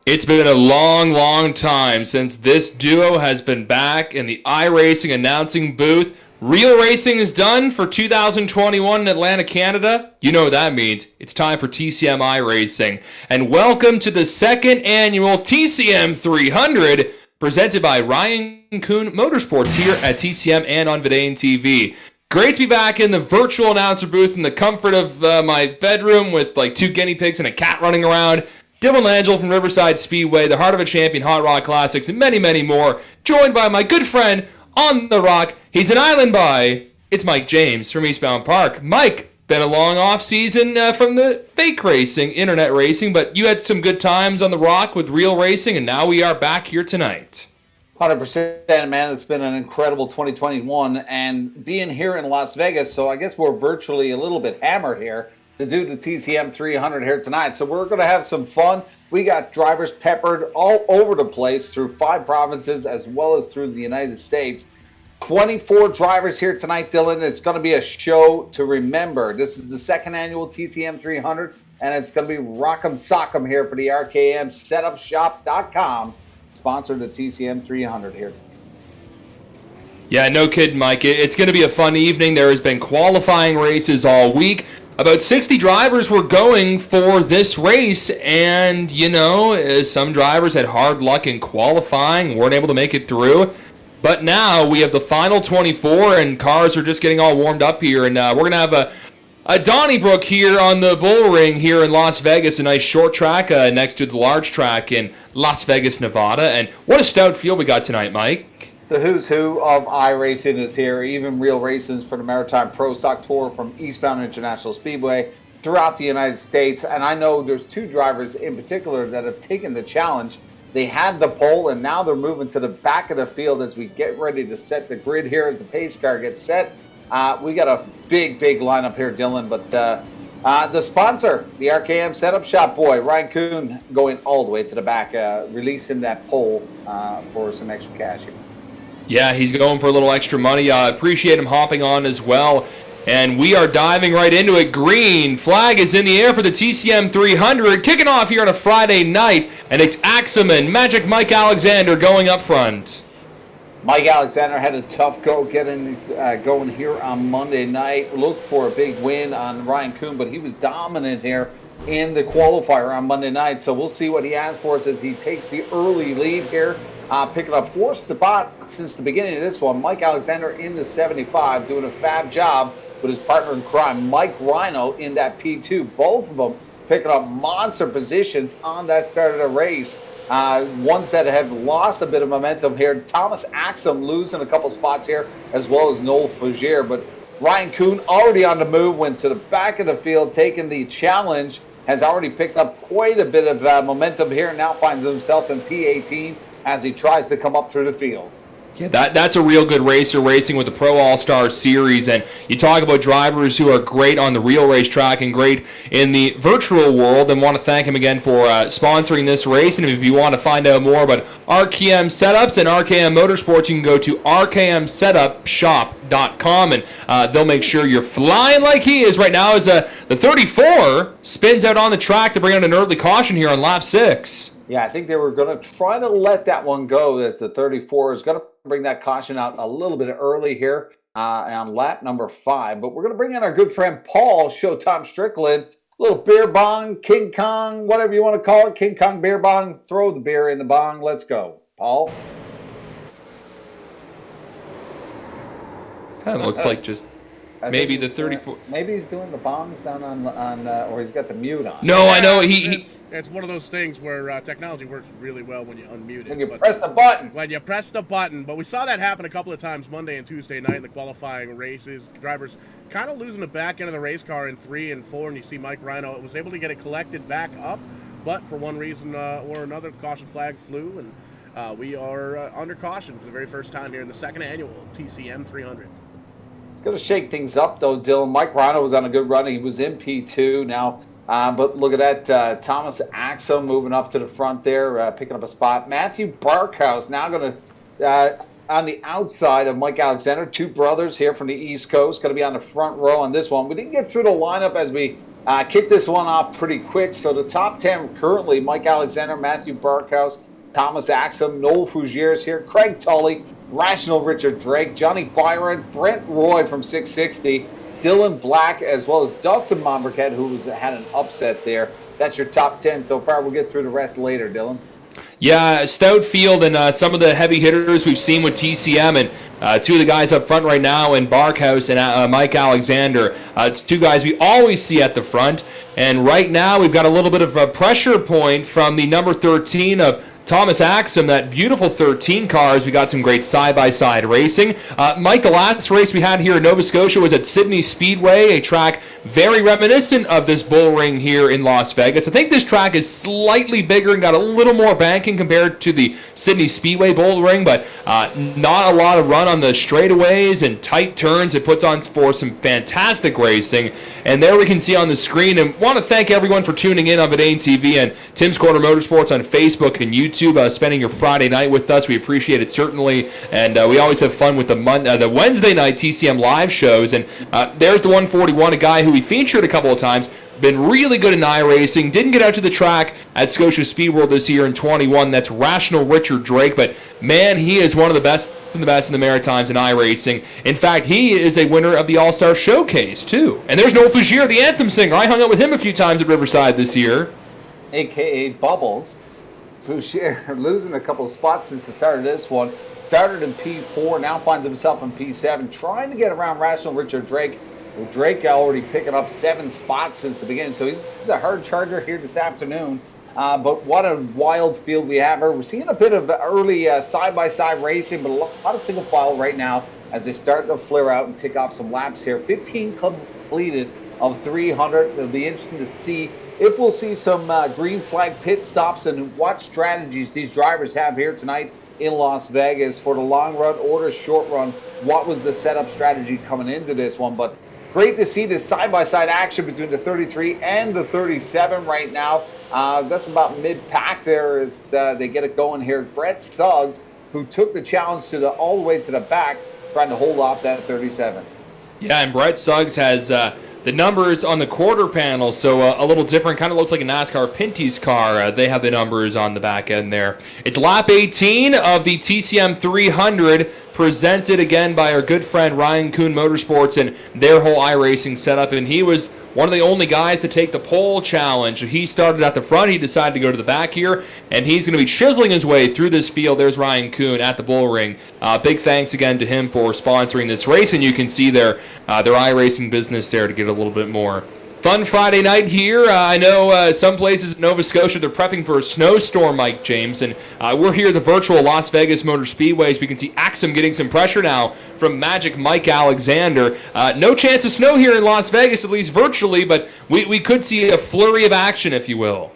It's been a long, long time since this duo has been back in the iRacing announcing booth. Real racing is done for 2021 in Atlanta, Canada. You know what that means. It's time for TCM iRacing. And welcome to the second annual TCM 300 presented by Ryan Kuhn Motorsports here at TCM and on Vidane TV. Great to be back in the virtual announcer booth in the comfort of my bedroom with like 2 guinea pigs and a cat running around. Dylan Langell from Riverside Speedway, the Heart of a Champion Hot Rod Classics, and many, many more. Joined by my good friend on the rock. He's an island boy. It's Mike James from Eastbound Park. Mike, been a long off season from the fake racing, internet racing, but you had some good times on the rock with real racing, and now we are back here tonight. 100%, man. It's been an incredible 2021, and being here in Las Vegas, so I guess we're virtually a little bit hammered here to do the TCM 300 here tonight. So we're going to have some fun. We got drivers peppered all over the place through 5 provinces as well as through the United States. 24 drivers here tonight, Dylan. It's going to be a show to remember. This is the second annual TCM 300, and it's going to be rock'em sock'em here for the RKM setupshop.com. Sponsor the TCM 300 here tonight. Yeah, no kidding, Mike. It's going to be a fun evening. There has been qualifying races all week. About 60 drivers were going for this race, and, you know, some drivers had hard luck in qualifying, weren't able to make it through. But now we have the final 24, and cars are just getting all warmed up here, and we're going to have a Donnybrook here on the bull ring here in Las Vegas, a nice short track next to the large track in Las Vegas, Nevada. And what a stout field we got tonight, Mike. The who's who of iRacing is here, even real races for the Maritime Pro Stock Tour from Eastbound International Speedway throughout the United States. And I know there's 2 drivers in particular that have taken the challenge. They had the pole, and now they're moving to the back of the field as we get ready to set the grid here as the pace car gets set. We got a big, big lineup here, Dylan. But the sponsor, the RKM Setup Shop boy, Ryan Kuhn, going all the way to the back, releasing that pole for some extra cash here. Yeah, he's going for a little extra money. I appreciate him hopping on as well. And we are diving right into it. Green flag is in the air for the TCM 300. Kicking off here on a Friday night. And it's Axelman, Magic Mike Alexander going up front. Mike Alexander had a tough go getting going here on Monday night. Looked for a big win on Ryan Kuhn, but he was dominant here in the qualifier on Monday night. So we'll see what he has for us as he takes the early lead here. Picking up 4 spots since the beginning of this one. Mike Alexander in the 75, doing a fab job with his partner in crime, Mike Rhino, in that P2. Both of them picking up monster positions on that start of the race. Ones that have lost a bit of momentum here. Thomas Axum losing a couple spots here, as well as Noel Fogier. But Ryan Kuhn already on the move, went to the back of the field, taking the challenge, has already picked up quite a bit of momentum here, and now finds himself in P18 as he tries to come up through the field. Yeah, that's a real good racer racing with the Pro All-Star Series. And you talk about drivers who are great on the real racetrack and great in the virtual world, and want to thank him again for sponsoring this race. And if you want to find out more about RKM Setups and RKM Motorsports, you can go to rkmsetupshop.com, and they'll make sure you're flying like he is right now as the 34 spins out on the track to bring out an early caution here on lap 6. Yeah, I think they were going to try to let that one go as the 34 is going to bring that caution out a little bit early here on lap number 5. But we're going to bring in our good friend Paul, Showtime Strickland. Little beer bong, King Kong, whatever you want to call it. King Kong beer bong. Throw the beer in the bong. Let's go. Paul? Kind of looks like just maybe the 34. Maybe he's doing the bongs down on or he's got the mute on. No, Yeah, I know it's one of those things where technology works really well when you unmute it. When you press the button. When you press the button. But we saw that happen a couple of times Monday and Tuesday night in the qualifying races. Drivers kind of losing the back end of the race car in 3 and 4, and you see Mike Rhino was able to get it collected back up, but for one reason or another, caution flag flew, and we are under caution for the very first time here in the second annual TCM 300. It's going to shake things up, though, Dylan. Mike Rhino was on a good run. He was in P2 now. But look at that. Thomas Axum moving up to the front there, picking up a spot. Matthew Barkhouse now going to, on the outside of Mike Alexander, 2 brothers here from the East Coast, going to be on the front row on this one. We didn't get through the lineup as we kicked this one off pretty quick. So the top 10 currently, Mike Alexander, Matthew Barkhouse, Thomas Axum, Noel Fougieres here, Craig Tully, Rational Richard Drake, Johnny Byron, Brent Roy from 660, Dylan Black, as well as Dustin Monberket, who had an upset there. That's your top 10 so far. We'll get through the rest later, Dylan. Yeah, stout field and some of the heavy hitters we've seen with TCM, and 2 of the guys up front right now in Barkhouse and Mike Alexander. It's 2 guys we always see at the front, and right now we've got a little bit of a pressure point from the number 13 of Thomas Axum, that beautiful 13 cars. We got some great side-by-side racing. Mike, the last race we had here in Nova Scotia was at Sydney Speedway, a track very reminiscent of this bull ring here in Las Vegas. I think this track is slightly bigger and got a little more banking compared to the Sydney Speedway bull ring, but not a lot of run on the straightaways and tight turns. It puts on for some fantastic racing. And there we can see on the screen, and want to thank everyone for tuning in on Vidane TV and Tim's Corner Motorsports on Facebook and YouTube. Spending your Friday night with us. We appreciate it, certainly. And we always have fun with the Wednesday night TCM live shows. And there's the 141, a guy who we featured a couple of times. Been really good in iRacing. Didn't get out to the track at Scotia Speed World this year in 21. That's Rational Richard Drake. But, man, he is one of the best in the Maritimes in iRacing. In fact, he is a winner of the All-Star Showcase, too. And there's Noel Fougieres, the anthem singer. I hung out with him a few times at Riverside this year. A.K.A. Bubbles. Fougieres losing a couple of spots since the start of this one. Started in P4, now finds himself in P7, trying to get around Rational Richard Drake. Well, Drake already picking up 7 spots since the beginning, so he's a hard charger here this afternoon. But what a wild field we have here. We're seeing a bit of early side-by-side racing, but a lot of single file right now as they start to flare out and tick off some laps here. 15 completed of 300. It'll be interesting to see if we'll see some green flag pit stops and what strategies these drivers have here tonight in Las Vegas for the long run or the short run. What was the setup strategy coming into this one? But great to see this side-by-side action between the 33 and the 37 right now. That's about mid-pack there as they get it going here. Brett Suggs, who took the challenge all the way to the back, trying to hold off that 37. Yeah, and Brett Suggs has the numbers on the quarter panel, so a little different. Kind of looks like a NASCAR Pinty's car. They have the numbers on the back end there. It's lap 18 of the TCM 300, presented again by our good friend Ryan Kuhn Motorsports and their whole iRacing setup. And he was one of the only guys to take the pole challenge. He started at the front. He decided to go to the back here, and he's going to be chiseling his way through this field. There's Ryan Kuhn at the bull ring. Big thanks again to him for sponsoring this race, and you can see their iRacing business there to get a little bit more. Fun Friday night here. I know some places in Nova Scotia, they're prepping for a snowstorm, Mike James, and we're here at the virtual Las Vegas Motor Speedways. We can see Axum getting some pressure now from Magic Mike Alexander. No chance of snow here in Las Vegas, at least virtually, but we could see a flurry of action, if you will.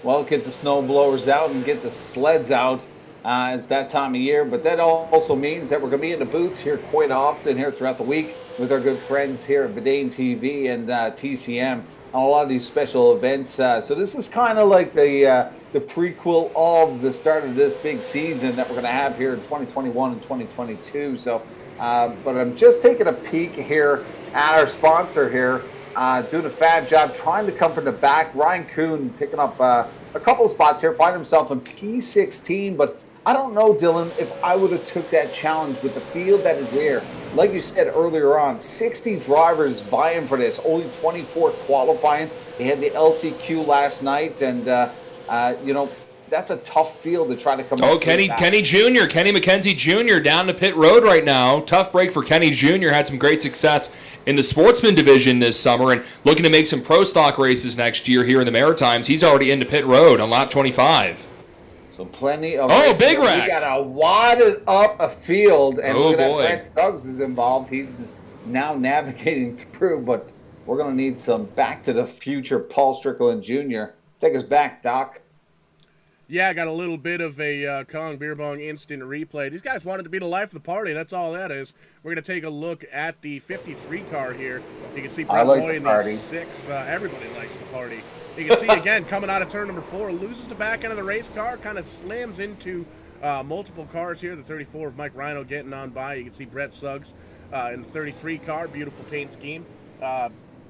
Well, get the snow blowers out and get the sleds out. It's that time of year, but that also means that we're going to be in the booth here quite often here throughout the week with our good friends here at Vidane TV and TCM on a lot of these special events. So this is kind of like the prequel of the start of this big season that we're going to have here in 2021 and 2022. So, but I'm just taking a peek here at our sponsor here, doing a fab job, trying to come from the back. Ryan Kuhn picking up a couple of spots here, find himself in P16, but I don't know, Dylan, if I would have took that challenge with the field that is there. Like you said earlier on, 60 drivers vying for this, only 24 qualifying. They had the LCQ last night, and, you know, that's a tough field to try to come up Oh, with. Kenny Jr., Kenny McKenzie Jr. down to pit road right now. Tough break for Kenny Jr. Had some great success in the Sportsman division this summer and looking to make some pro stock races next year here in the Maritimes. He's already into pit road on lap 25. So plenty of big wreck. We got a wadded up a field, and look at boy. that. Brett Suggs is involved. He's now navigating through, but we're going to need some Back to the Future Paul Strickland Jr. Take us back, Doc. Yeah, I got a little bit of a Kong Beer Bong instant replay. These guys wanted to be the life of the party. That's all that is. We're going to take a look at the 53 car here. You can see Brett Boy in the 6. Everybody likes the party. You can see, again, coming out of turn number 4, loses the back end of the race car, kind of slams into multiple cars here. The 34 of Mike Rhino getting on by. You can see Brett Suggs in the 33 car, beautiful paint scheme.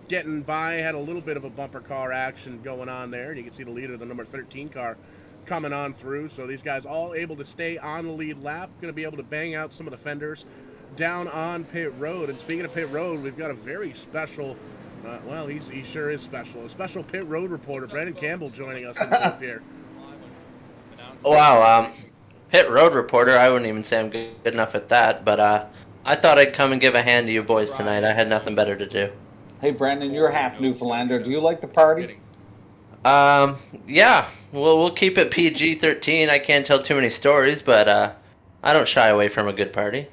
Getting by, had a little bit of a bumper car action going on there. And you can see the leader of the number 13 car coming on through. So these guys all able to stay on the lead lap. Going to be able to bang out some of the fenders down on pit road. And speaking of pit road, we've got a very special... well, he sure is special. A special pit road reporter, Brendan Campbell, joining us in the booth here. Wow, pit road reporter. I wouldn't even say I'm good enough at that, but I thought I'd come and give a hand to you boys tonight. I had nothing better to do. Hey, Brandon, you're half Newfoundlander. Do you like the party? Yeah. We'll keep it PG-13. I can't tell too many stories, but I don't shy away from a good party.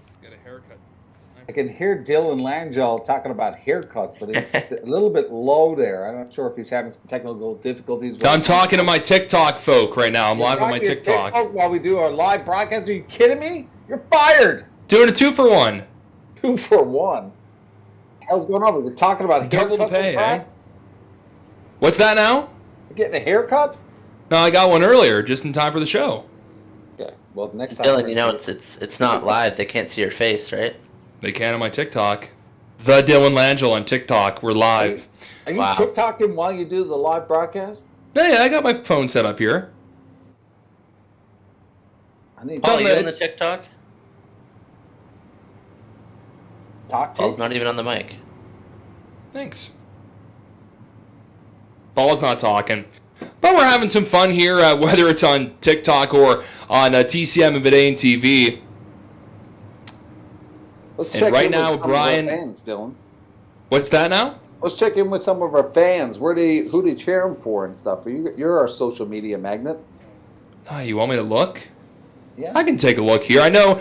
I can hear Dylan Langell talking about haircuts, but it's a little bit low there. I'm not sure if he's having some technical difficulties. I'm talking to my TikTok folk right now. I'm live on my TikTok. While we do our live broadcast. Are you kidding me? You're fired. Doing a 2-for-1. 2-for-1. Hell's going on? We're talking about double the pay, eh? What's that now? You're getting a haircut? No, I got one earlier, just in time for the show. Okay. Well, next time. Dylan, you know it's not live. They can't see your face, right? They can on my TikTok. The Dylan Langell on TikTok. We're live. Are you TikToking while you do the live broadcast? Yeah, I got my phone set up here. Paul, you on the TikTok? Paul's not even on the mic. Thanks. Paul's not talking. But we're having some fun here, whether it's on TikTok or on TCM and Vidane TV. Let's and check right in now, with some Brian. of our fans, Dylan. What's that now? Let's check in with some of our fans. Who do you cheer them for and stuff? You're our social media magnet. You want me to look? Yeah. I can take a look here. I know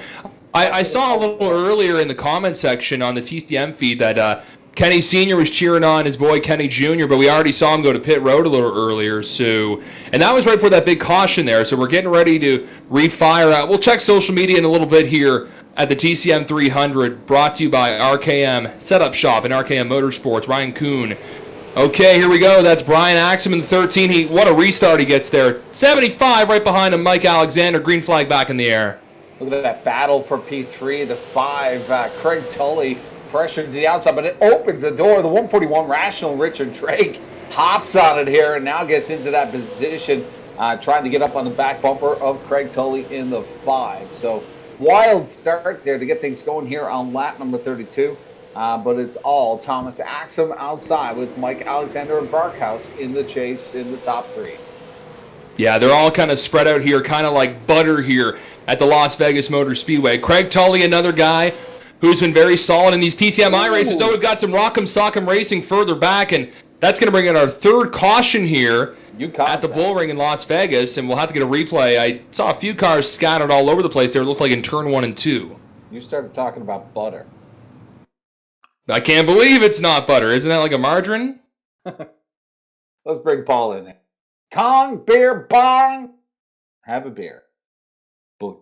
I saw a little earlier in the comment section on the TCM feed that Kenny Sr. was cheering on his boy Kenny Jr., but we already saw him go to pit road a little earlier. So, and that was right before that big caution there. So we're getting ready to refire out. We'll check social media in a little bit here at the TCM 300, brought to you by RKM Setup Shop and RKM Motorsports. Ryan Kuhn. Okay, here we go. That's Brian Axum in the 13. What a restart he gets there. 75 right behind him, Mike Alexander. Green flag back in the air. Look at that battle for P3 to 5. Craig Tully pressured to the outside, but it opens the door. The 141 Rational Richard Drake hops on it here and now gets into that position, trying to get up on the back bumper of Craig Tully in the 5. So wild start there to get things going here on lap number 32. But it's all Thomas Axum outside with Mike Alexander and Barkhouse in the chase in the top 3. Yeah, they're all kind of spread out here, kind of like butter here at the Las Vegas Motor Speedway. Craig Tully, another guy who's been very solid in these TCMI races. Though we've got some Rock'em Sock'em Racing further back, and that's going to bring in our third caution here at the Bull Ring in Las Vegas, and we'll have to get a replay. I saw a few cars scattered all over the place there. It looked like in turn 1 and 2. You started talking about butter. I can't believe it's not butter. Isn't that like a margarine? Let's bring Paul in. Kong Beer Bong. Have a beer. Boom.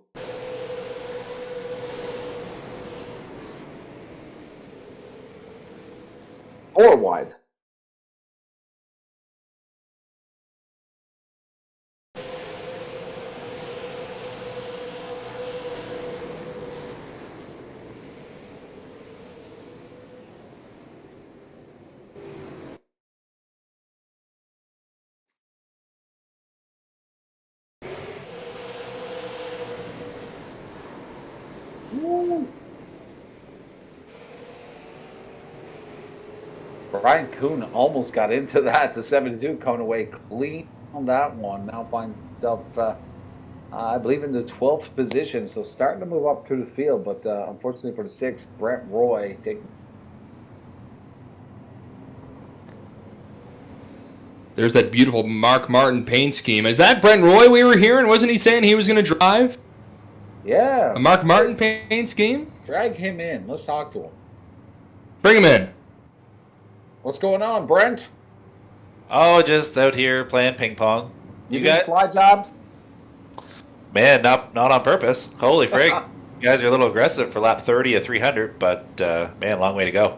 4 wide. Kuhn. Ryan Kuhn almost got into that. The 72 coming away clean on that one. Now finds himself, I believe, in the 12th position. So starting to move up through the field. But unfortunately for the 6th, Brent Roy taking. There's that beautiful Mark Martin paint scheme. Is that Brent Roy we were hearing? Wasn't he saying he was going to drive? Yeah. A Mark Martin paint scheme? Drag him in. Let's talk to him. Bring him in. What's going on, Brent? Oh, just out here playing ping pong. You got slide jobs? Man, not on purpose. Holy frig. You guys are a little aggressive for lap 30 of 300, but man, long way to go.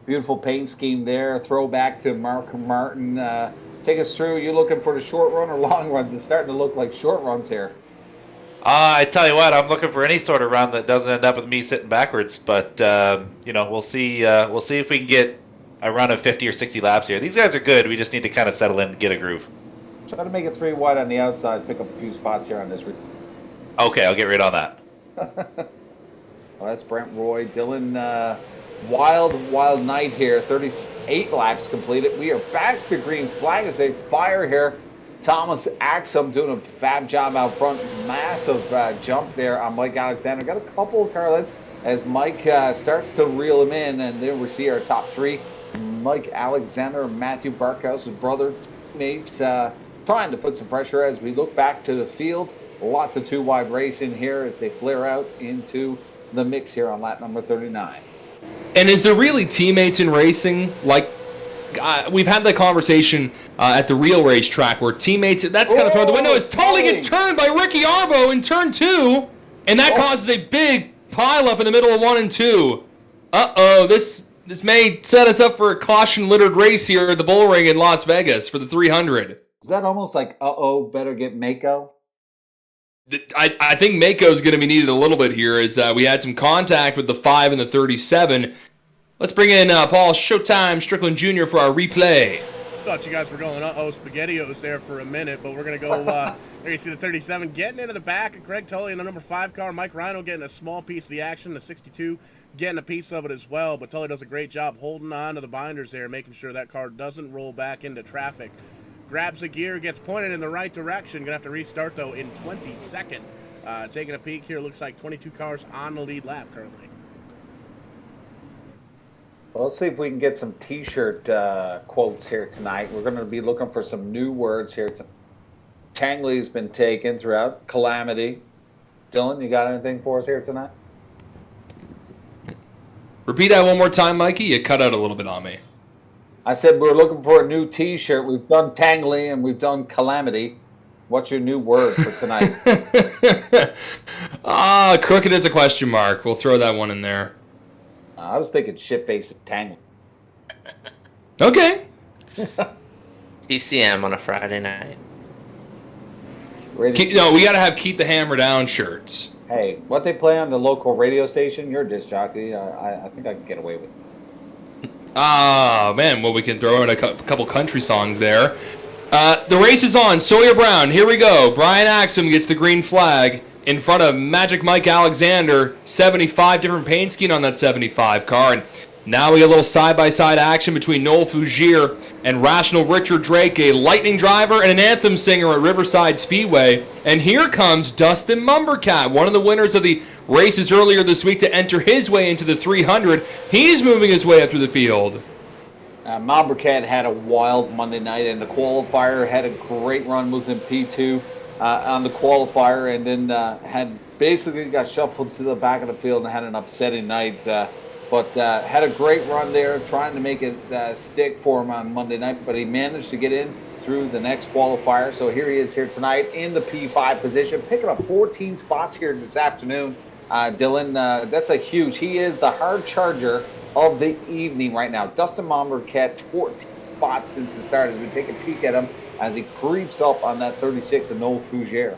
Beautiful paint scheme there. Throwback to Mark Martin. Take us through. You looking for the short run or long runs? It's starting to look like short runs here. I tell you what, I'm looking for any sort of run that doesn't end up with me sitting backwards. But we'll see. We'll see if we can get a run of 50 or 60 laps here. These guys are good. We just need to kind of settle in and get a groove. Try to make it 3 wide on the outside. Pick up a few spots here on this. Okay, I'll get right on that. Well, that's Brent Roy. Dylan, wild night here. 38 laps completed. We are back to green flag as they fire here. Thomas Axum doing a fab job out front. Massive jump there on Mike Alexander. Got a couple of carlets as Mike starts to reel him in, and then we see our top 3. Mike Alexander and Matthew Barkhouse, his brother, teammates, trying to put some pressure as we look back to the field. Lots of 2 wide racing here as they flare out into the mix here on lap number 39. And is there really teammates in racing? Like, we've had that conversation at the real racetrack where teammates, that's kind of thrown out the window. As Tully gets turned by Ricky Arbo in turn 2, and that causes a big pile up in the middle of 1 and 2. Uh-oh, this may set us up for a caution-littered race here at the Bull Ring in Las Vegas for the 300. Is that almost like, better get Mako? I think Mako's going to be needed a little bit here as we had some contact with the 5 and the 37. Let's bring in Paul Showtime Strickland Jr. for our replay. Thought you guys were going SpaghettiOs there for a minute, but we're going to go, there you see the 37 getting into the back of Craig Tully in the number 5 car. Mike Rhino getting a small piece of the action, the 62 getting a piece of it as well, but Tully does a great job holding on to the binders there, making sure that car doesn't roll back into traffic. Grabs a gear, gets pointed in the right direction. Gonna have to restart though in 22nd. Taking a peek here, looks like 22 cars on the lead lap currently. Well, let's see if we can get some T-shirt quotes here tonight. We're going to be looking for some new words here. Tangley's been taken throughout. Calamity. Dylan, you got anything for us here tonight? Repeat that one more time, Mikey. You cut out a little bit on me. I said we're looking for a new T-shirt. We've done Tangley and we've done Calamity. What's your new word for tonight? Crooked is a question mark. We'll throw that one in there. I was thinking shit-face and Tangley. Okay. TCM on a Friday night. We got to have Keep the Hammer Down shirts. Hey, what they play on the local radio station, you're a disc jockey. I think I can get away with it. Man, well, we can throw in a couple country songs there. The race is on. Sawyer Brown, here we go. Brian Axum gets the green flag in front of Magic Mike Alexander. 75 different paint scheme on that 75 car. And now we get a little side-by-side action between Noel Fougier and Rational Richard Drake, a lightning driver and an anthem singer at Riverside Speedway. And here comes Dustin Mumbercat, one of the winners of the races earlier this week, to enter his way into the 300. He's moving his way up to the field. Mumbercat had a wild Monday night in the qualifier, had a great run, was in P2 on the qualifier, and then had basically got shuffled to the back of the field and had an upsetting night. But had a great run there, trying to make it stick for him on Monday night, but he managed to get in through the next qualifier. So here he is here tonight in the P5 position, picking up 14 spots here this afternoon. Dylan, that's a huge, he is the hard charger of the evening right now. Dustin Mumbercat, 14 spots since the start as we take a peek at him as he creeps up on that 36 of Noel Fougier.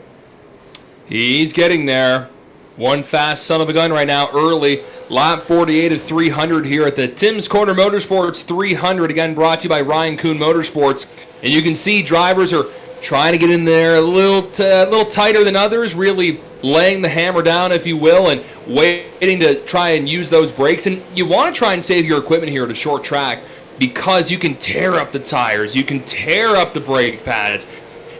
He's getting there. One fast son of a gun right now, early. Lap 48 of 300 here at the Tim's Corner Motorsports 300. Again, brought to you by Ryan Kuhn Motorsports. And you can see drivers are trying to get in there a little tighter than others, really laying the hammer down, if you will, and waiting to try and use those brakes. And you want to try and save your equipment here at a short track because you can tear up the tires, you can tear up the brake pads,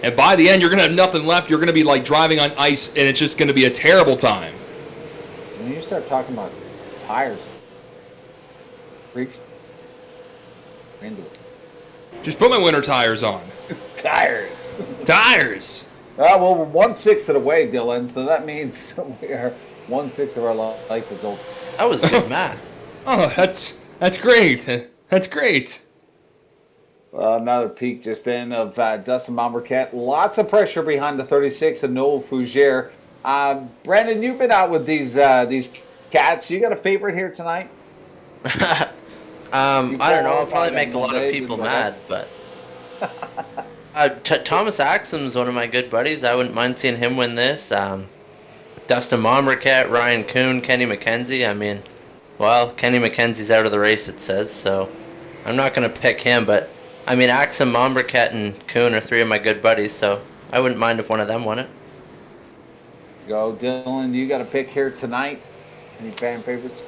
and by the end, you're going to have nothing left. You're going to be like driving on ice, and it's just going to be a terrible time. When you start talking about tires, freaks into it. Just put my winter tires on. Tires. Tires. Well, we're 1/6 of the way, Dylan, so that means we are 1/6 of our life is over. That was good math. Oh, that's great. That's great. Another peak just then of Dustin Mombercat. Lots of pressure behind the 36 of Noel Fougere. Brandon, you've been out with these cats. You got a favorite here tonight? I don't know. I'll probably make a lot of people mad, but Thomas Axum's one of my good buddies. I wouldn't mind seeing him win this. Dustin Mombercat, Ryan Kuhn, Kenny McKenzie. I mean, well, Kenny McKenzie's out of the race, it says, so I'm not going to pick him, but I mean, Axum, Mombercat, and Kuhn are three of my good buddies, so I wouldn't mind if one of them won it. Go, Dylan. You got a pick here tonight? Any fan favorites?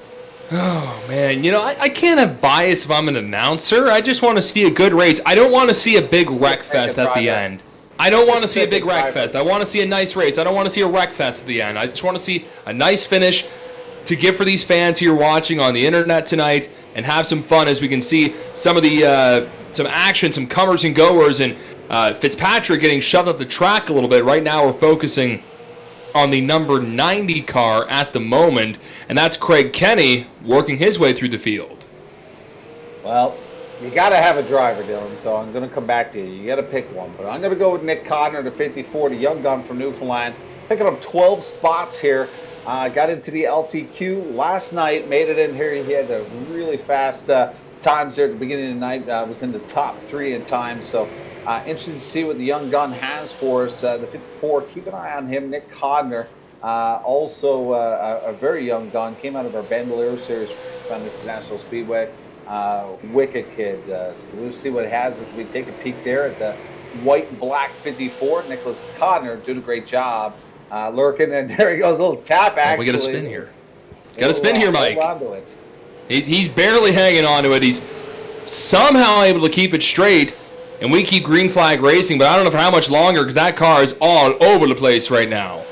Oh, man. You know, I can't have bias if I'm an announcer. I just want to see a good race. I don't want to see a big wreck fest at the end. I don't want to see a big wreck fest. I want to see a nice race. I don't want to see a wreck fest at the end. I just want to see a nice finish to give for these fans here watching on the internet tonight and have some fun as we can see some of the some action, some comers and goers, and Fitzpatrick getting shoved up the track a little bit. Right now we're focusing on the number 90 car at the moment, and that's Craig Kenny working his way through the field. Well, you got to have a driver, Dylan, so I'm going to come back to you. You got to pick one, but I'm going to go with Nick Codner, the 54, the young gun from Newfoundland, picking up 12 spots here. Got into the LCQ last night, made it in here. He had a really fast times there at the beginning of the night. Was in the top 3 in time, so interested to see what the young gun has for us. The 54, keep an eye on him. Nick Codner, also a very young gun, came out of our Bandolier Series from the National Speedway. Wicked kid. So we'll see what it has as we take a peek there at the white and black 54. Nicholas Codner doing a great job. Lurking, and there he goes, a little tap actually. We got to spin here. Got to spin here, Mike. Hold on to it. He's barely hanging on to it. He's somehow able to keep it straight, and we keep green flag racing, but I don't know for how much longer because that car is all over the place right now.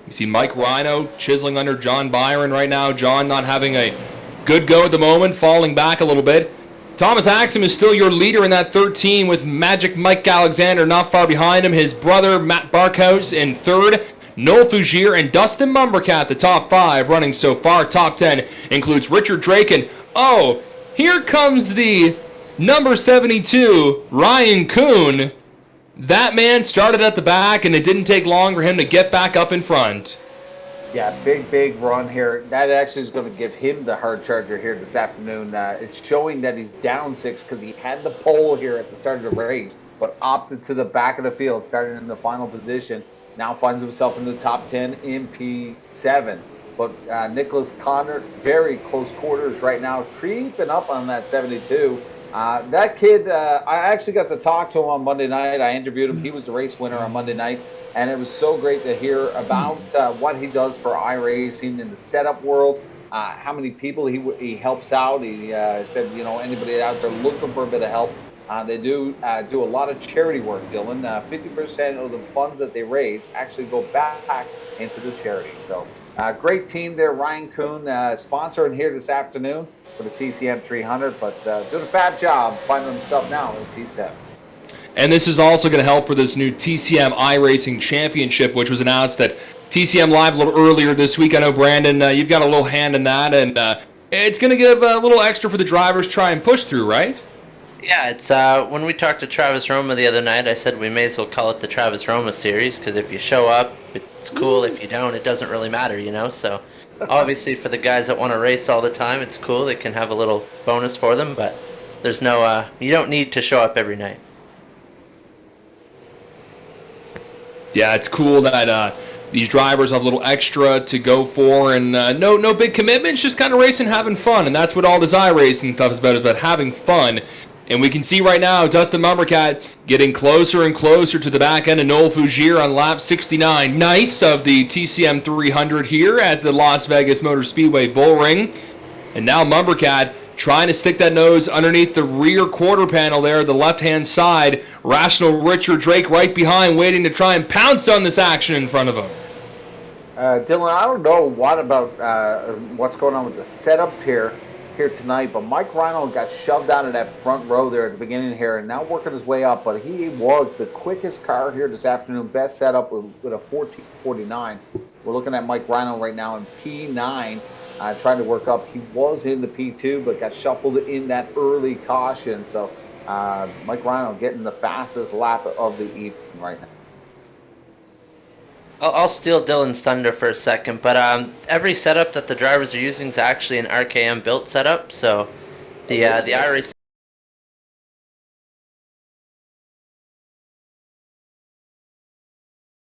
You see Mike Rhino chiseling under John Byron right now. John not having a good go at the moment, falling back a little bit. Thomas Axum is still your leader in that 13 with Magic Mike Alexander not far behind him. His brother Matt Barkhouse in third. Noel Fougere and Dustin Mombercat, the top 5 running so far. Top 10 includes Richard Drake and, oh, here comes the number 72, Ryan Kuhn. That man started at the back, and it didn't take long for him to get back up in front. Yeah, big run here. That actually is going to give him the hard charger here this afternoon. It's showing that he's down 6 because he had the pole here at the start of the race, but opted to the back of the field, starting in the final position. Now finds himself in the top 10 in P7. But Nicholas Codner, very close quarters right now, creeping up on that 72. That kid, I actually got to talk to him on Monday night. I interviewed him. He was the race winner on Monday night. And it was so great to hear about what he does for iRacing in the setup world, how many people he helps out. He said, you know, anybody out there looking for a bit of help, they do a lot of charity work, Dylan. 50% of the funds that they raise actually go back into the charity. So great team there. Ryan Kuhn sponsoring here this afternoon for the TCM 300, but doing a fab job finding himself now in P7. And this is also going to help for this new TCM iRacing Championship, which was announced at TCM Live a little earlier this week. I know, Brandon, you've got a little hand in that, and it's going to give a little extra for the drivers to try and push through, right? Yeah, it's when we talked to Travis Roma the other night, I said we may as well call it the Travis Roma series, because if you show up, it's cool. If you don't, it doesn't really matter, you know? So obviously for the guys that want to race all the time, it's cool. They can have a little bonus for them, but there's no, you don't need to show up every night. Yeah, it's cool that these drivers have a little extra to go for, and no big commitments, just kind of racing, having fun, and that's what all this iRacing stuff is about having fun. And we can see right now Dustin Mumbercat getting closer and closer to the back end of Noel Fougier on lap 69. Nice of the TCM 300 here at the Las Vegas Motor Speedway Bullring. And now Mumbercat trying to stick that nose underneath the rear quarter panel there, the left-hand side. Rational Richard Drake right behind, waiting to try and pounce on this action in front of him. Dylan, I don't know what's going on with the setups here tonight, but Mike Rhino got shoved out of that front row there at the beginning here, and now working his way up. But he was the quickest car here this afternoon, best setup with a 14:49. We're looking at Mike Rhino right now in P9, trying to work up. He was in the P2, but got shuffled in that early caution. So Mike Rhino getting the fastest lap of the evening right now. I'll steal Dylan's thunder for a second, but every setup that the drivers are using is actually an RKM built setup. So the iRacing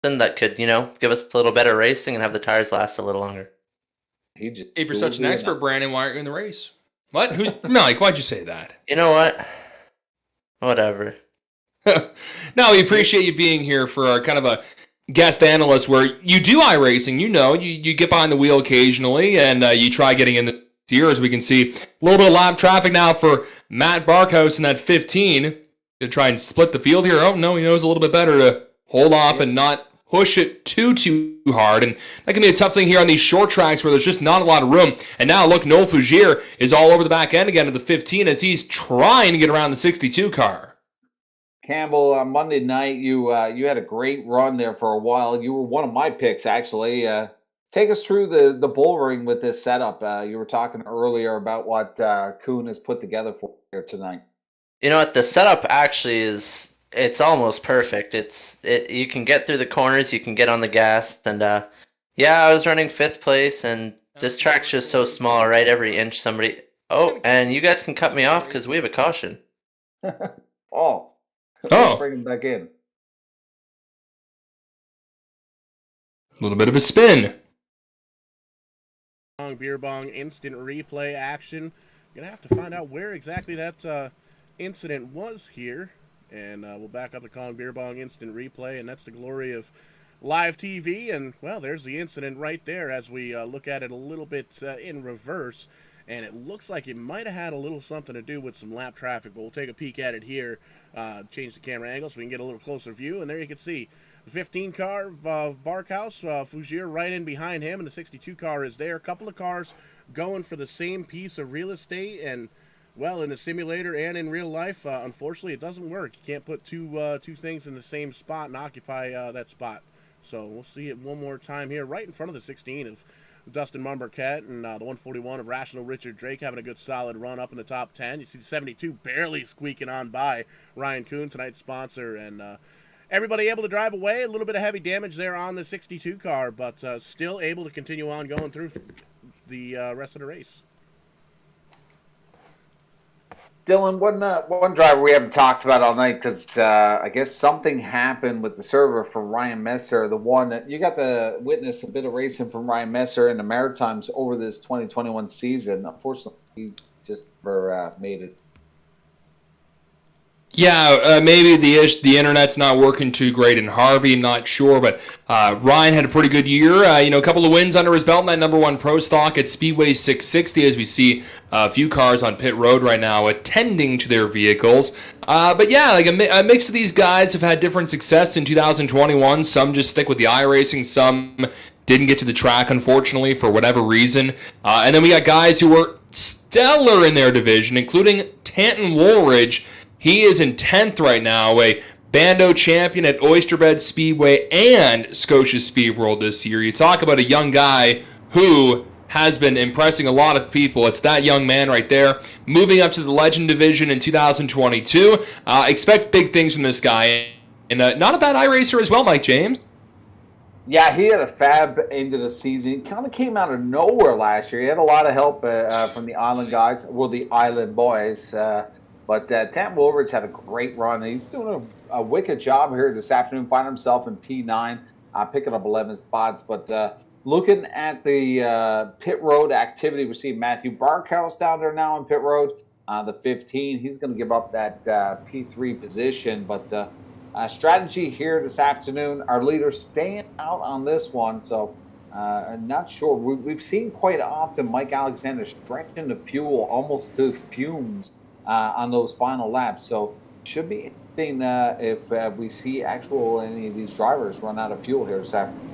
that could give us a little better racing and have the tires last a little longer. If you're such an expert, Brandon, why aren't you in the race? What? Mike, why'd you say that? You know what? Whatever. No, we appreciate you being here for our kind of a guest analyst where you do iRacing. You get behind the wheel occasionally, and you try getting in the here, as we can see. A little bit of lap traffic now for Matt Barkhouse in that 15 to try and split the field here. Oh, no, he knows a little bit better to hold off and not push it too hard. And that can be a tough thing here on these short tracks where there's just not a lot of room. And now, look, Noel Fougier is all over the back end again of the 15 as he's trying to get around the 62 car. Campbell, on Monday night, you had a great run there for a while. You were one of my picks, actually. Take us through the bull ring with this setup. You were talking earlier about what Kuhn has put together for here tonight. You know what? The setup actually it's almost perfect. You can get through the corners, you can get on the gas, and I was running 5th place, and this track's just so small, right? Every inch somebody. Oh, and you guys can cut me off because we have a caution. Let's bring him back in. A little bit of a spin. Beer bong instant replay action. Gonna have to find out where exactly that incident was here, and we'll back up to Kong Beer Bong instant replay, and that's the glory of live TV. And well, there's the incident right there as we look at it a little bit in reverse. And it looks like it might have had a little something to do with some lap traffic, but we'll take a peek at it here, change the camera angle so we can get a little closer view, and there you can see the 15 car of Barkhouse, Fougier right in behind him, and the 62 car is there. A couple of cars going for the same piece of real estate, and well, in the simulator and in real life, unfortunately, it doesn't work. You can't put two things in the same spot and occupy that spot. So we'll see it one more time here, right in front of the 16 of Dustin Mumbercat, and the 141 of Rational Richard Drake having a good solid run up in the top 10. You see the 72 barely squeaking on by Ryan Kuhn, tonight's sponsor, and everybody able to drive away. A little bit of heavy damage there on the 62 car, but still able to continue on going through the rest of the race. Dylan, one driver we haven't talked about all night because I guess something happened with the server for Ryan Messer. The one that you got to witness a bit of racing from Ryan Messer in the Maritimes over this 2021 season. Unfortunately, he just made it. Yeah, maybe the internet's not working too great in Harvey, not sure, but Ryan had a pretty good year. A couple of wins under his belt in that number 1 pro stock at Speedway 660 as we see a few cars on pit road right now attending to their vehicles. But yeah, like a mix of these guys have had different success in 2021. Some just stick with the iRacing, some didn't get to the track, unfortunately, for whatever reason. And then we got guys who were stellar in their division, including Tanton Woolridge. He is in 10th right now, a Bando champion at Oysterbed Speedway and Scotia Speed World this year. You talk about a young guy who has been impressing a lot of people. It's that young man right there. Moving up to the Legend Division in 2022. Expect big things from this guy. And not a bad iRacer as well, Mike James. Yeah, he had a fab end of the season. He kind of came out of nowhere last year. He had a lot of help from the Island guys, well, the Island boys. But Tam Woolridge had a great run. He's doing a wicked job here this afternoon, finding himself in P9, picking up 11 spots. But looking at the pit road activity, we see Matthew Barkhouse down there now in pit road. the 15. He's going to give up that P3 position. But strategy here this afternoon, our leader staying out on this one. So I'm not sure. We've seen quite often Mike Alexander stretching the fuel almost to fumes on those final laps. So should be interesting if we see any of these drivers run out of fuel here this afternoon.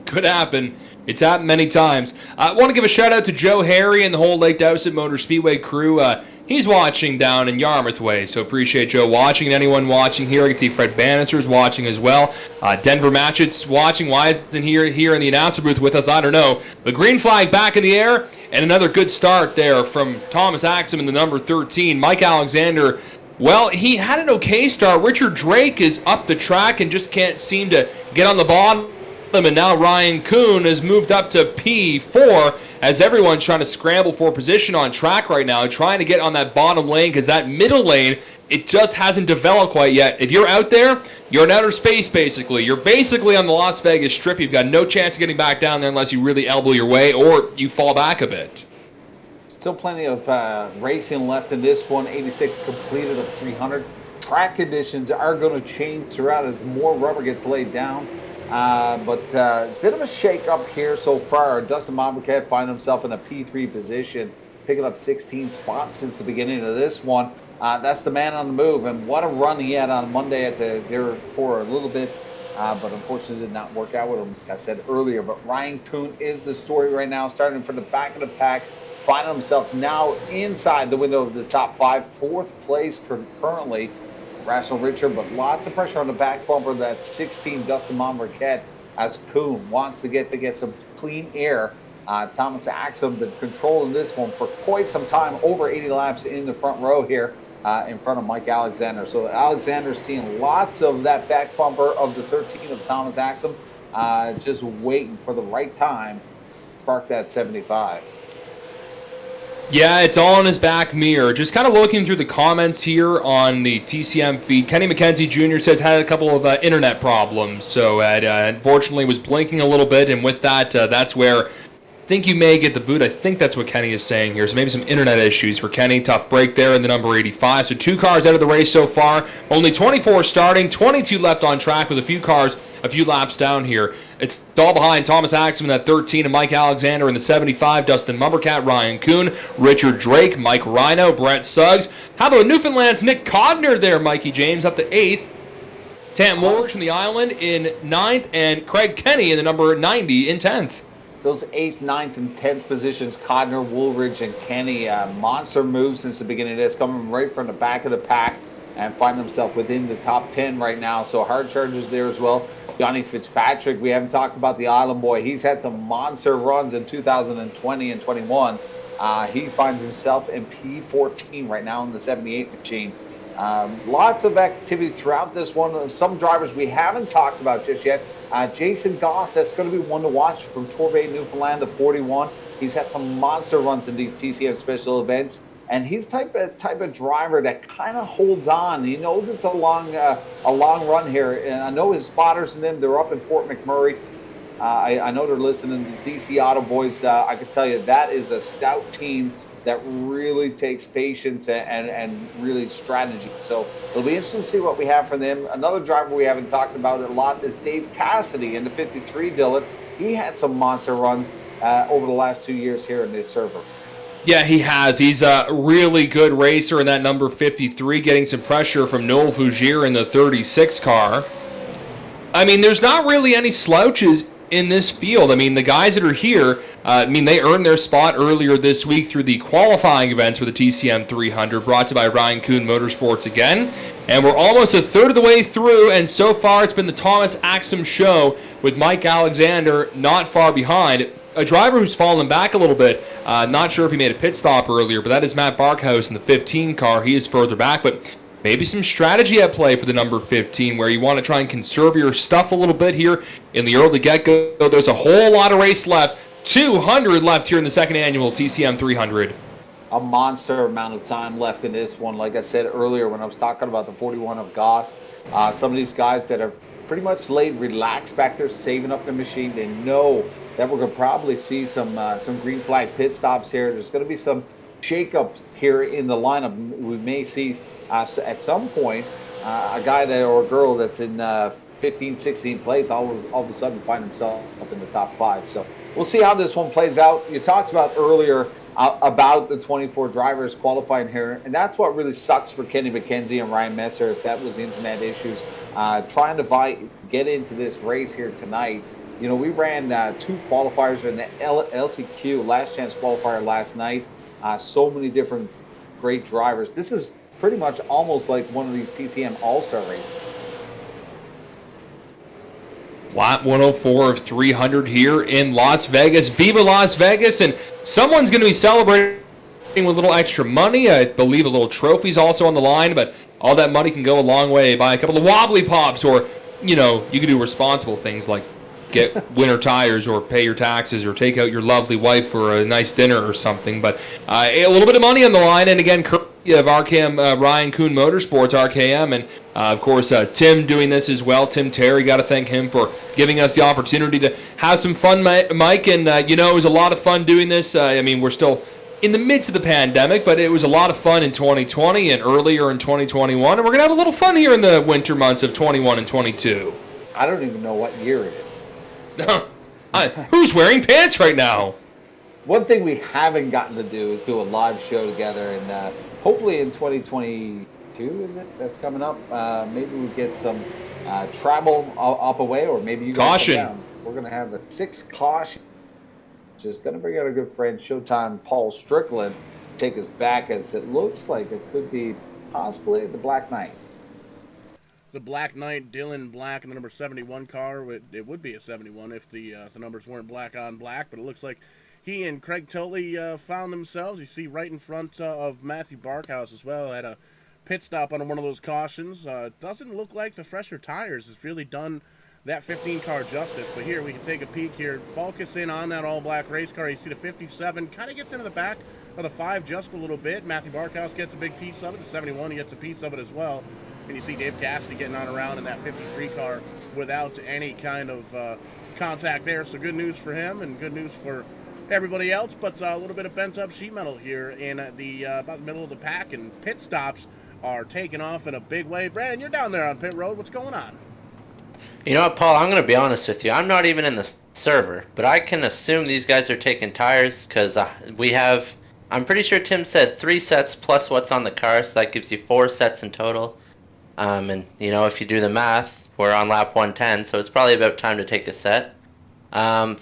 Could happen. It's happened many times. I want to give a shout out to Joe Harry and the whole Lake Dowsett Motor Speedway crew. He's watching down in Yarmouth Way, so appreciate Joe watching. And anyone watching here, I can see Fred Bannister's watching as well. Denver Matchett's watching. Why isn't he here in the announcer booth with us? I don't know. The green flag back in the air, and another good start there from Thomas Axum in the number 13. Mike Alexander, well, he had an okay start. Richard Drake is up the track and just can't seem to get on the bottom. And now Ryan Kuhn has moved up to P4 as everyone's trying to scramble for position on track right now, trying to get on that bottom lane because that middle lane, it just hasn't developed quite yet. If you're out there, you're in outer space basically. You're basically on the Las Vegas Strip. You've got no chance of getting back down there unless you really elbow your way or you fall back a bit. Still plenty of racing left in this one. 86 completed of 300. Track conditions are going to change throughout as more rubber gets laid down. But bit of a shake-up here so far. Dustin Monbriquet finds himself in a P3 position, picking up 16 spots since the beginning of this one. That's the man on the move, and what a run he had on Monday there for a little bit, but unfortunately did not work out with him, like I said earlier. But Ryan Kuhn is the story right now, starting from the back of the pack, finding himself now inside the window of the top 5, 4th place currently. Rational Richard, but lots of pressure on the back bumper. That 16 Dustin Monbriquet as Kuhn wants to get some clean air. Thomas Axum been controlling this one for quite some time, over 80 laps in the front row here in front of Mike Alexander. So Alexander's seeing lots of that back bumper of the 13 of Thomas Axum, just waiting for the right time to spark that 75. Yeah, it's all in his back mirror. Just kind of looking through the comments here on the TCM feed. Kenny McKenzie Jr. says had a couple of internet problems, so unfortunately was blinking a little bit, and with that, that's where I think you may get the boot. I think that's what Kenny is saying here. So maybe some internet issues for Kenny. Tough break there in the number 85. So 2 cars out of the race so far. Only 24 starting, 22 left on track with a few laps down here. It's all behind Thomas Axum in that 13 and Mike Alexander in the 75, Dustin Mumbercat, Ryan Kuhn, Richard Drake, Mike Rhino, Brett Suggs. How about Newfoundland's Nick Codner there, Mikey James, up to 8th. Tam Morris from the island in 9th, and Craig Kenny in the number 90 in 10th. Those 8th, 9th, and 10th positions, Codner, Woolridge, and Kenny, monster moves since the beginning of this, coming right from the back of the pack and find himself within the top 10 right now. So hard charges there as well. Johnny Fitzpatrick, we haven't talked about the Island Boy. He's had some monster runs in 2020 and 21. He finds himself in P14 right now in the 78 machine. Lots of activity throughout this one. Some drivers we haven't talked about just yet. Jason Goss, that's going to be one to watch from Torbay, Newfoundland, the 41. He's had some monster runs in these TCM special events. And he's type of driver that kind of holds on. He knows it's a long run here. And I know his spotters and them, they're up in Fort McMurray. I know they're listening to DC Auto Boys. I can tell you that is a stout team that really takes patience and really strategy. So it'll be interesting to see what we have from them. Another driver we haven't talked about a lot is Dave Cassidy in the 53, Dylan. He had some monster runs over the last 2 years here in this server. Yeah, he has. He's a really good racer in that number 53, getting some pressure from Noel Fougier in the 36 car. I mean, there's not really any slouches in this field. I mean, the guys that are here, they earned their spot earlier this week through the qualifying events for the TCM 300, brought to you by Ryan Kuhn Motorsports again. And we're almost a third of the way through, and so far it's been the Thomas Axum show with Mike Alexander not far behind. A driver who's fallen back a little bit, not sure if he made a pit stop earlier, but that is Matt Barkhouse in the 15 car. He is further back, but maybe some strategy at play for the number 15 where you want to try and conserve your stuff a little bit here in the early get-go. There's a whole lot of race left. 200 left here in the second annual TCM 300. A monster amount of time left in this one. Like I said earlier when I was talking about the 41 of Goss, some of these guys that are pretty much laid relaxed back there, saving up the machine. They know that we're going to probably see some green flag pit stops here. There's going to be some shakeups here in the lineup. We may see at some point a guy or a girl that's in 15, 16 place all of a sudden find himself up in the top 5. So we'll see how this one plays out. You talked about earlier about the 24 drivers qualifying here, and that's what really sucks for Kenny McKenzie and Ryan Messer if that was internet issues. Trying to get into this race here tonight. You know, we ran 2 qualifiers in the LCQ last chance qualifier last night. So many different great drivers. This is pretty much almost like one of these TCM All-Star races. Lap 104 of 300 here in Las Vegas. Viva Las Vegas! And someone's going to be celebrating with a little extra money. I believe a little trophy's also on the line, but all that money can go a long way. Buy a couple of wobbly pops, or, you know, you can do responsible things like get winter tires or pay your taxes or take out your lovely wife for a nice dinner or something. But a little bit of money on the line, and again, courtesy of RKM, Ryan Kuhn Motorsports, RKM, and of course, Tim doing this as well. Tim Terry, got to thank him for giving us the opportunity to have some fun, Mike. And, you know, it was a lot of fun doing this. I mean, we're still in the midst of the pandemic, but it was a lot of fun in 2020 and earlier in 2021. And we're going to have a little fun here in the winter months of 21 and 22. I don't even know what year it is. Who's wearing pants right now? One thing we haven't gotten to do is do a live show together, and hopefully in 2022, is it? That's coming up. Maybe we get some travel up away, or maybe you guys come down. We're going to have a 6 caution. Just going to bring out our good friend Showtime Paul Strickland, take us back, as it looks like it could be possibly the Black Knight. The Black Knight, Dylan Black, in the number 71 car. It would be a 71 if the numbers weren't black on black, but it looks like he and Craig Tully found themselves. You see right in front of Matthew Barkhouse as well. Had a pit stop on one of those cautions. Doesn't look like the fresher tires has really done that 15 car justice, but here we can take a peek here, focus in on that all-black race car. You see the 57 kind of gets into the back of the 5 just a little bit. Matthew Barkhouse gets a big piece of it. The 71, he gets a piece of it as well. And you see Dave Cassidy getting on around in that 53 car without any kind of contact there. So good news for him and good news for everybody else, but a little bit of bent-up sheet metal here in the about the middle of the pack, and pit stops are taking off in a big way. Brandon, you're down there on pit road. What's going on? You know what, Paul? I'm going to be honest with you. I'm not even in the server, but I can assume these guys are taking tires because we have, I'm pretty sure Tim said 3 sets plus what's on the car, so that gives you 4 sets in total. And, you know, if you do the math, we're on lap 110, so it's probably about time to take a set.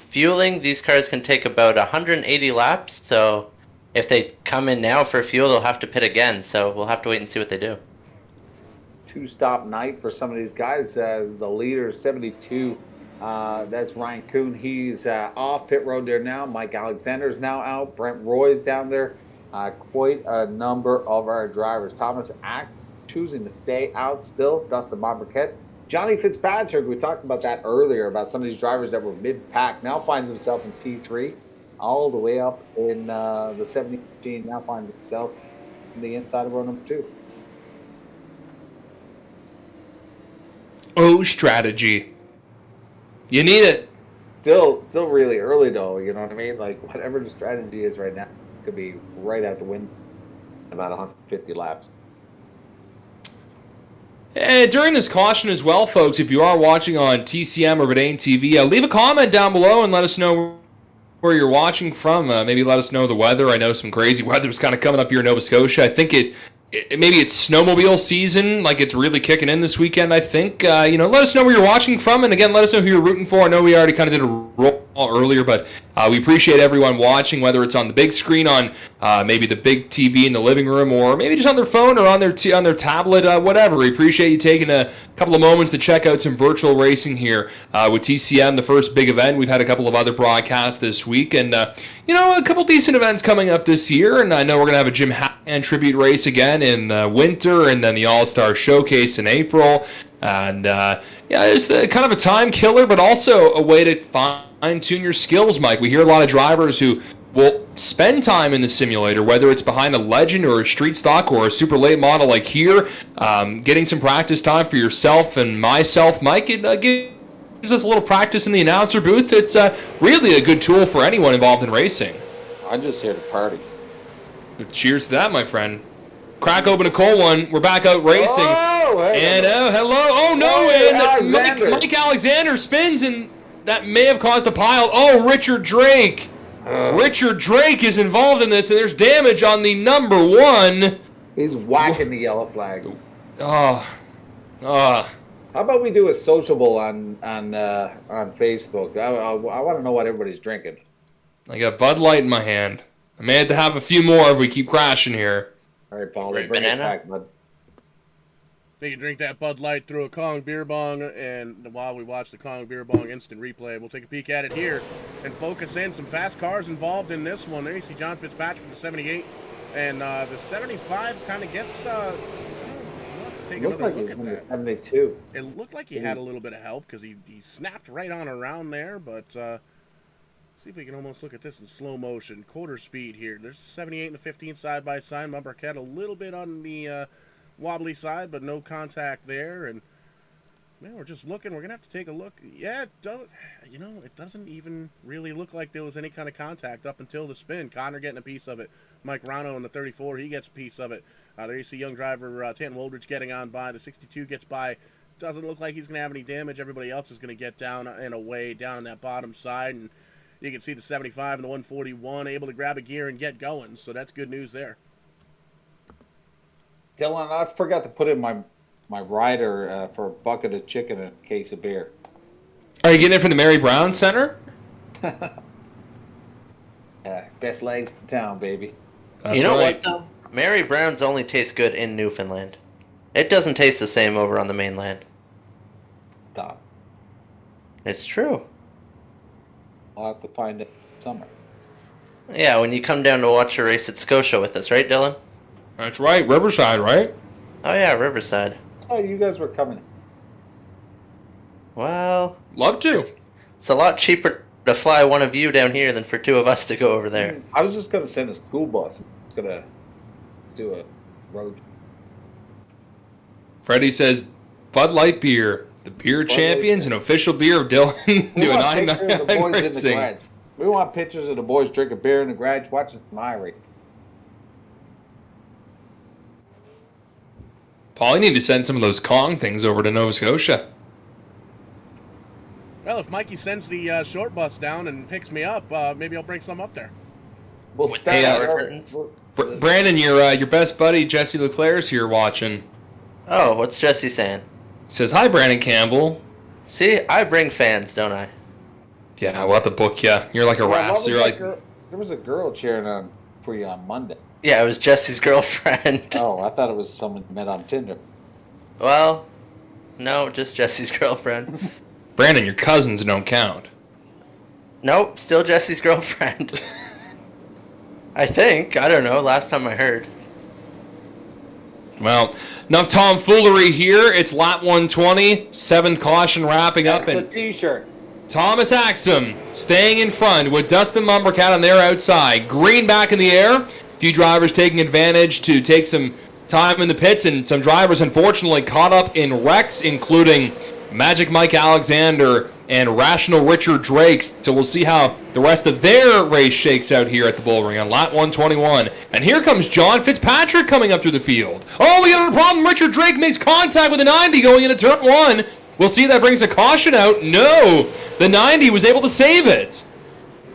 Fueling, these cars can take about 180 laps, so if they come in now for fuel, they'll have to pit again, so we'll have to wait and see what they do. 2-stop night for some of these guys. The leader, 72, that's Ryan Kuhn. He's off pit road there now. Mike Alexander's now out. Brent Roy's down there. Quite a number of our drivers. Thomas Ack choosing to stay out still. Dustin Marquette. Johnny Fitzpatrick, we talked about that earlier, about some of these drivers that were mid-pack, now finds himself in P3, all the way up in the 17, now finds himself in the inside of row number 2. Oh, strategy. You need it. Still really early, though, you know what I mean? Like, whatever the strategy is right now, it's going to be right out the window in about 150 laps. And during this caution as well, folks, if you are watching on TCM or Vidane TV, leave a comment down below and let us know where you're watching from. Maybe let us know the weather. I know some crazy weather is kind of coming up here in Nova Scotia. I think maybe it's snowmobile season, like it's really kicking in this weekend, I think. Let us know where you're watching from, and again, let us know who you're rooting for. I know we already kind of did a roll earlier, but we appreciate everyone watching, whether it's on the big screen, on maybe the big TV in the living room, or maybe just on their phone or on their tablet, whatever. We appreciate you taking a couple of moments to check out some virtual racing here with TCM, the first big event. We've had a couple of other broadcasts this week, and a couple decent events coming up this year, and I know we're going to have a Jim Hatton tribute race again in the winter, and then the All-Star Showcase in April, and it's kind of a time killer, but also a way to fine-tune your skills, Mike. We hear a lot of drivers who will spend time in the simulator, whether it's behind a Legend or a street stock or a super late model like here, getting some practice time for yourself and myself, Mike. It gives us a little practice in the announcer booth. It's really a good tool for anyone involved in racing. I'm just here to party. Cheers to that, my friend. Crack open a cold one. We're back out racing. Oh, hey, And hello. Oh no! Hey, And Alexander. Mike Alexander spins, and that may have caused a pile. Oh, Richard Drake. Richard Drake is involved in this, and there's damage on the number 1. He's whacking the yellow flag. Oh. How about we do a sociable on Facebook? I want to know what everybody's drinking. I got Bud Light in my hand. I may have to have a few more if we keep crashing here. All right, Paul, Great bring it banana. back, bud. So you can drink that Bud Light through a Kong beer bong, and while we watch the Kong beer bong instant replay, we'll take a peek at it here and focus in. Some fast cars involved in this one. There you see John Fitzpatrick with the 78, and the 75 kind of gets. We'll have to take Looked another like look he's at in the that. 72. It looked like he had a little bit of help because he snapped right on around there, but see if we can almost look at this in slow motion. Quarter speed here. There's the 78 and the 15 side by side. Mumbercat a little bit on the wobbly side, but no contact there. And man, we're just looking. We're gonna have to take a look. Yeah, it does. You know, it doesn't even really look like there was any kind of contact up until the spin. Connor getting a piece of it. Mike Rano in the 34, he gets a piece of it. There you see young driver Tan Woldridge getting on by. The 62 gets by. Doesn't look like he's gonna have any damage. Everybody else is gonna get down and away down on that bottom side, and you can see the 75 and the 141 able to grab a gear and get going. So that's good news there. Dylan, I forgot to put in my rider for a bucket of chicken and a case of beer. Are you getting it from the Mary Brown Center? Best legs in town, baby. That's You know right. what, though? Mary Brown's only tastes good in Newfoundland. It doesn't taste the same over on the mainland. Stop. It's true. I'll have to find it summer. Yeah, when you come down to watch a race at Scotia with us, right, Dylan? That's right. Riverside, right? Oh, yeah, Riverside. Oh, you guys were coming. Well, Love to. it's a lot cheaper to fly one of you down here than for two of us to go over there. I was just gonna send a school bus. I was gonna do a road. Freddie says Bud Light beer, the beer Bud Light champions, beer. an official beer of Dylan. We Doing want pictures of the boys in the racing. garage. We want pictures of the boys drinking beer in the garage, watching some iRacing. Paul, you need to send some of those Kong things over to Nova Scotia. Well, if Mikey sends the short bus down and picks me up, maybe I'll bring some up there. We'll With start shower our- curtains. Brandon, your best buddy Jesse Leclerc's here watching. Oh, what's Jesse saying? He says, "Hi, Brandon Campbell." See, I bring fans, don't I? Yeah, we'll have to book you. You're like a Yeah, what rat. was So you're that like, girl? There was a girl cheering on for you on Monday. Yeah, it was Jesse's girlfriend. Oh, I thought it was someone you met on Tinder. Well, no, just Jesse's girlfriend. Brandon, your cousins don't count. Nope, still Jesse's girlfriend. I think. I don't know. Last time I heard. Well, enough tomfoolery here. It's lap 120, 7th caution wrapping up, That's a and T-shirt. Thomas Axum staying in front with Dustin Mumbercat on their outside. Green back in the air. A few drivers taking advantage to take some time in the pits, and some drivers unfortunately caught up in wrecks, including Magic Mike Alexander and Rational Richard Drake. So we'll see how the rest of their race shakes out here at the Bull Ring on lap 121. And here comes John Fitzpatrick coming up through the field. Oh, we got a problem. Richard Drake makes contact with the 90 going into turn 1. We'll see if that brings a caution out. No, the 90 was able to save it.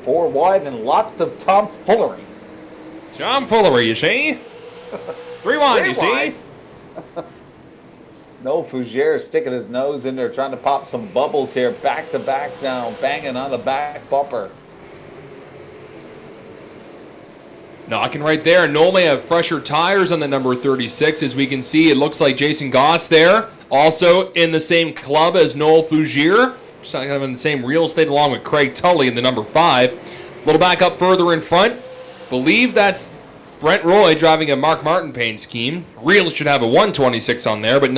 4 wide and lots of tomfoolery. John Fullery, you see? 3 wide, you see? wide. No, Fougere sticking his nose in there trying to pop some bubbles here. Back to back now, banging on the back bumper. Knocking right there. Noel may have fresher tires on the number 36. As we can see, it looks like Jason Goss there. Also in the same club as Noel Fougere. Just kind of in the same real estate along with Craig Tully in the number 5. A little back up further in front. Believe that's Brent Roy driving a Mark Martin paint scheme. Real should have a 126 on there, but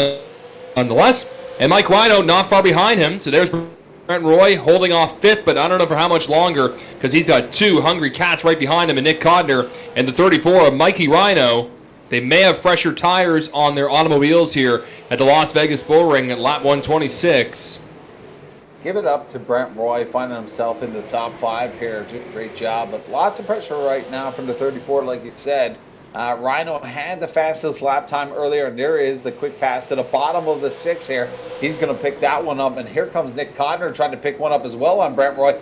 nonetheless. And Mike Rhino not far behind him. So there's Brent Roy holding off 5th, but I don't know for how much longer because he's got 2 hungry cats right behind him, and Nick Codner and the 34 of Mikey Rhino. They may have fresher tires on their automobiles here at the Las Vegas Bull Ring at lap 126. Give it up to Brent Roy, finding himself in the top 5 here. Great job, but lots of pressure right now from the 34, like you said. Rhino had the fastest lap time earlier, and there is the quick pass to the bottom of the 6 here. He's going to pick that one up, and here comes Nick Codner trying to pick one up as well on Brent Roy.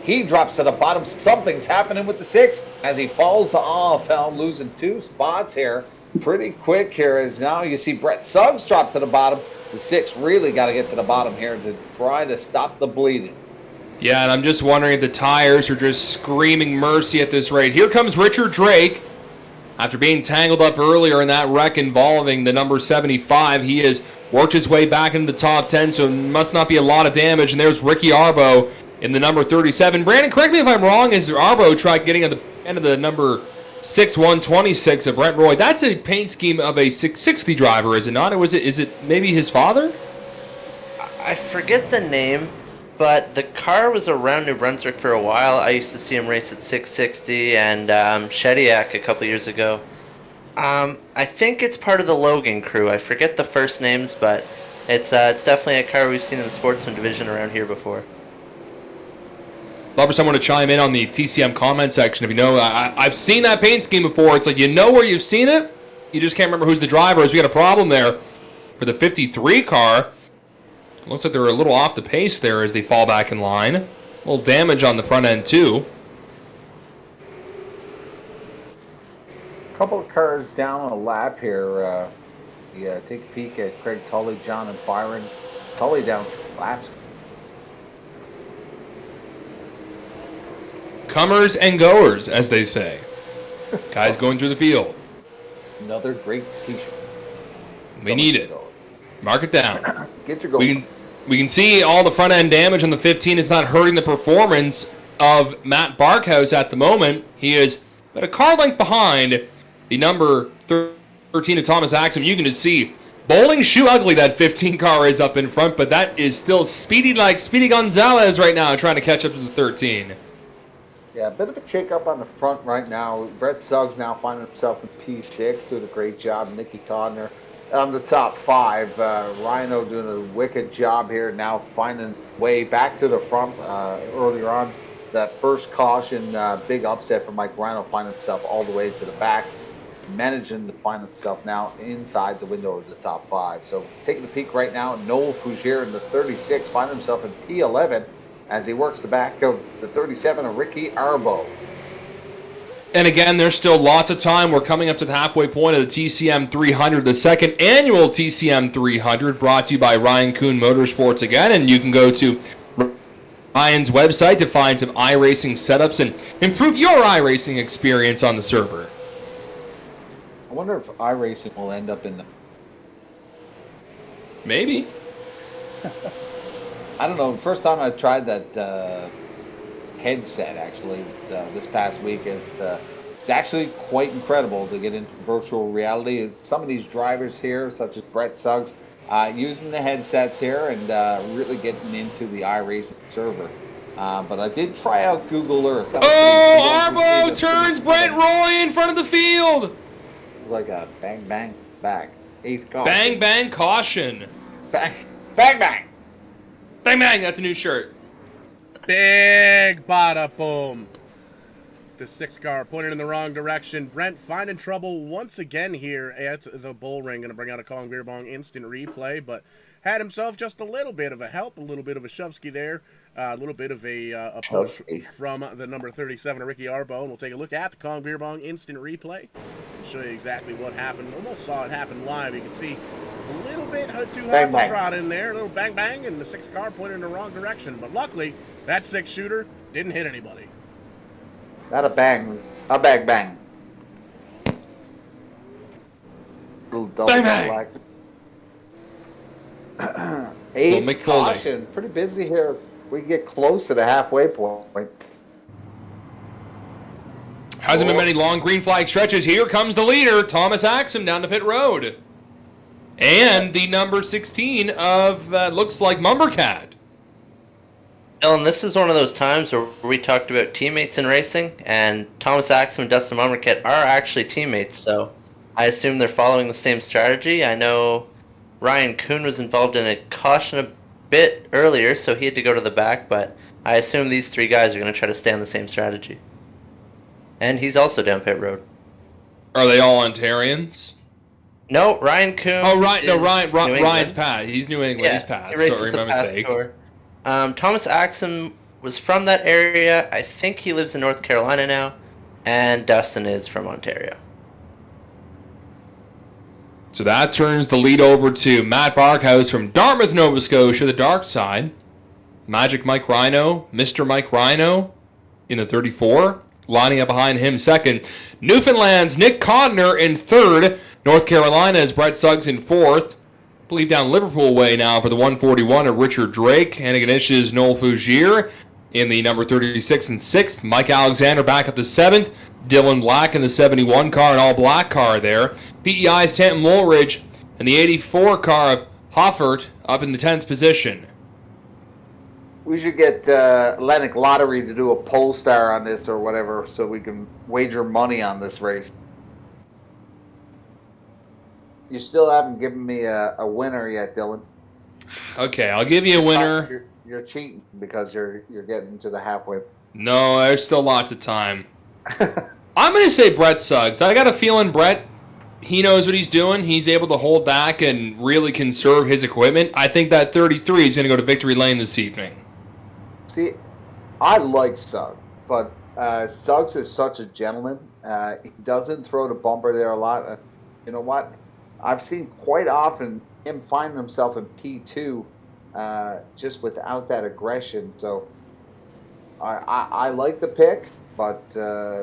He drops to the bottom. Something's happening with the 6 as he falls off, losing 2 spots here. Pretty quick here as now you see Brett Suggs drop to the bottom. The 6 really got to get to the bottom here to try to stop the bleeding. Yeah, and I'm just wondering if the tires are just screaming mercy at this rate. Here comes Richard Drake. After being tangled up earlier in that wreck involving the number 75, he has worked his way back into the top 10, so must not be a lot of damage. And there's Ricky Arbo in the number 37. Brandon, correct me if I'm wrong, as Arbo tried getting at the end of the number 6126 of Brent Roy. That's a paint scheme of a 660 driver, is it not? Or is it maybe his father? I forget the name, but the car was around New Brunswick for a while. I used to see him race at 660 and Shediac a couple years ago. I think it's part of the Logan crew. I forget the first names, but it's definitely a car we've seen in the Sportsman division around here before. Love for someone to chime in on the TCM comment section. If you know, I've seen that paint scheme before. It's like, you know where you've seen it, you just can't remember who's the driver. We got a problem there for the 53 car. Looks like they're a little off the pace there as they fall back in line. A little damage on the front end too. A couple of cars down a lap here. Take a peek at Craig Tully, John, and Byron. Tully down laps. Comers and goers, as they say. Guys going through the field. Another great t-shirt. We need it. Mark it down. Get your goal. We can see all the front end damage on the 15 is not hurting the performance of Matt Barkhouse at the moment. He is about a car length behind the number 13 of Thomas Axum. You can just see bowling shoe ugly that 15 car is up in front, but that is still speedy like Speedy Gonzalez right now trying to catch up to the 13. Yeah, a bit of a shake-up on the front right now. Brett Suggs now finding himself in P6, doing a great job. Nicky Codner on the top 5. Rhino doing a wicked job here, now finding way back to the front earlier on. That first caution, big upset for Mike Rhino, finding himself all the way to the back, managing to find himself now inside the window of the top 5. So taking a peek right now, Noel Fougere in the 36, finding himself in P11 as he works the back of the 37 of Ricky Arbo. And again, there's still lots of time. We're coming up to the halfway point of the TCM 300, the second annual TCM 300, brought to you by Ryan Kuhn Motorsports again. And you can go to Ryan's website to find some iRacing setups and improve your iRacing experience on the server. I wonder if iRacing will end up in the... Maybe. I don't know. First time I tried that headset, actually, this past week. It's actually quite incredible to get into virtual reality. Some of these drivers here, such as Brett Suggs, using the headsets here and really getting into the iRacing server. But I did try out Google Earth. Arbo turns Brent Roy in front of the field. It was like a bang, bang, back. 8th car. Bang, bang, caution. Bang, bang, bang. Bang, bang, that's a new shirt. Big bada boom. The 6 car pointed in the wrong direction. Brent finding trouble once again here at the bull ring. Going to bring out a Kong Beer Bong instant replay, but had himself just a little bit of a help, a little bit of a shovsky there, a little bit of a push from the number 37 of Ricky Arbo. And we'll take a look at the Kong Beer Bong instant replay and show you exactly what happened. Almost saw it happen live. You can see a little bit too hot to trot in there, a little bang bang, and the 6 car pointed in the wrong direction. But luckily, that 6 shooter didn't hit anybody. Not a bang, a bang bang. Little double Bang, bang. Black. 8th caution, pretty busy here. We get close to the halfway point. Hasn't been many long green flag stretches. Here comes the leader, Thomas Axum, down the pit road. And the number 16 of, looks like Mumbercat. Dylan, this is one of those times where we talked about teammates in racing, and Thomas Axum and Dustin Mumbercat are actually teammates, so I assume they're following the same strategy. I know Ryan Kuhn was involved in a caution a bit earlier, so he had to go to the back, but I assume these 3 guys are going to try to stay on the same strategy. And he's also down pit road. Are they all Ontarians? No, Ryan Kuhn. Oh, right. No, is New Ryan's England. passed. He's New England. Yeah, He's passed. he races Sorry, the my Pass mistake. Tour. Thomas Axum was from that area. I think he lives in North Carolina now. And Dustin is from Ontario. So that turns the lead over to Matt Barkhouse from Dartmouth, Nova Scotia, the dark side. Magic Mike Rhino, Mr. Mike Rhino in the 34. Lining up behind him second. Newfoundland's Nick Codner in third. North Carolina's Brett Suggs in fourth. I believe down Liverpool way now for the 141 of Richard Drake. Hanniganish's Noel Fougier in the number 36 and 6th. Mike Alexander back up to 7th. Dylan Black in the 71 car, an all-black car there. PEI's Tanton Woolridge and the 84 car of Hoffert up in the 10th position. We should get Atlantic Lottery to do a poll star on this or whatever so we can wager money on this race. You still haven't given me a winner yet, Dylan. Okay, I'll give you a winner. You're cheating because you're getting to the halfway. No, there's still lots of time. I'm going to say Brett Suggs. I got a feeling Brett, he knows what he's doing. He's able to hold back and really conserve his equipment. I think that 33 is going to go to victory lane this evening. See, I like Suggs, but Suggs is such a gentleman. He doesn't throw the bumper there a lot. You know what? I've seen quite often him find himself in P2 just without that aggression. So I like the pick. But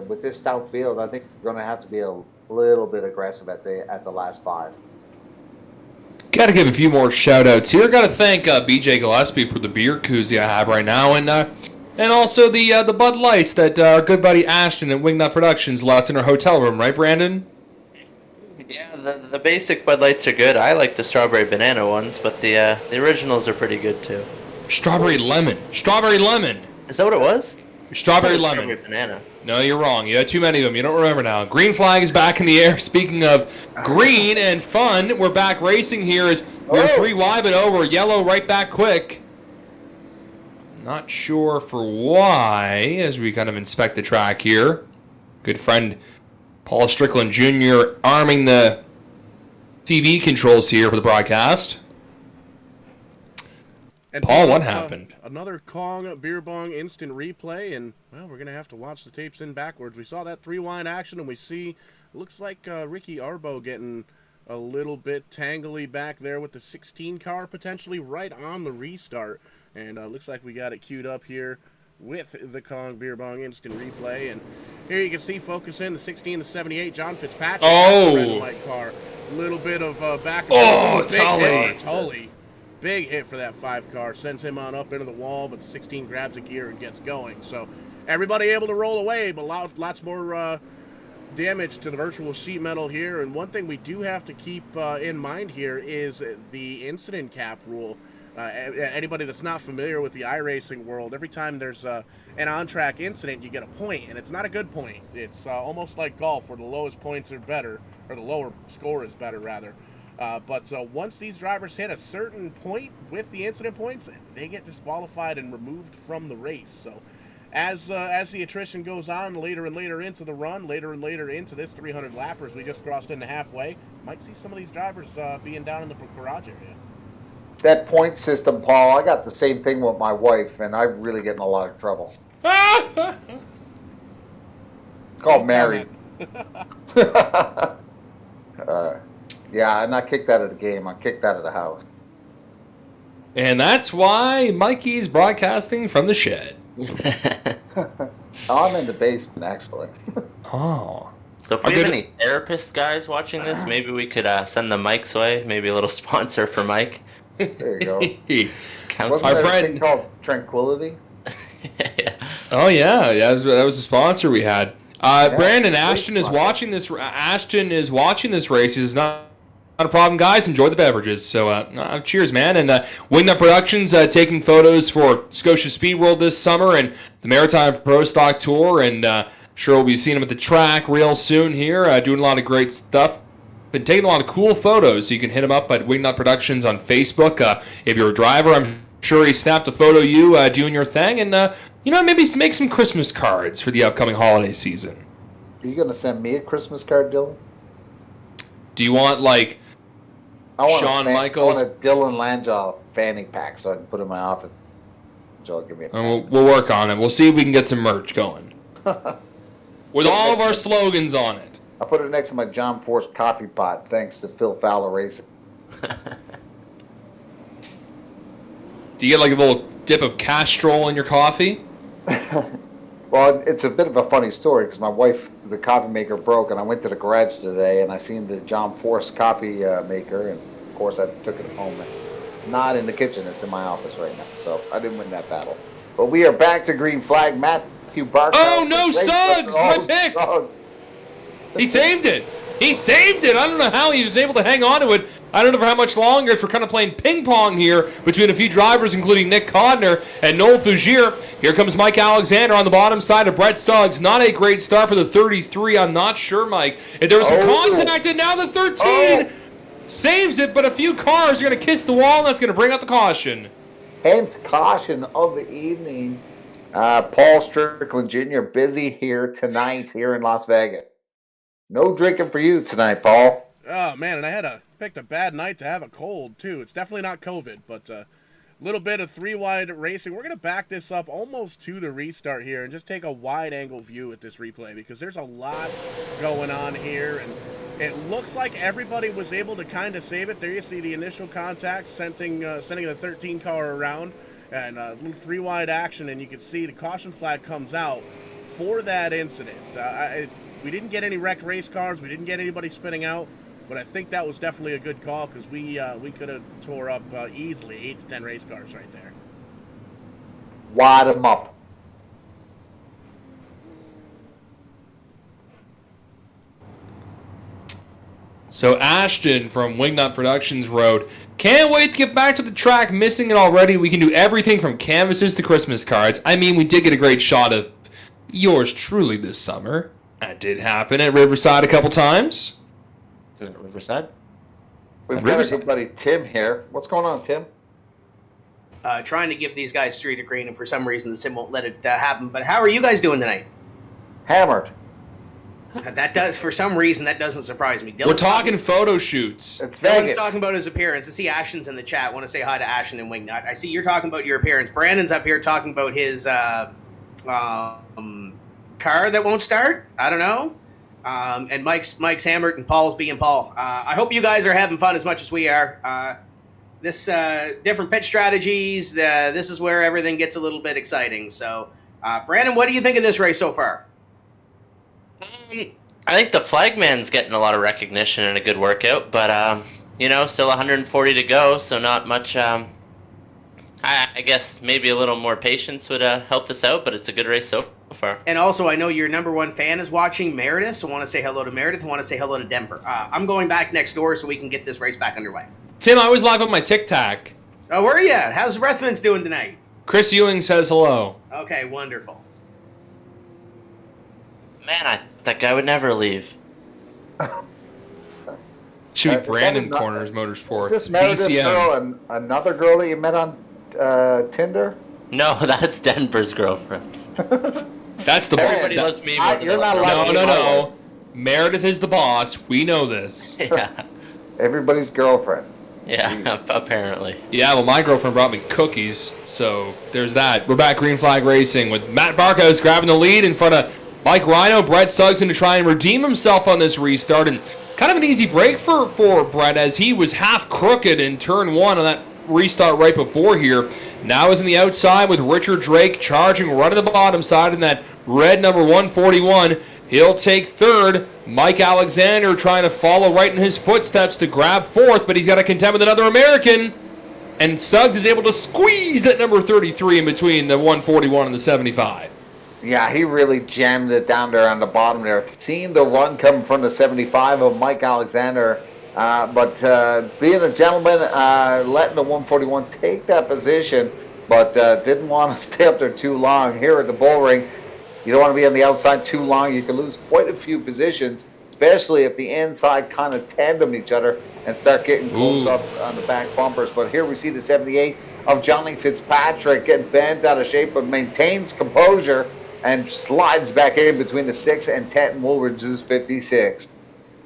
with this stout field, I think we're going to have to be a little bit aggressive at the last 5. Got to give a few more shout-outs here. Got to thank BJ Gillespie for the beer koozie I have right now, and also the Bud Lights that our good buddy Ashton at Wingnut Productions left in our hotel room, right, Brandon? Yeah, the basic Bud Lights are good. I like the strawberry banana ones, but the originals are pretty good too. Strawberry lemon. Strawberry lemon. Is that what it was? Strawberry lemon. Strawberry banana. No, you're wrong. You had too many of them. You don't remember now. Green flag is back in the air. Speaking of green and fun, we're back racing here as we're 3 wide, but we're yellow right back quick. Not sure for why, as we kind of inspect the track here. Good friend Paul Strickland Jr. arming the TV controls here for the broadcast. And Paul, what happened? Another Kong Beer Bong instant replay, and, well, we're going to have to watch the tapes in backwards. We saw that 3-wide action, and we see, looks like Ricky Arbo getting a little bit tangly back there with the 16 car, potentially right on the restart. And looks like we got it queued up here with the Kong Beer Bong instant replay. And here you can see, focus in, the 16, the 78, John Fitzpatrick. Oh! Red and white car. A little bit of back and Oh, big Tully. hit for Tully. Big hit for that 5 car. Sends him on up into the wall, but the 16 grabs a gear and gets going. So everybody able to roll away, but lots more damage to the virtual sheet metal here. And one thing we do have to keep in mind here is the incident cap rule. Anybody that's not familiar with the iRacing world, every time there's an on-track incident, you get a point, and it's not a good point. It's almost like golf, where the lowest points are better, or the lower score is better, rather. But once these drivers hit a certain point with the incident points, they get disqualified and removed from the race. So as the attrition goes on later and later into the run, later and later into this 300 lappers, we just crossed into halfway, might see some of these drivers being down in the garage area. That point system, Paul, I got the same thing with my wife, and I'm really getting a lot of trouble. It's called married. Yeah, I'm not kicked out of the game. I'm kicked out of the house. And that's why Mikey's broadcasting from the shed. I'm in the basement, actually. Oh. So if we have any therapist guys watching this, maybe we could send the Mike's way. Maybe a little sponsor for Mike. There you go. Counselor. Wasn't there a thing called Tranquility? Yeah. Oh yeah, that was a sponsor we had. Brandon, Ashton is watching this. Ashton is watching this race. It's not a problem, guys. Enjoy the beverages. So cheers, man. And Wingnut Productions taking photos for Scotia Speed World this summer and the Maritime Pro Stock Tour. And sure we'll be seeing them at the track real soon here. Doing a lot of great stuff. Been taking a lot of cool photos, so you can hit him up at Wingnut Productions on Facebook. If you're a driver, I'm sure he snapped a photo of you doing your thing, and maybe make some Christmas cards for the upcoming holiday season. Are you going to send me a Christmas card, Dylan? Do you want, like, Shawn I Michaels? want a Dylan Langell fanny pack so I can put it in my office. Joe, give me a We'll work on it. We'll see if we can get some merch going. With all of our slogans on it. I'll put it next to my John Force coffee pot, thanks to Phil Fowler Racing. Do you get like a little dip of Castrol in your coffee? Well, it's a bit of a funny story because my wife, the coffee maker, broke, and I went to the garage today and I seen the John Force coffee maker, and of course I took it home. Not in the kitchen, it's in my office right now, so I didn't win that battle. But we are back to green flag. Matthew Barker. Oh no, Suggs! My pick! Suggs. He saved it! He saved it! I don't know how he was able to hang on to it. I don't know for how much longer, if we're kind of playing ping pong here between a few drivers, including Nick Codner and Noel Fugier. Here comes Mike Alexander on the bottom side of Brett Suggs. Not a great start for the 33. I'm not sure, Mike. If there was some contact, and now the 13 saves it, but a few cars are going to kiss the wall, and that's going to bring out the caution. 10th caution of the evening. Paul Strickland Jr. busy here tonight here in Las Vegas. No drinking for you tonight, Paul. Oh, man, and I picked a bad night to have a cold, too. It's definitely not COVID, but a little bit of three-wide racing. We're going to back this up almost to the restart here and just take a wide-angle view at this replay because there's a lot going on here, and it looks like everybody was able to kind of save it. There you see the initial contact, sending the 13 car around, and a little three-wide action, and you can see the caution flag comes out for that incident. We didn't get any wrecked race cars. We didn't get anybody spinning out. But I think that was definitely a good call because we could have tore up easily 8 to 10 race cars right there. Wad them up. So Ashton from Wingnut Productions wrote, "Can't wait to get back to the track. Missing it already. We can do everything from canvases to Christmas cards. I mean, we did get a great shot of yours truly this summer. That did happen at Riverside a couple times." Riverside? We've got our good buddy Tim here. What's going on, Tim? Trying to give these guys street of green, and for some reason the sim won't let it happen. But how are you guys doing tonight? Hammered. For some reason, that doesn't surprise me. We're talking photo shoots. It's Dylan's Vegas. talking about his appearance. I see Ashton's in the chat. Want to say hi to Ashton and Wingnut. I see you're talking about your appearance. Brandon's up here talking about his car that won't start. I don't know. And Mike's hammered and Paul's being Paul. I hope you guys are having fun as much as we are. This different pitch strategies, this is where everything gets a little bit exciting. So, Brandon, what do you think of this race so far? I think the flagman's getting a lot of recognition and a good workout, but still 140 to go, so not much. I guess maybe a little more patience would help us out, but it's a good race so far. And also, I know your number one fan is watching, Meredith, so I want to say hello to Meredith. I want to say hello to Denver. I'm going back next door so we can get this race back underway. Tim, I was live on my TikTok. Oh, where are you? How's Rethmans doing tonight? Chris Ewing says hello. Okay, wonderful. Man, that guy would never leave. Should be Brandon Corners Motorsports. Is this Meredith TCM. girl and another girl that you met on Tinder? No, that's Denver's girlfriend. That's the Everybody loves me more than you're not allowed No. Meredith is the boss. We know this. Yeah. Everybody's girlfriend. Yeah, apparently. Yeah, well, my girlfriend brought me cookies, so there's that. We're back Green Flag Racing with Matt Barkos grabbing the lead in front of Mike Rhino. Brett Suggs to try and redeem himself on this restart, and kind of an easy break for Brett as he was half crooked in turn one on that restart right before here. Now is in the outside with Richard Drake charging right at the bottom side in that red number 141. He'll take third. Mike Alexander trying to follow right in his footsteps to grab fourth, but he's got to contend with another American. And Suggs is able to squeeze that number 33 in between the 141 and the 75. Yeah, he really jammed it down there on the bottom there. Seeing the run come from the 75 of Mike Alexander, but being a gentleman, letting the 141 take that position, but didn't want to stay up there too long. Here at the bull ring, you don't want to be on the outside too long. You can lose quite a few positions, especially if the inside kind of tandem each other and start getting close up on the back bumpers. But here we see the 78 of Johnny Fitzpatrick getting bent out of shape, but maintains composure. and slides back in between the 6 and Ted Woolridge's 56.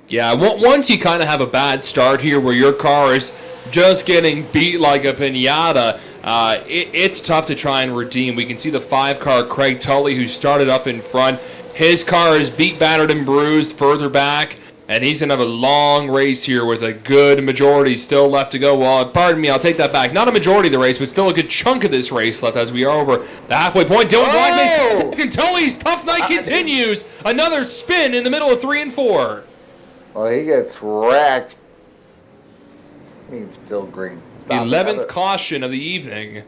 Yeah, once you kind of have a bad start here where your car is just getting beat like a piñata, it's tough to try and redeem. We can see the 5-car Craig Tully, who started up in front. His car is beat, battered, and bruised further back, and he's going to have a long race here with a good majority still left to go. Well, pardon me, I'll take that back. Not a majority of the race, but still a good chunk of this race left as we are over the halfway point. Dylan Black makes Tully's tough night continues. Another spin in the middle of 3 and 4. Well, he gets wrecked. He's still green. The 11th caution of the evening.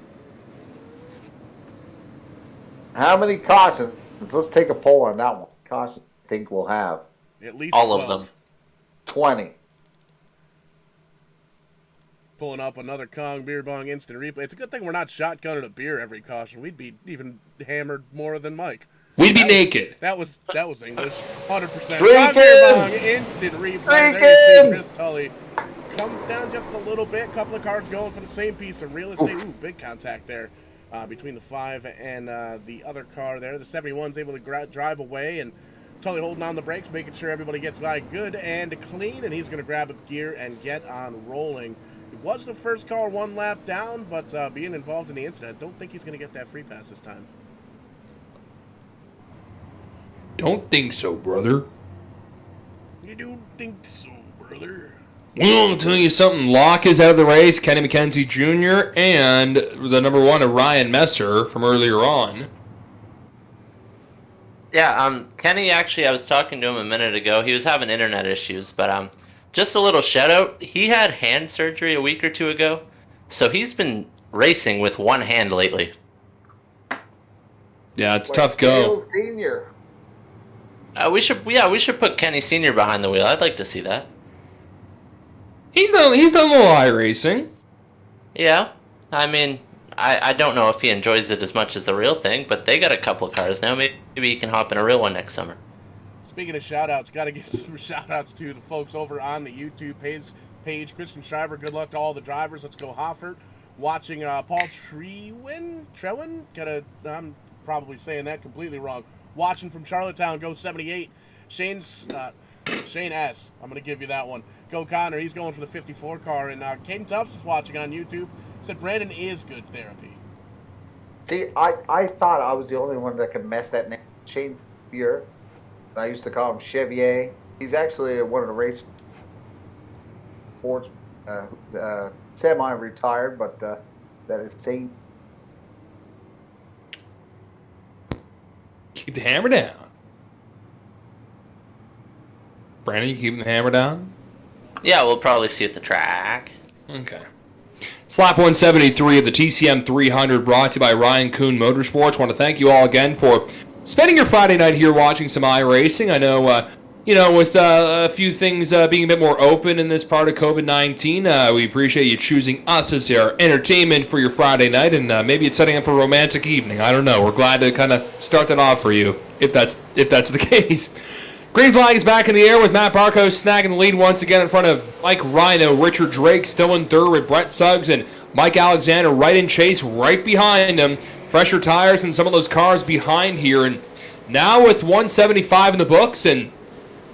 How many cautions? Let's take a poll on that one. Caution I think we'll have. At least All 12. of them. 20. Pulling up another Kong Beer Bong instant replay. It's a good thing we're not shotgunning a beer every caution. We'd be even hammered more than Mike. We'd be naked. That was English. 100%. Drinking! Kong Beer Bong instant replay. There you see Chris Tully. Comes down just a little bit. Couple of cars going for the same piece of real estate. Ooh, big contact there between the 5 and the other car there. The 71's able to drive away, and Tully holding on the brakes, making sure everybody gets by good and clean, and he's going to grab a gear and get on rolling. It was the first car 1 lap down, but being involved in the incident, I don't think he's going to get that free pass this time. Don't think so, brother. You don't think so, brother? Well, I'll tell you something. Locke is out of the race. Kenny McKenzie Jr. and the number 1 of Ryan Messer from earlier on. Yeah, Kenny, actually, I was talking to him a minute ago. He was having internet issues, but just a little shout out. He had hand surgery a week or 2 ago, so he's been racing with one hand lately. Yeah, it's tough go. Senior. We should put Kenny Sr. behind the wheel. I'd like to see that. He's done a little iRacing. Yeah, I mean, I don't know if he enjoys it as much as the real thing, but they got a couple cars now. Maybe he can hop in a real one next summer. Speaking of shout-outs, got to give some shout-outs to the folks over on the YouTube page. Christian Schreiber, good luck to all the drivers. Let's go Hoffert. Watching Paul Trewin? I'm probably saying that completely wrong. Watching from Charlottetown, go 78. Shane S. I'm going to give you that one. Go Connor, he's going for the 54 car. And Caden Tufts is watching on YouTube. Said Brandon is good therapy. See, I thought I was the only one that could mess that name. Shane Spear. I used to call him Chevier. He's actually one of the race sports semi-retired, but that is Saint. Keep the hammer down. Brandon, you keeping the hammer down? Yeah, we'll probably see at the track. Okay. Slap 173 of the TCM 300 brought to you by Ryan Kuhn Motorsports. Want to thank you all again for spending your Friday night here watching some iRacing. I know, with a few things being a bit more open in this part of COVID-19, we appreciate you choosing us as your entertainment for your Friday night, and maybe it's setting up for a romantic evening. I don't know. We're glad to kind of start that off for you, if that's the case. Green flag is back in the air with Matt Barco snagging the lead once again in front of Mike Rhino. Richard Drake still in third with Brett Suggs and Mike Alexander right in chase right behind him. Fresher tires and some of those cars behind here. And now with 175 in the books and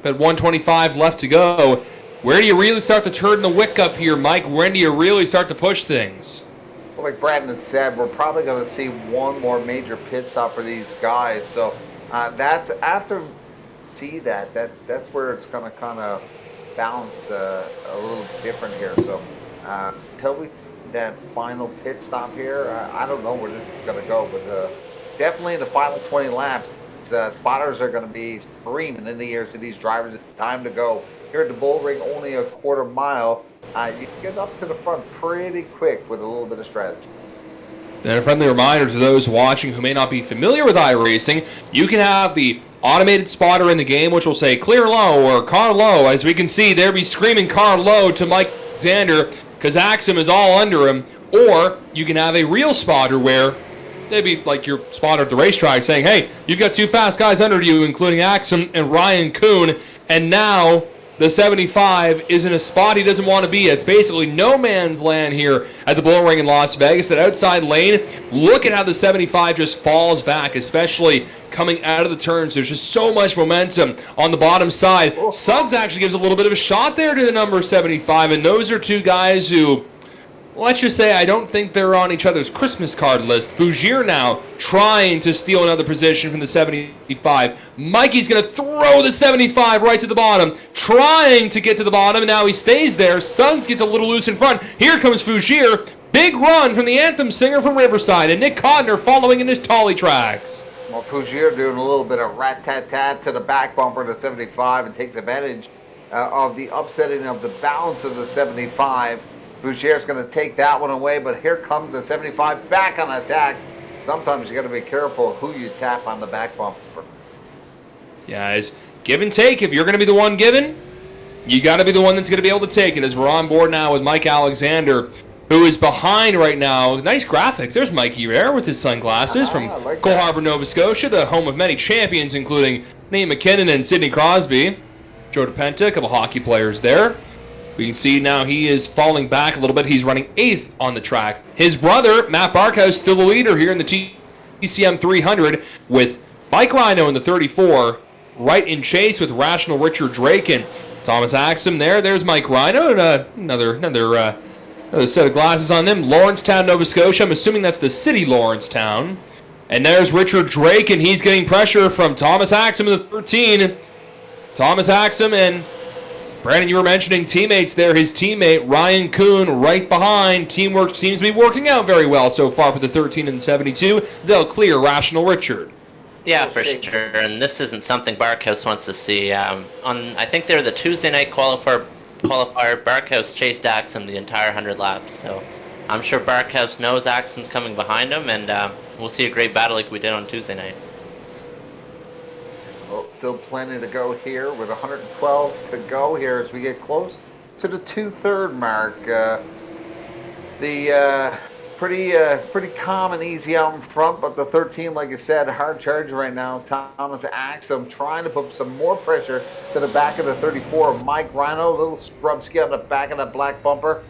at 125 left to go, where do you really start to turn the wick up here, Mike? When do you really start to push things? Well, like Brandon said, we're probably going to see one more major pit stop for these guys. So that's after see that's where it's going to kind of balance a little different here. So until we that final pit stop here, I don't know where this is going to go, but definitely in the final 20 laps, spotters are going to be screaming in the ears to these drivers. It's time to go. Here at the Bull Ring, only a quarter mile. You can get up to the front pretty quick with a little bit of strategy. And a friendly reminder to those watching who may not be familiar with iRacing, you can have the automated spotter in the game, which will say clear low or car low. As we can see, they'll be screaming car low to Mike Alexander because Axum is all under him. Or you can have a real spotter where they'd be like your spotter at the racetrack saying, hey, you've got 2 fast guys under you, including Axum and Ryan Kuhn. And now the 75 is in a spot he doesn't want to be. It's basically no man's land here at the Bull Ring in Las Vegas. That outside lane, look at how the 75 just falls back, especially coming out of the turns. There's just so much momentum on the bottom side. Suggs actually gives a little bit of a shot there to the number 75, and those are two guys who, let's just say, I don't think they're on each other's Christmas card list. Fougere now trying to steal another position from the 75. Mikey's going to throw the 75 right to the bottom, trying to get to the bottom, and now he stays there. Suggs gets a little loose in front. Here comes Fougere. Big run from the anthem singer from Riverside, and Nick Codner following in his Tolly tracks. Well, Fougere doing a little bit of rat-tat-tat to the back bumper of the 75 and takes advantage of the upsetting of the balance of the 75. Fougere's going to take that one away, but here comes the 75 back on attack. Sometimes you got to be careful who you tap on the back bumper. Yeah, it's give and take. If you're going to be the one given, you got to be the one that's going to be able to take it. As we're on board now with Mike Alexander, who is behind right now. Nice graphics. There's Mikey there with his sunglasses from Cole Harbour, Nova Scotia, the home of many champions, including Nate McKinnon and Sidney Crosby. Joe DePenta, a couple hockey players there. We can see now he is falling back a little bit. He's running 8th on the track. His brother, Matt Barkhouse, still the leader here in the TCM 300 with Mike Rhino in the 34, right in chase with Rational Richard Drake and Thomas Axum there. There's Mike Rhino and another set of glasses on them. Lawrencetown, Nova Scotia. I'm assuming that's the city Lawrencetown. And there's Richard Drake, and he's getting pressure from Thomas Axum in the 13. Thomas Axum and Brandon, you were mentioning teammates there. His teammate, Ryan Kuhn, right behind. Teamwork seems to be working out very well so far for the 13 and 72. They'll clear Rational Richard. Yeah, for sure. And this isn't something Barkhouse wants to see. I think they're the Tuesday night qualifier, Barkhouse chased Axum the entire 100 laps. So I'm sure Barkhouse knows Axum's coming behind him, and we'll see a great battle like we did on Tuesday night. Well, still plenty to go here with 112 to go here as we get close to the 2/3 mark. Pretty calm and easy out in front, but the 13, like I said, hard charge right now. Thomas Axum trying to put some more pressure to the back of the 34. Mike Rhino, a little scrubski on the back of that black bumper,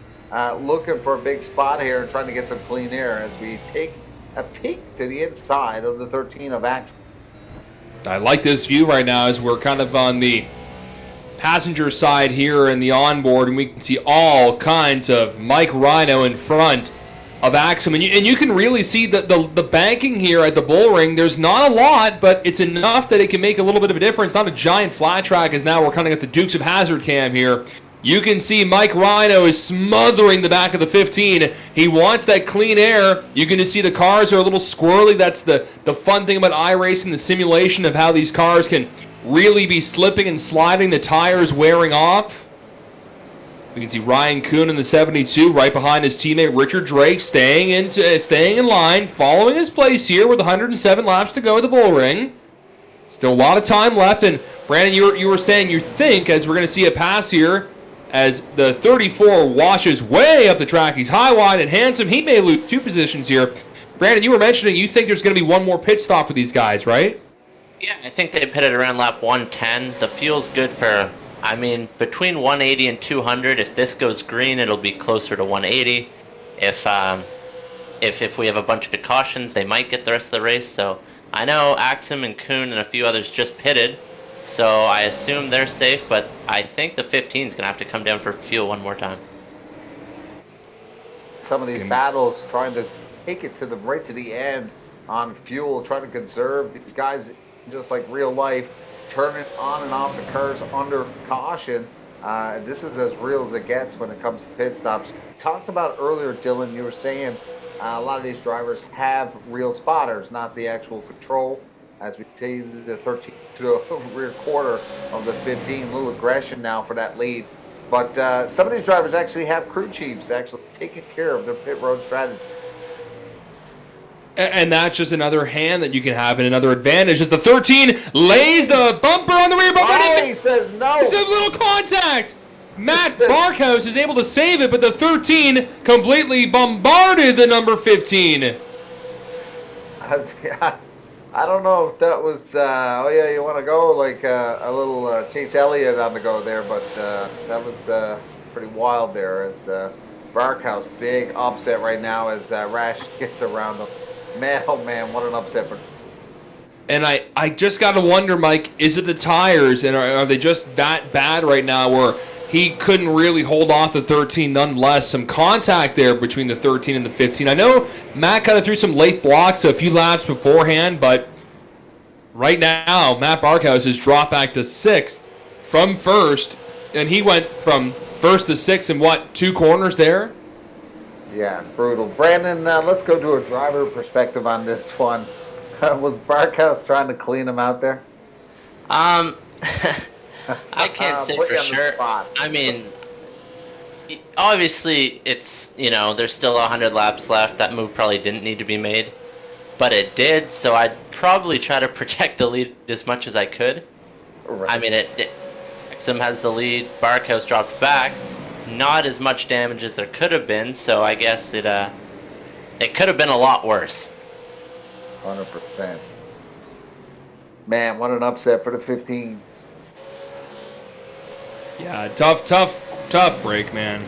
looking for a big spot here and trying to get some clean air as we take a peek to the inside of the 13 of Axum. I like this view right now as we're kind of on the passenger side here in the onboard, and we can see all kinds of Mike Rhino in front of Axum. And you can really see the banking here at the Bull Ring. There's not a lot, but it's enough that it can make a little bit of a difference. Not a giant flat track, as now we're kind of at the Dukes of Hazzard cam here. You can see Mike Rhino is smothering the back of the 15. He wants that clean air. You can just see the cars are a little squirrely. That's the fun thing about iRacing, the simulation of how these cars can really be slipping and sliding, the tires wearing off. We can see Ryan Kuhn in the 72 right behind his teammate Richard Drake staying in line, following his place here with 107 laps to go at the Bull Ring. Still a lot of time left, and Brandon, you were saying you think, as we're going to see a pass here, as the 34 washes way up the track. He's high, wide, and handsome. He may lose 2 positions here. Brandon, you were mentioning you think there's going to be one more pit stop for these guys, right? Yeah, I think they pitted around lap 110. The fuel's good for, between 180 and 200. If this goes green, it'll be closer to 180. If we have a bunch of cautions, they might get the rest of the race. So I know Axum and Kuhn and a few others just pitted, so I assume they're safe, but I think the 15 is going to have to come down for fuel one more time. Some of these battles trying to take it right to the end on fuel, trying to conserve. These guys, just like real life, turning on and off the cars under caution. This is as real as it gets when it comes to pit stops. Talked about earlier, Dylan, you were saying a lot of these drivers have real spotters, not the actual control. As we see the 13 to the rear quarter of the 15, a little aggression now for that lead. But some of these drivers actually have crew chiefs actually taking care of their pit road strategy. And that's just another hand that you can have and another advantage as the 13 lays the bumper on the rear bumper. Oh, he says no. It's a little contact. Matt Barkhouse is able to save it, but the 13 completely bombarded the number 15. I don't know if that was, oh yeah, you want to go like a little Chase Elliott on the go there, but that was pretty wild there as Barkhouse, big upset right now as Rash gets around him. Man, oh man, what an upset. But And I just got to wonder, Mike, is it the tires, and are they just that bad right now where he couldn't really hold off the 13 nonetheless? Some contact there between the 13 and the 15. I know Matt kind of threw some late blocks a few laps beforehand, but right now Matt Barkhouse has dropped back to 6th from 1st, and he went from 1st to 6th in what, 2 corners there? yeah, brutal. Brandon, let's go to a driver perspective on this one. Was Barkhouse trying to clean him out there? I can't say Put for you on the sure. spot. I mean, obviously, it's, there's still 100 laps left. That move probably didn't need to be made, but it did. So I'd probably try to protect the lead as much as I could. Right. I mean, Exum has the lead. Barkhouse dropped back. Not as much damage as there could have been. So I guess it could have been a lot worse. 100%. Man, what an upset for the 15. Yeah, tough break, man.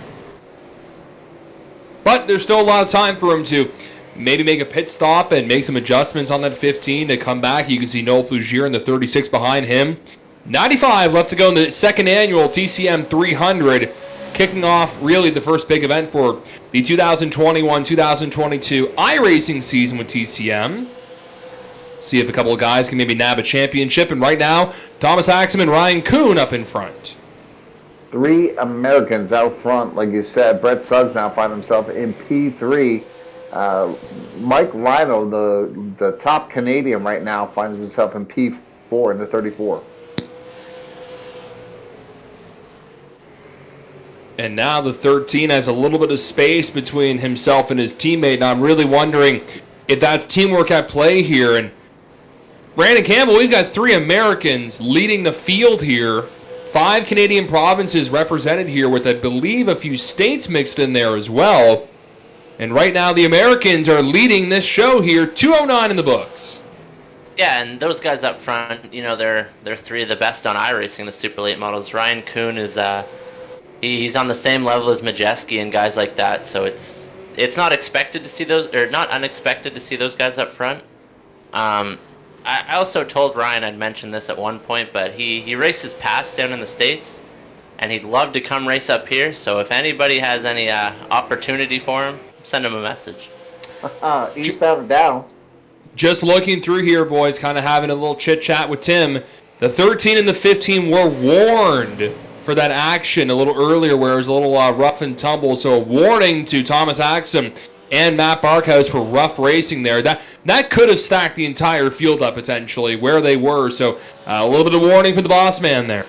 But there's still a lot of time for him to maybe make a pit stop and make some adjustments on that 15 to come back. You can see Noel Fougier in the 36 behind him. 95 left to go in the second annual TCM 300, kicking off really the first big event for the 2021-2022 iRacing season with TCM. See if a couple of guys can maybe nab a championship. And right now, Thomas Axum and Ryan Kuhn up in front. 3 Americans out front, like you said. Brett Suggs now finds himself in P3. Mike Rhino, the top Canadian right now, finds himself in P4 in the 34. And now the 13 has a little bit of space between himself and his teammate. And I'm really wondering if that's teamwork at play here. And Brandon Campbell, we've got 3 Americans leading the field here. 5 Canadian provinces represented here with, I believe, a few states mixed in there as well. And right now the Americans are leading this show here, 209 in the books. Yeah, and those guys up front, they're 3 of the best on iRacing, the super late models. Ryan Kuhn is he's on the same level as Majeski and guys like that, so it's not expected to see those, or not unexpected to see those guys up front. I also told Ryan I'd mentioned this at one point, but he races past down in the States, and he'd love to come race up here, so if anybody has any opportunity for him, send him a message. Eastbound and down. Just looking through here, boys, kind of having a little chit-chat with Tim. The 13 and the 15 were warned for that action a little earlier where it was a little rough and tumble, so a warning to Thomas Axum and Matt Barkhouse for rough racing there. That could have stacked the entire field up potentially where they were. So a little bit of warning for the boss man there.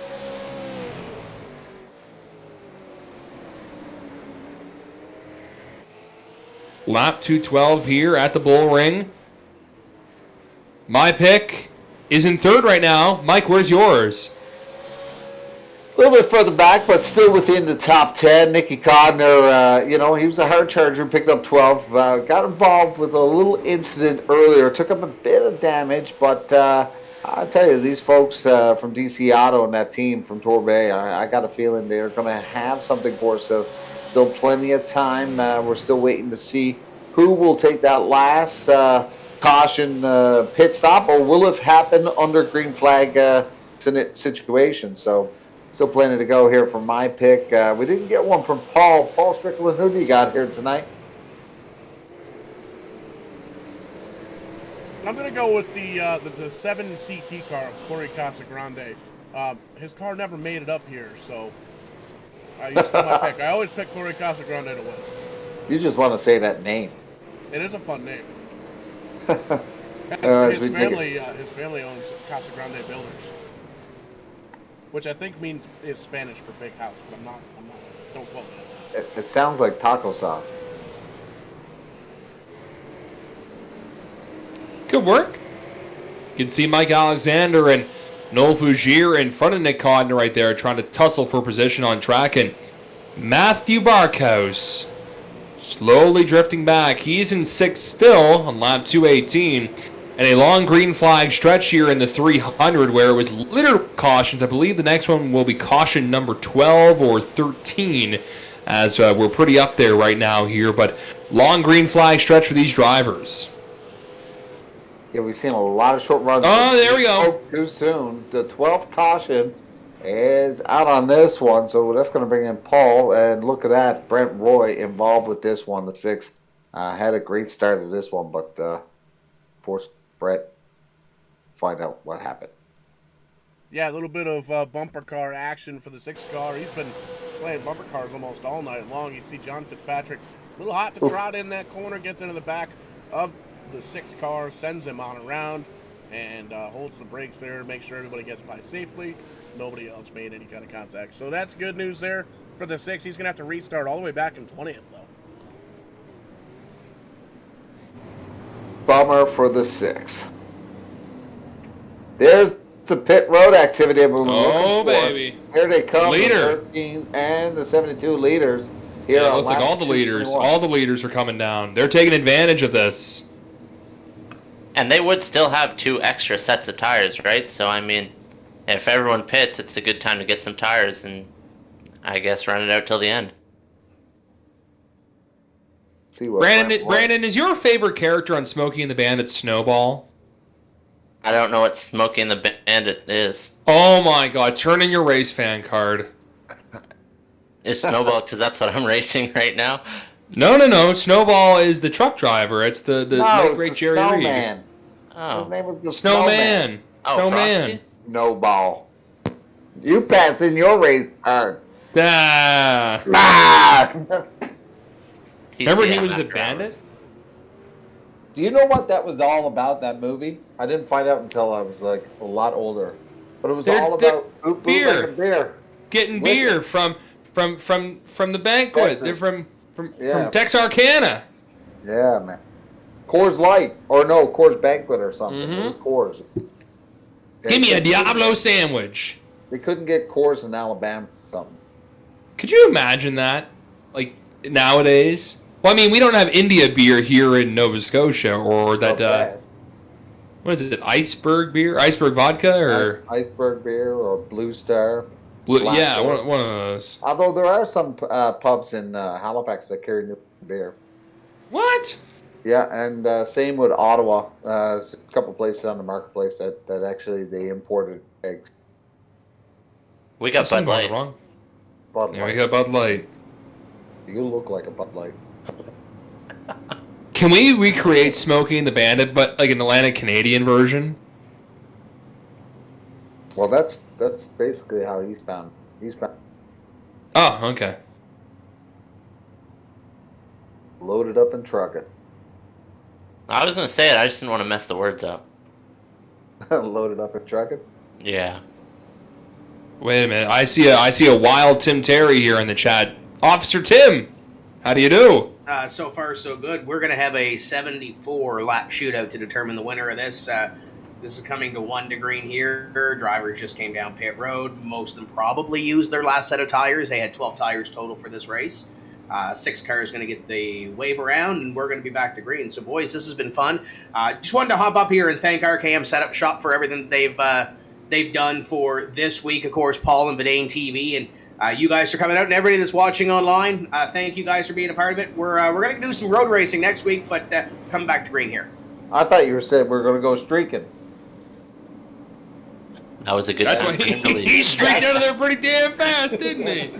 Lap 212 here at the Bull Ring. My pick is in 3rd right now. Mike, where's yours? A little bit further back, but still within the top 10. Nicky Codner, he was a hard charger, picked up 12. Got involved with a little incident earlier. Took up a bit of damage, but I tell you, these folks from DC Auto and that team from Torbay, I got a feeling they're going to have something for us. So still plenty of time. We're still waiting to see who will take that last caution pit stop, or will it happen under green flag situation. So still plenty to go here for my pick. We didn't get one from Paul. Paul Strickland, who do you got here tonight? I'm going to go with the 7 CT car of Corey Casagrande. His car never made it up here, so he's my pick. I always pick Corey Casagrande to win. You just want to say that name. It is a fun name. His family owns Casagrande Builders, which I think is Spanish for big house, but I'm not. Don't quote me. It sounds like taco sauce. Good work. You can see Mike Alexander and Noel Fougier in front of Nick Codner right there trying to tussle for position on track. And Matthew Barkhouse slowly drifting back. He's in 6th still on lap 218. And a long green flag stretch here in the 300 where it was litter cautions. I believe the next one will be caution number 12 or 13 as we're pretty up there right now here. But long green flag stretch for these drivers. Yeah, we've seen a lot of short runs. Oh, there we go. Too soon. The 12th caution is out on this one, so that's going to bring in Paul. And look at that, Brent Roy involved with this one. The 6th had a great start of this one, but forced Brett find out what happened. Yeah, a little bit of bumper car action for the 6th car. He's been playing bumper cars almost all night long. You see John Fitzpatrick, a little hot to trot in that corner, gets into the back of the 6th car, sends him on around, and holds the brakes there to make sure everybody gets by safely. Nobody else made any kind of contact. So that's good news there for the 6th. He's going to have to restart all the way back in 20th, though. Bummer for the 6th. There's the pit road activity. Oh, baby. Here they come. Leader. The 13 and the 72 leaders. Here Yeah, it looks like all the leaders are coming down. They're taking advantage of this. And they would still have 2 extra sets of tires, right? So, I mean, if everyone pits, it's a good time to get some tires and, I guess, run it out till the end. See what Brandon, is your favorite character on Smokey and the Bandit Snowball? I don't know what Smokey and the Bandit is. Oh my god, turn in your race fan card. Is Snowball, because that's what I'm racing right now? No. Snowball is the truck driver. It's the late great Jerry Reed. Snowman. Oh. His name was the Snowman. Oh, Snowman. Frosty? No ball. You pass in your race card. Ah. Ah! Remember he the was a amateur bandit? Do you know what that was all about, that movie? I didn't find out until I was like a lot older. But it was all about beer. beer. Getting With beer it. from the banquet. Texas. They're from Yeah. Texarkana. Yeah, man. Coors Light. Or no, Coors Banquet or something. It was Coors. Give me a Diablo sandwich. They couldn't get Coors in Alabama or something. Could you imagine that? Like, nowadays? Well, I mean, we don't have India beer here in Nova Scotia, or Not that, bad. what is it, Iceberg beer? Iceberg vodka, or? Iceberg beer or Blue Star. Yeah, Black one of those. Although there are some pubs in Halifax that carry new beer. What? Yeah, and same with Ottawa. There's a couple places on the marketplace that actually they imported eggs. We got Bud Light. Wrong. Bud Yeah, we Light. got Bud Light. You look like a Bud Light. Can we recreate Smokey and the Bandit, but like an Atlantic Canadian version? Well, that's basically how Eastbound. Oh, okay. Load it up and truck it. I was going to say it, I just didn't want to mess the words up. Load it up and truck it. Yeah. Wait a minute. I see a wild Tim Terry here in the chat. Officer Tim, how do you do? So far, so good. We're going to have a 74 lap shootout to determine the winner of this. This is coming to 1 to green here. Drivers just came down pit road. Most of them probably used their last set of tires. They had 12 tires total for this race. 6 cars going to get the wave around, and we're going to be back to green. So, boys, this has been fun. Just wanted to hop up here and thank RKM Setup Shop for everything they've done for this week. Of course, Paul and Vidane TV, and you guys are coming out, and everybody that's watching online, thank you guys for being a part of it. We're going to do some road racing next week, but coming back to green here. I thought you were saying we were going to go streaking. That was a good That's time why for him to leave. he streaked out of there pretty damn fast, didn't he?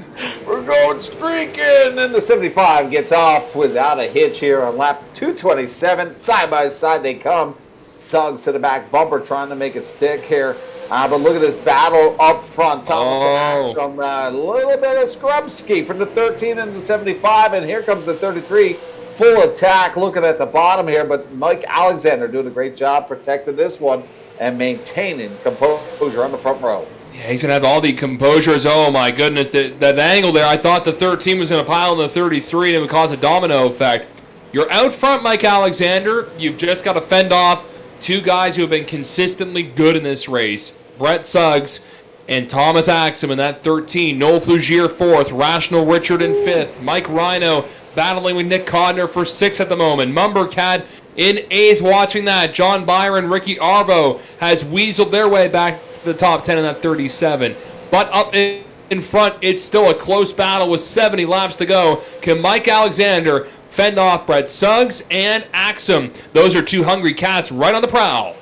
We're going streaking, and the 75 gets off without a hitch here on lap 227. Side by side they come. Suggs to the back bumper trying to make it stick here. But look at this battle up front. Thomas from a little bit of Scrubski from the 13 and the 75, and here comes the 33. Full attack looking at the bottom here, but Mike Alexander doing a great job protecting this one and maintaining composure on the front row. Yeah, he's going to have all the composures. Oh, my goodness. That angle there, I thought the 13 was going to pile in the 33 and it would cause a domino effect. You're out front, Mike Alexander. You've just got to fend off 2 guys who have been consistently good in this race. Brett Suggs and Thomas Axum in that 13. Noel Fougier 4th. Rational Richard in 5th. Mike Rhino battling with Nick Codner for 6th at the moment. Mumbercat In 8th, watching that, John Byron, Ricky Arbo has weaseled their way back to the top 10 in that 37. But up in front, it's still a close battle with 70 laps to go. Can Mike Alexander fend off Brett Suggs and Axum? Those are two hungry cats right on the prowl.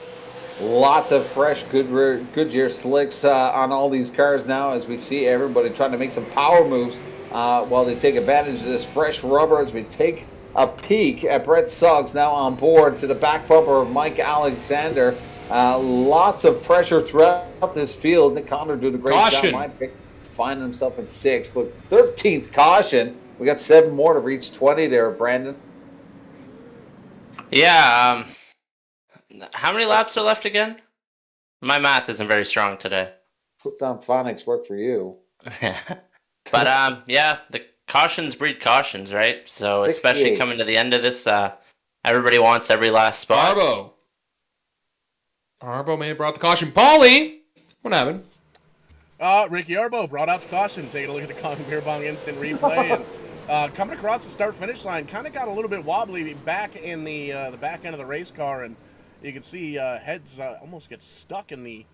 Lots of fresh Goodyear slicks on all these cars now, as we see everybody trying to make some power moves while they take advantage of this fresh rubber. As we take a peek at Brett Suggs now on board to the back bumper of Mike Alexander. Lots of pressure throughout this field. Nick Connor doing a great job. My pick, finding himself in 6th, but 13th caution. We got 7 more to reach 20 there, Brandon. Yeah. How many laps are left again? My math isn't very strong today. Put down phonics work for you. But yeah, the cautions breed cautions, right? So 68. Especially coming to the end of this, everybody wants every last spot. Arbo may have brought the caution. Paulie, what happened? Ricky Arbo brought out the caution. Taking a look at the Kong Beer Bong instant replay. And coming across the start-finish line, kind of got a little bit wobbly back in the back end of the race car, and you can see heads almost get stuck in the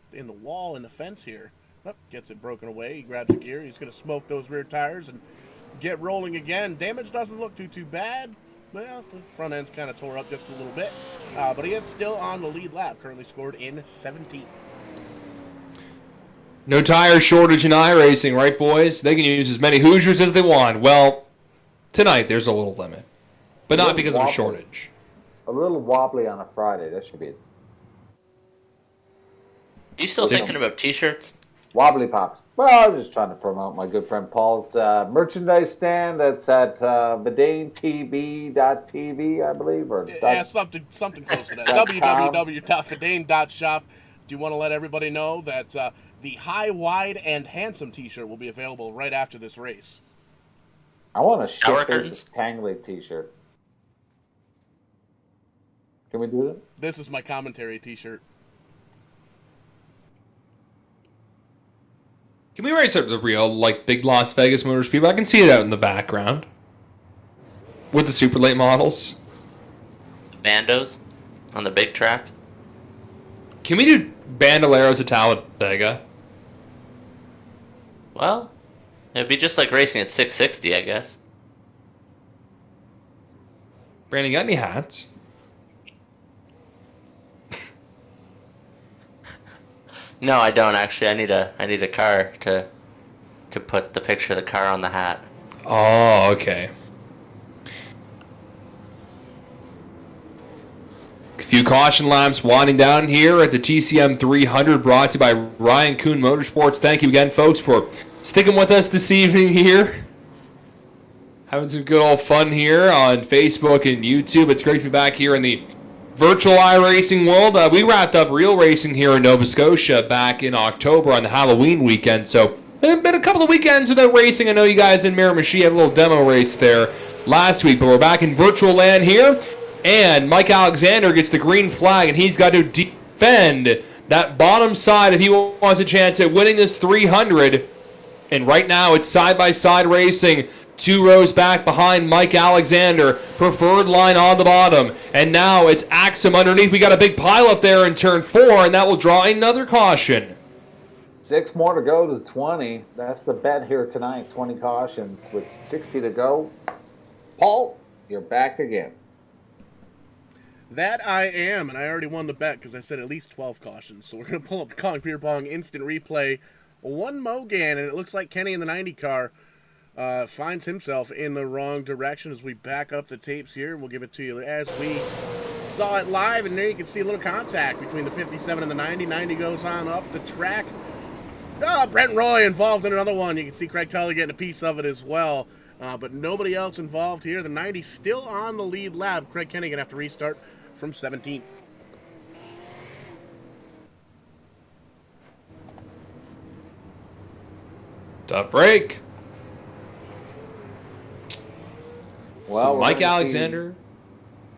wall in the fence here. Oh, gets it broken away. He grabs the gear. He's going to smoke those rear tires and get rolling again. Damage doesn't look too bad. Well, the front end's kind of tore up just a little bit. But he is still on the lead lap, currently scored in 17th. No tire shortage in iRacing, right, boys? They can use as many Hoosiers as they want. Well, tonight there's a little limit, but not because of a shortage. A little wobbly on a Friday. That should be it. You still thinking about T-shirts? Wobbly Pops. Well, I was just trying to promote my good friend Paul's merchandise stand. That's at vidanetv.tv, I believe. Or yeah, something close to that. www.vidane.shop. Do you want to let everybody know that the High, Wide, and Handsome T-shirt will be available right after this race? I want a Shit Faces Tangley T-shirt. Can we do that? This is my commentary T-shirt. Can we race up the real, like, big Las Vegas Motors people? I can see it out in the background. With the super late models. Bandos on the big track. Can we do Bandoleros at Talladega? Well, it'd be just like racing at 660, I guess. Brandon, got any hats? No, I don't actually. I need a car to put the picture of the car on the hat. Oh, okay. A few caution laps winding down here at the TCM 300, brought to you by Ryan Kuhn Motorsports. Thank you again, folks, for sticking with us this evening here. Having some good old fun here on Facebook and YouTube. It's great to be back here in the virtual iRacing world. We wrapped up real racing here in Nova Scotia back in October on the Halloween weekend. So it's been a couple of weekends without racing. I know you guys in Miramichi had a little demo race there last week, but we're back in virtual land here. And Mike Alexander gets the green flag, and he's got to defend that bottom side if he wants a chance at winning this 300. And right now it's side-by-side racing. 2 rows back behind Mike Alexander. Preferred line on the bottom. And now it's Axum underneath. We got a big pile up there in turn 4, and that will draw another caution. 6 more to go to 20. That's the bet here tonight. 20 cautions with 60 to go. Paul, you're back again. That I am, and I already won the bet because I said at least 12 cautions. So we're going to pull up the Kong Beer Bong instant replay. One Mogan, and it looks like Kenny in the 90 car finds himself in the wrong direction. As we back up the tapes here, we'll give it to you as we saw it live, and there you can see a little contact between the 57 and the 90. 90 goes on up the track. Brent Roy involved in another one. You can see Craig Tully getting a piece of it as well, but nobody else involved here. The 90 still on the lead lap. Craig Kenny going to have to restart from 17th. Tough break. Well, so Mike Alexander.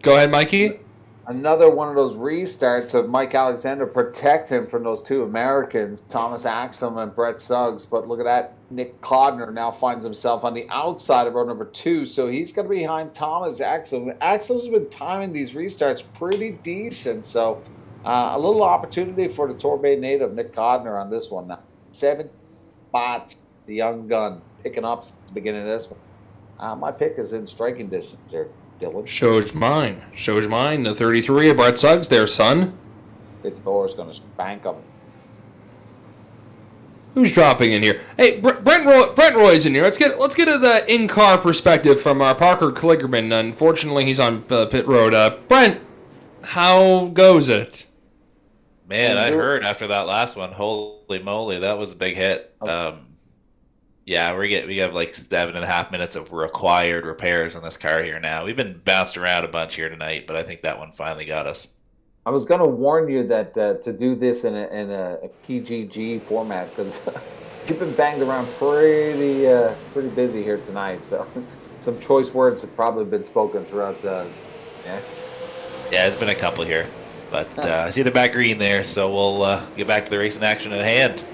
Go ahead, Mikey. Another one of those restarts of Mike Alexander protect him from those two Americans, Thomas Axum and Brett Suggs. But look at that. Nick Codner now finds himself on the outside of row number 2, so he's going to be behind Thomas Axum. Axum's been timing these restarts pretty decent, so a little opportunity for the Torbay native Nick Codner on this one now. 7 spots, the young gun, picking up since the beginning of this one. My pick is in striking distance there, Dylan. Shows mine. The 33 of Brett Suggs there, son. 54 is going to spank him. Who's dropping in here? Hey, Brent Roy's in here. Let's get the in-car perspective from our Parker Klickerman. Unfortunately, he's on pit road. Brent, how goes it? Man, I heard after that last one, holy moly, that was a big hit. Yeah, we have like 7.5 minutes of required repairs on this car here now. We've been bounced around a bunch here tonight, but I think that one finally got us. I was going to warn you that to do this in a PGG format, because you've been banged around pretty busy here tonight. So some choice words have probably been spoken throughout the. Yeah, there's been a couple here, but I see the back green there, so we'll get back to the racing action at hand.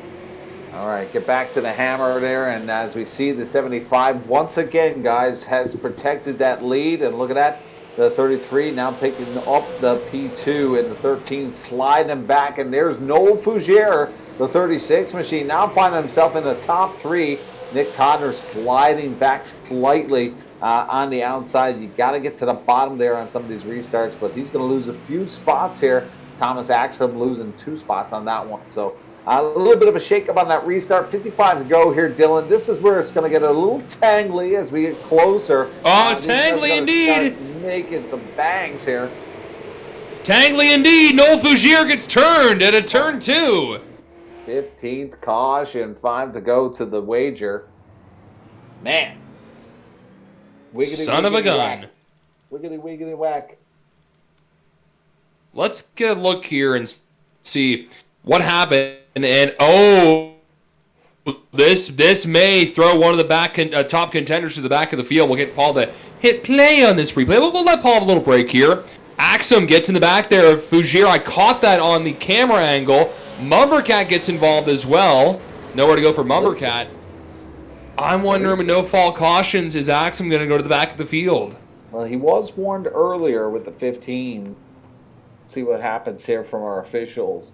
All right, get back to the hammer there, and as we see, the 75 once again, guys, has protected that lead, and look at that. The 33 now picking up the P2, and the 13 sliding back, and there's Noel Fougere, the 36 machine, now finding himself in the top 3. Nick Codner sliding back slightly on the outside. You got to get to the bottom there on some of these restarts, but he's going to lose a few spots here. Thomas Axum losing 2 spots on that one, so a little bit of a shake-up on that restart. 55 to go here, Dylan. This is where it's going to get a little tangly as we get closer. Oh, tangly indeed. Making some bangs here. Tangly indeed. Noel Fougere gets turned at a turn 2. 15th caution, 5 to go to the wager. Man. Wiggity, son of a gun. Whack. Wiggity, wiggity, whack. Let's get a look here and see what happened. And oh, this may throw one of the top contenders to the back of the field. We'll get Paul to hit play on this replay. We'll let Paul have a little break here. Axum gets in the back there. Fougere, I caught that on the camera angle. Mumbercat gets involved as well. Nowhere to go for Mumbercat. I'm wondering with no fault cautions, is Axum going to go to the back of the field? Well, he was warned earlier with the 15. Let's see what happens here from our officials.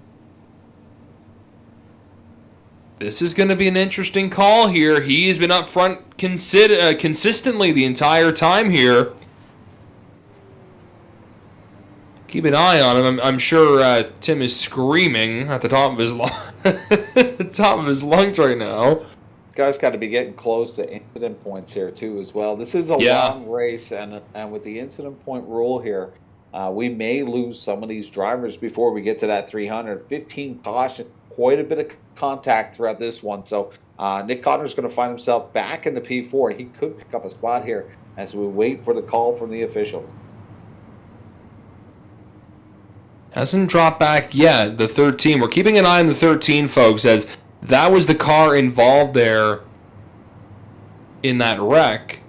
This is going to be an interesting call here. He's been up front consistently the entire time here. Keep an eye on him. I'm sure Tim is screaming at the top of his lungs right now. Guy's got to be getting close to incident points here too as well. This is a long race, and with the incident point rule here, we may lose some of these drivers before we get to that 300. 15 caution, quite a bit of contact throughout this one. So Nick Codner's going to find himself back in the P4. He could pick up a spot here as we wait for the call from the officials. Hasn't dropped back yet, the 13. We're keeping an eye on the 13, folks, as that was the car involved there in that wreck.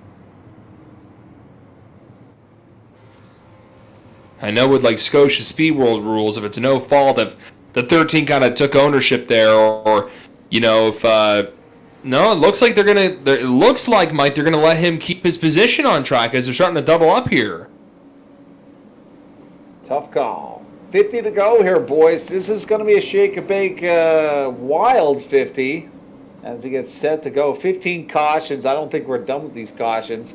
I know with like Scotia Speed World rules, if it's no fault, if the 13 kind of took ownership there, or you know, if no, it looks like it looks like, Mike, they're gonna let him keep his position on track as they're starting to double up here. Tough call. 50 to go here, boys. This is going to be a shake-and-bake wild 50 as he gets set to go. 15 cautions. I don't think we're done with these cautions.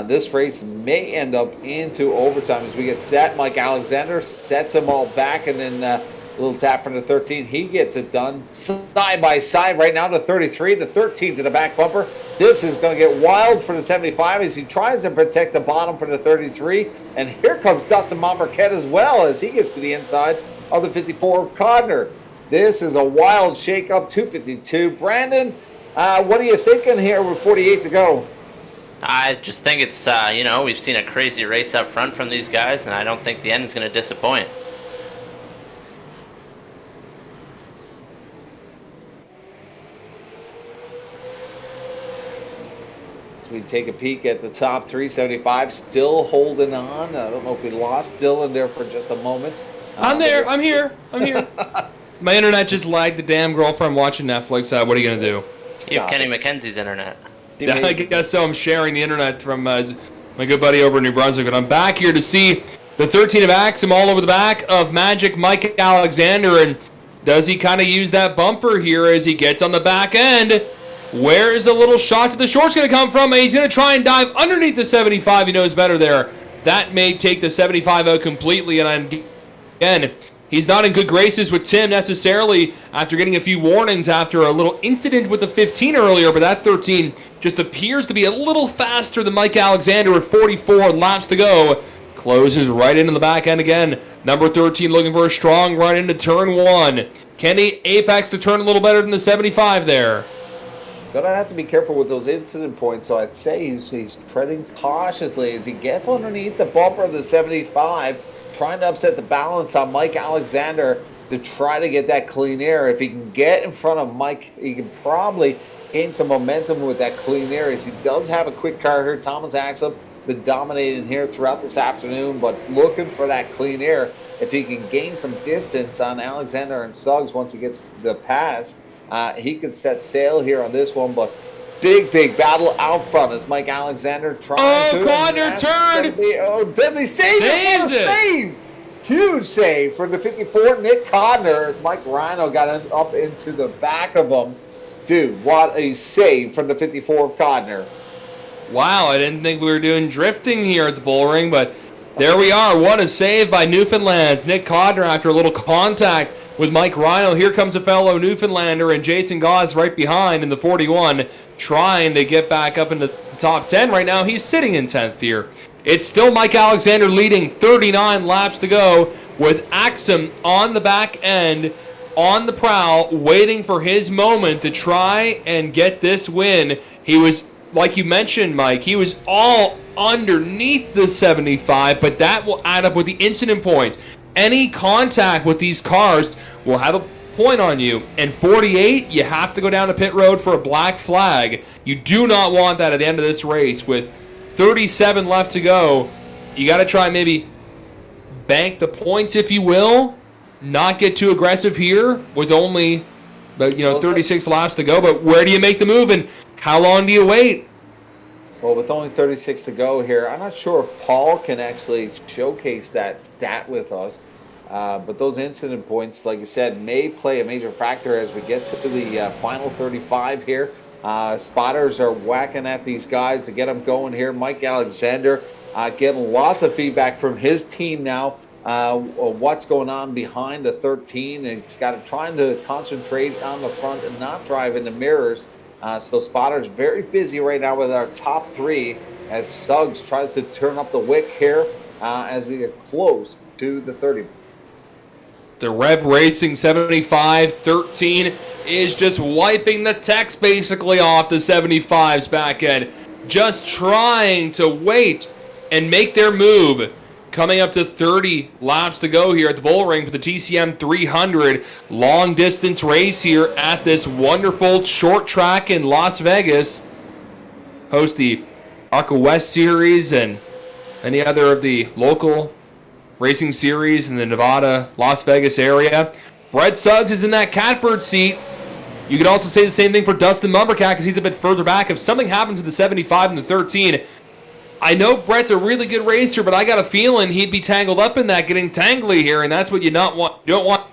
This race may end up into overtime as we get set. Mike Alexander sets them all back, and then a little tap from the 13. He gets it done side by side right now to 33. The 13 to the back bumper. This is going to get wild for the 75 as he tries to protect the bottom for the 33. And here comes Dustin Monmarquette as well as he gets to the inside of the 54 of Codner. This is a wild shake-up, 252. Brandon, what are you thinking here with 48 to go? I just think it's, we've seen a crazy race up front from these guys, and I don't think the end is going to disappoint. we take a peek at the top 375, still holding on. I don't know if we lost Dylan there for just a moment. I'm there. I'm here. My internet just lagged the damn girlfriend watching Netflix. What are you going to do? You have Kenny McKenzie's internet. Yeah, I guess so. I'm sharing the internet from my good buddy over in New Brunswick. And I'm back here to see the 13 of Axum all over the back of Magic Mike Alexander. And does he kind of use that bumper here as he gets on the back end? Where is the little shot to the short's going to come from? And he's going to try and dive underneath the 75. He knows better there. That may take the 75 out completely. And again, he's not in good graces with Tim necessarily after getting a few warnings after a little incident with the 15 earlier. But that 13 just appears to be a little faster than Mike Alexander with 44 laps to go. Closes right into the back end again. Number 13 looking for a strong run into turn 1. Kenny apex to turn a little better than the 75 there. Gonna have to be careful with those incident points, so I'd say he's treading cautiously as he gets underneath the bumper of the 75, trying to upset the balance on Mike Alexander to try to get that clean air. If he can get in front of Mike, he can probably gain some momentum with that clean air, as he does have a quick car here. Thomas Axum been dominating here throughout this afternoon, but looking for that clean air. If he can gain some distance on Alexander and Suggs once he gets the pass, he could set sail here on this one. But big battle out front as Mike Alexander tries to. Codner turned! Does he save it? Saves it! Save! Huge save for the 54, Nick Codner, as Mike Rhino got up into the back of him. Dude, what a save from the 54 of Codner. Wow, I didn't think we were doing drifting here at the bullring, but there we are. What a save by Newfoundland's Nick Codner after a little contact with Mike Rhino. Here comes a fellow Newfoundlander, and Jason Gauze right behind in the 41, trying to get back up into the top 10. Right now, he's sitting in 10th here. It's still Mike Alexander leading, 39 laps to go, with Axum on the back end, on the prowl, waiting for his moment to try and get this win. He was, like you mentioned, Mike, he was all underneath the 75, but that will add up with the incident points. Any contact with these cars will have a point on you. And 48, you have to go down to pit road for a black flag. You do not want that at the end of this race. With 37 left to go, you got to try maybe bank the points, if you will. Not get too aggressive here with only 36 laps to go. But where do you make the move, and how long do you wait? Well, with only 36 to go here, I'm not sure if Paul can actually showcase that stat with us. But those incident points, like you said, may play a major factor as we get to the final 35 here. Spotters are whacking at these guys to get them going here. Mike Alexander getting lots of feedback from his team now. What's going on behind the 13, and he's got to trying to concentrate on the front and not drive in the mirrors. So Spotter's very busy right now with our top 3 as Suggs tries to turn up the wick here as we get close to the 30. The Rev Racing 75-13 is just wiping the text basically off the 75's back end. Just trying to wait and make their move. Coming up to 30 laps to go here at the bullring for the TCM 300 long distance race here at this wonderful short track in Las Vegas. Host the ARCA West Series and any other of the local racing series in the Nevada, Las Vegas area. Brett Suggs is in that catbird seat. You could also say the same thing for Dustin Mumbercat because he's a bit further back. If something happens to the 75 and the 13, I know Brett's a really good racer, but I got a feeling he'd be tangled up in that, getting tangly here, and that's what you don't want.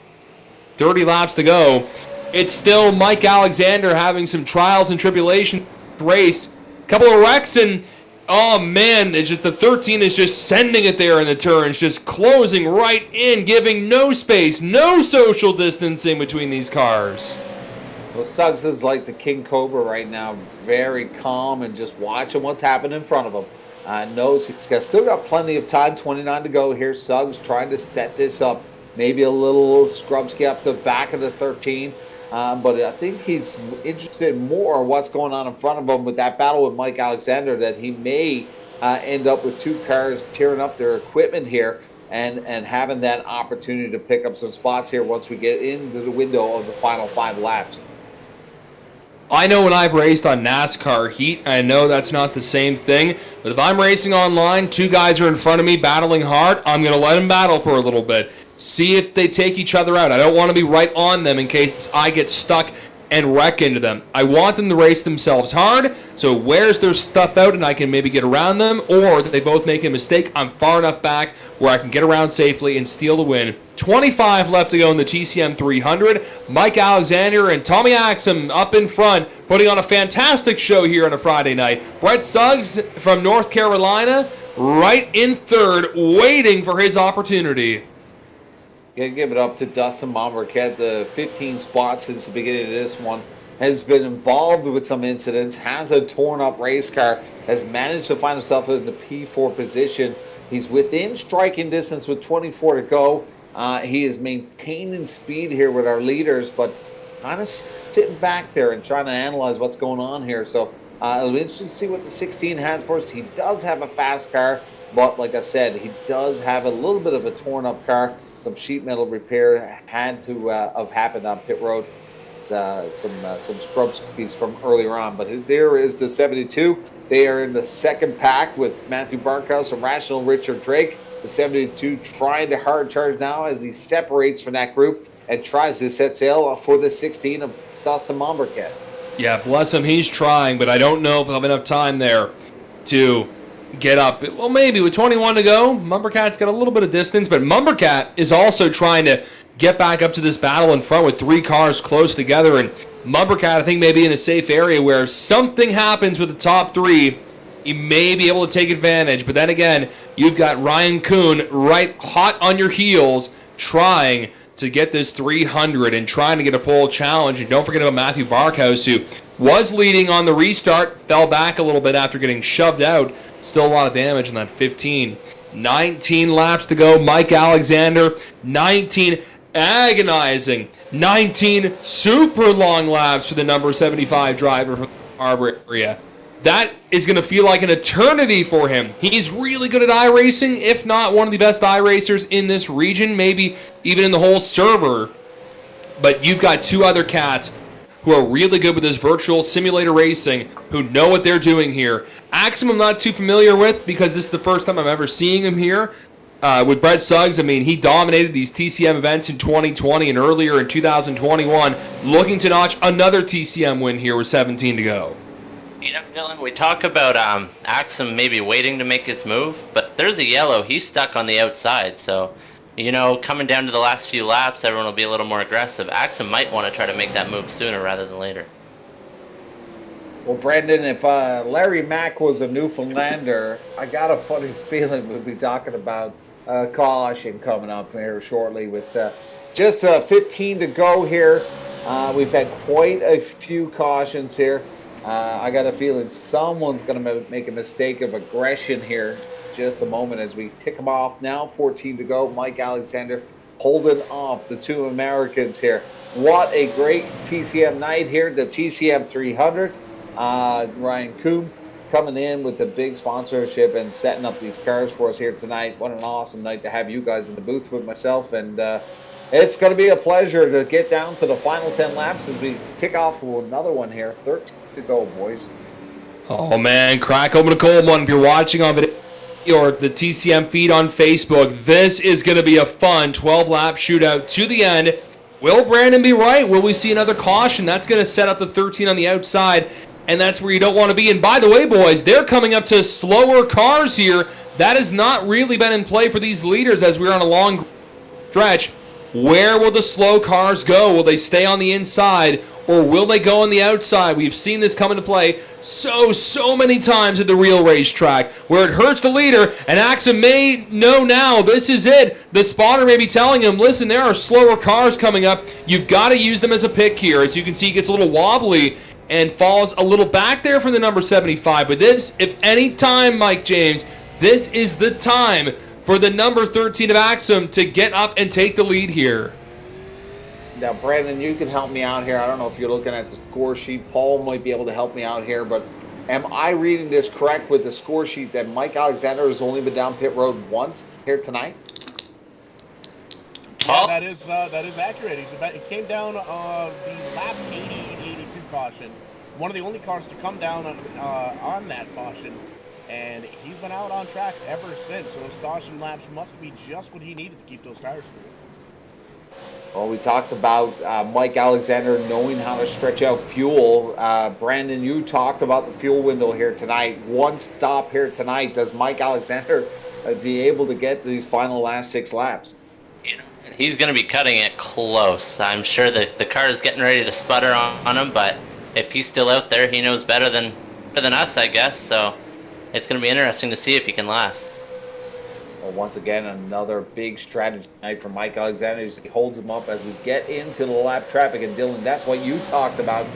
30 laps to go. It's still Mike Alexander having some trials and tribulation race. Couple of wrecks, and oh man, it's just the 13 is just sending it there in the turns, just closing right in, giving no space, no social distancing between these cars. Well, Suggs is like the King Cobra right now, very calm and just watching what's happening in front of him. Knows he's still got plenty of time, 29 to go here. Suggs trying to set this up, maybe a little scrubsky off the back of the 13. But I think he's interested more in what's going on in front of him with that battle with Mike Alexander, that he may end up with 2 cars tearing up their equipment here and having that opportunity to pick up some spots here once we get into the window of the final 5 laps. I know when I've raced on NASCAR heat, I know that's not the same thing, but if I'm racing online, two guys are in front of me battling hard, I'm going to let them battle for a little bit. See if they take each other out. I don't want to be right on them in case I get stuck and wreck into them. I want them to race themselves hard, so wears their stuff out and I can maybe get around them, or that they both make a mistake, I'm far enough back where I can get around safely and steal the win. 25 left to go in the TCM 300. Mike Alexander and Tommy Axum up in front, putting on a fantastic show here on a Friday night. Brett Suggs from North Carolina right in third, waiting for his opportunity. Gotta give it up to Dustin Monmarquette. The 15 spots since the beginning of this one has been involved with some incidents, has a torn up race car, has managed to find himself in the P4 position. He's within striking distance with 24 to go. He is maintaining speed here with our leaders, but kind of sitting back there and trying to analyze what's going on here. So it'll be interesting to see what the 16 has for us. He does have a fast car, but like I said, he does have a little bit of a torn up car. Some sheet metal repair had to have happened on pit road. Some scrub skis from earlier on, but there is the 72. They are in the second pack with Matthew Barkhouse and Rational Richard Drake. The 72 trying to hard charge now as he separates from that group and tries to set sail for the 16 of Dustin Monmarquette. Yeah, bless him, he's trying, but I don't know if he'll have enough time there to get up. Well, maybe with 21 to go, Mumbercat's got a little bit of distance, but Mumbercat is also trying to get back up to this battle in front with three cars close together, and Mumbercat, I think, may be in a safe area where if something happens with the top three, you may be able to take advantage. But then again, you've got Ryan Kuhn right hot on your heels trying to get this 300 and trying to get a pole challenge. And don't forget about Matthew Barkhouse, who was leading on the restart, fell back a little bit after getting shoved out. Still a lot of damage in that 15. 19 laps to go. Mike Alexander, 19 agonizing. 19 super long laps for the number 75 driver from the Harbor area. That is going to feel like an eternity for him. He's really good at iRacing, if not one of the best iRacers in this region, maybe even in the whole server. But you've got two other cats who are really good with this virtual simulator racing, who know what they're doing here. Axum I'm not too familiar with because this is the first time I'm ever seeing him here. With Brett Suggs, I mean, he dominated these TCM events in 2020 and earlier in 2021, looking to notch another TCM win here with 17 to go. You know, Dylan, we talk about Axum maybe waiting to make his move, but there's a yellow. He's stuck on the outside, so, you know, coming down to the last few laps, everyone will be a little more aggressive. Axum might want to try to make that move sooner rather than later. Well, Brendan, if Larry Mack was a Newfoundlander, I got a funny feeling we'll be talking about caution coming up here shortly with just 15 to go here. We've had quite a few cautions here. I got a feeling someone's going to make a mistake of aggression here. Just a moment as we tick them off now. 14 to go. Mike Alexander holding off the two Americans here. What a great TCM night here. The TCM 300. Ryan Kuhn coming in with the big sponsorship and setting up these cars for us here tonight. What an awesome night to have you guys in the booth with myself. And it's going to be a pleasure to get down to the final 10 laps as we tick off another one here. 13 to go, boys. Oh, man, crack open a cold one if you're watching on video or the TCM feed on Facebook. This is going to be a fun 12-lap shootout to the end. Will Brandon be right? Will we see another caution? That's going to set up the 13 on the outside, and that's where you don't want to be. And by the way, boys, they're coming up to slower cars here. That has not really been in play for these leaders as we're on a long stretch. Where will the slow cars go? Will they stay on the inside, or will they go on the outside? We've seen this come into play so many times at the real racetrack, where it hurts the leader, and Axum may know now this is it. The spotter may be telling him, listen, there are slower cars coming up. You've got to use them as a pick here. As you can see, he gets a little wobbly and falls a little back there from the number 75. But this, if any time, Mike James, this is the time for the number 13 of Axum to get up and take the lead here. Now, Brandon, you can help me out here. I don't know if you're looking at the score sheet. Paul might be able to help me out here, but am I reading this correct with the score sheet that Mike Alexander has only been down pit road once here tonight? Yeah, that is accurate. He came down the lap 80 and 82 caution. one of the only cars to come down on that caution, and he's been out on track ever since. So those caution laps must be just what he needed to keep those tires cool. Well, we talked about Mike Alexander knowing how to stretch out fuel. Brandon, you talked about the fuel window here tonight. One stop here tonight. Does Mike Alexander, is he able to get these final last 6 laps? He's going to be cutting it close. I'm sure that the car is getting ready to sputter on him, but if he's still out there, he knows better than us, I guess. So it's going to be interesting to see if he can last. Well, once again, another big strategy night for Mike Alexander. He holds him up as we get into the lap traffic. And Dylan, that's what you talked about,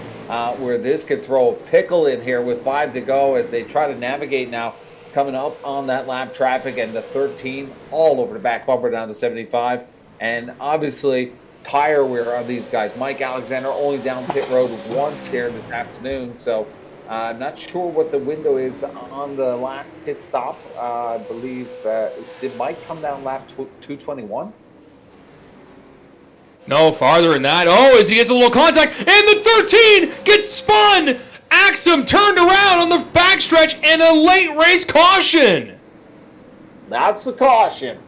where this could throw a pickle in here with 5 to go as they try to navigate now, coming up on that lap traffic, and the 13 all over the back bumper down to 75. And obviously, tire wear on these guys. Mike Alexander only down pit road once here this afternoon, so not sure what the window is on the last pit stop. I believe, did Mike come down lap 221? No, farther than that. Oh, as he gets a little contact, and the 13 gets spun! Axum turned around on the backstretch, and a late race caution! That's the caution.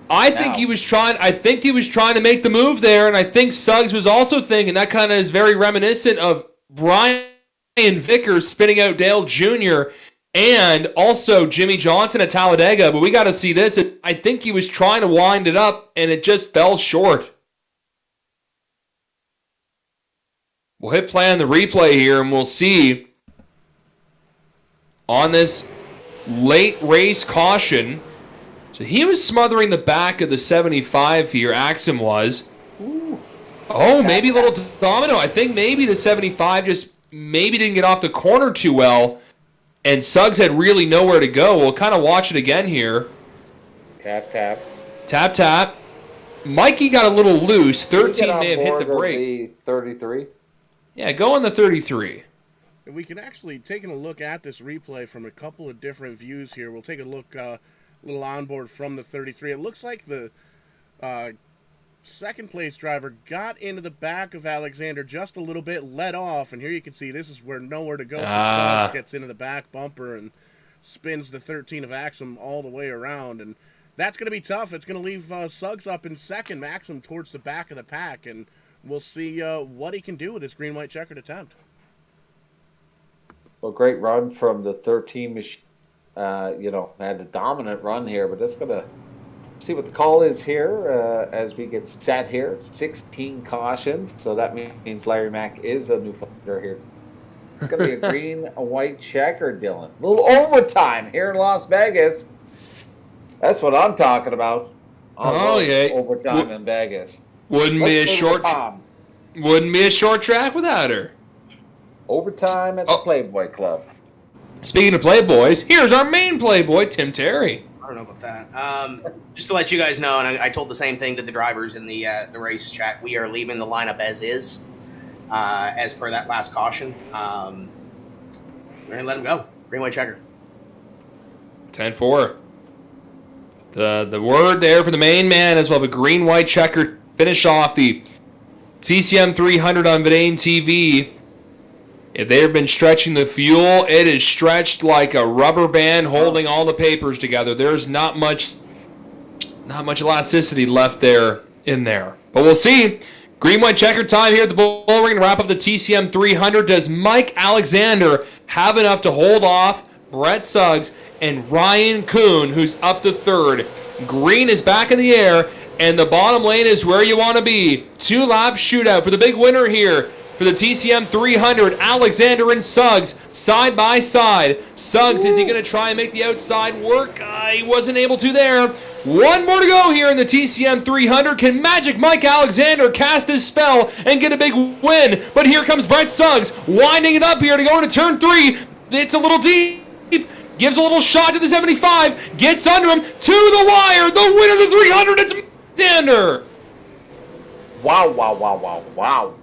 I think he was trying to make the move there, and I think Suggs was also thinking. That kind of is very reminiscent of Brian Vickers spinning out Dale Jr. and also Jimmy Johnson at Talladega. But we got to see this. I think he was trying to wind it up, and it just fell short. We'll hit play on the replay here, and we'll see on this late race caution. So he was smothering the back of the 75 here, Axum was. Ooh. Oh, maybe a little domino. I think maybe the 75 just maybe didn't get off the corner too well, and Suggs had really nowhere to go. We'll kind of watch it again here. Tap, tap. Tap, tap. Mikey got a little loose. 13 may have hit the brake. The 33? Yeah, go on the 33. And we can actually, taking a look at this replay from a couple of different views here, we'll take a look little onboard from the 33. It looks like the second place driver got into the back of Alexander just a little bit, let off, and here you can see this is where nowhere to go for Suggs, gets into the back bumper and spins the 13 of Axum all the way around, and that's going to be tough. It's going to leave Suggs up in second, Axum towards the back of the pack, and we'll see what he can do with this green-white checkered attempt. Well, great run from the 13 machine. Had a dominant run here, but that's going to see what the call is here as we get set here. 16 cautions, so that means Larry Mack is a new fighter here. It's going to be a green, a white checker, Dylan. A little overtime here in Las Vegas. That's what I'm talking about. Yeah. Overtime in Vegas. Wouldn't be a short track without her. Overtime at the Playboy Club. Speaking of Playboys, here's our main Playboy, Tim Terry. I don't know about that. Just to let you guys know, and I told the same thing to the drivers in the race chat, we are leaving the lineup as is, as per that last caution. We're going to let them go. Green, white, checker. 10-4. The word there for the main man is we'll have a green, white checker finish off the TCM 300 on Vidane TV. If they've been stretching the fuel, it is stretched like a rubber band holding all the papers together. There's not much elasticity left there in there. But we'll see. Green, white, checker time here at the Bull Ring to wrap up the TCM 300. Does Mike Alexander have enough to hold off Brett Suggs and Ryan Kuhn, who's up to third? Green is back in the air, and the bottom lane is where you want to be. 2-lap shootout for the big winner here. For the TCM 300, Alexander and Suggs side by side. Suggs, is he going to try and make the outside work? He wasn't able to there. One more to go here in the TCM 300. Can Magic Mike Alexander cast his spell and get a big win? But here comes Brett Suggs, winding it up here to go into turn 3. It's a little deep. Gives a little shot to the 75. Gets under him to the wire. The winner of the 300, it's Alexander. Wow.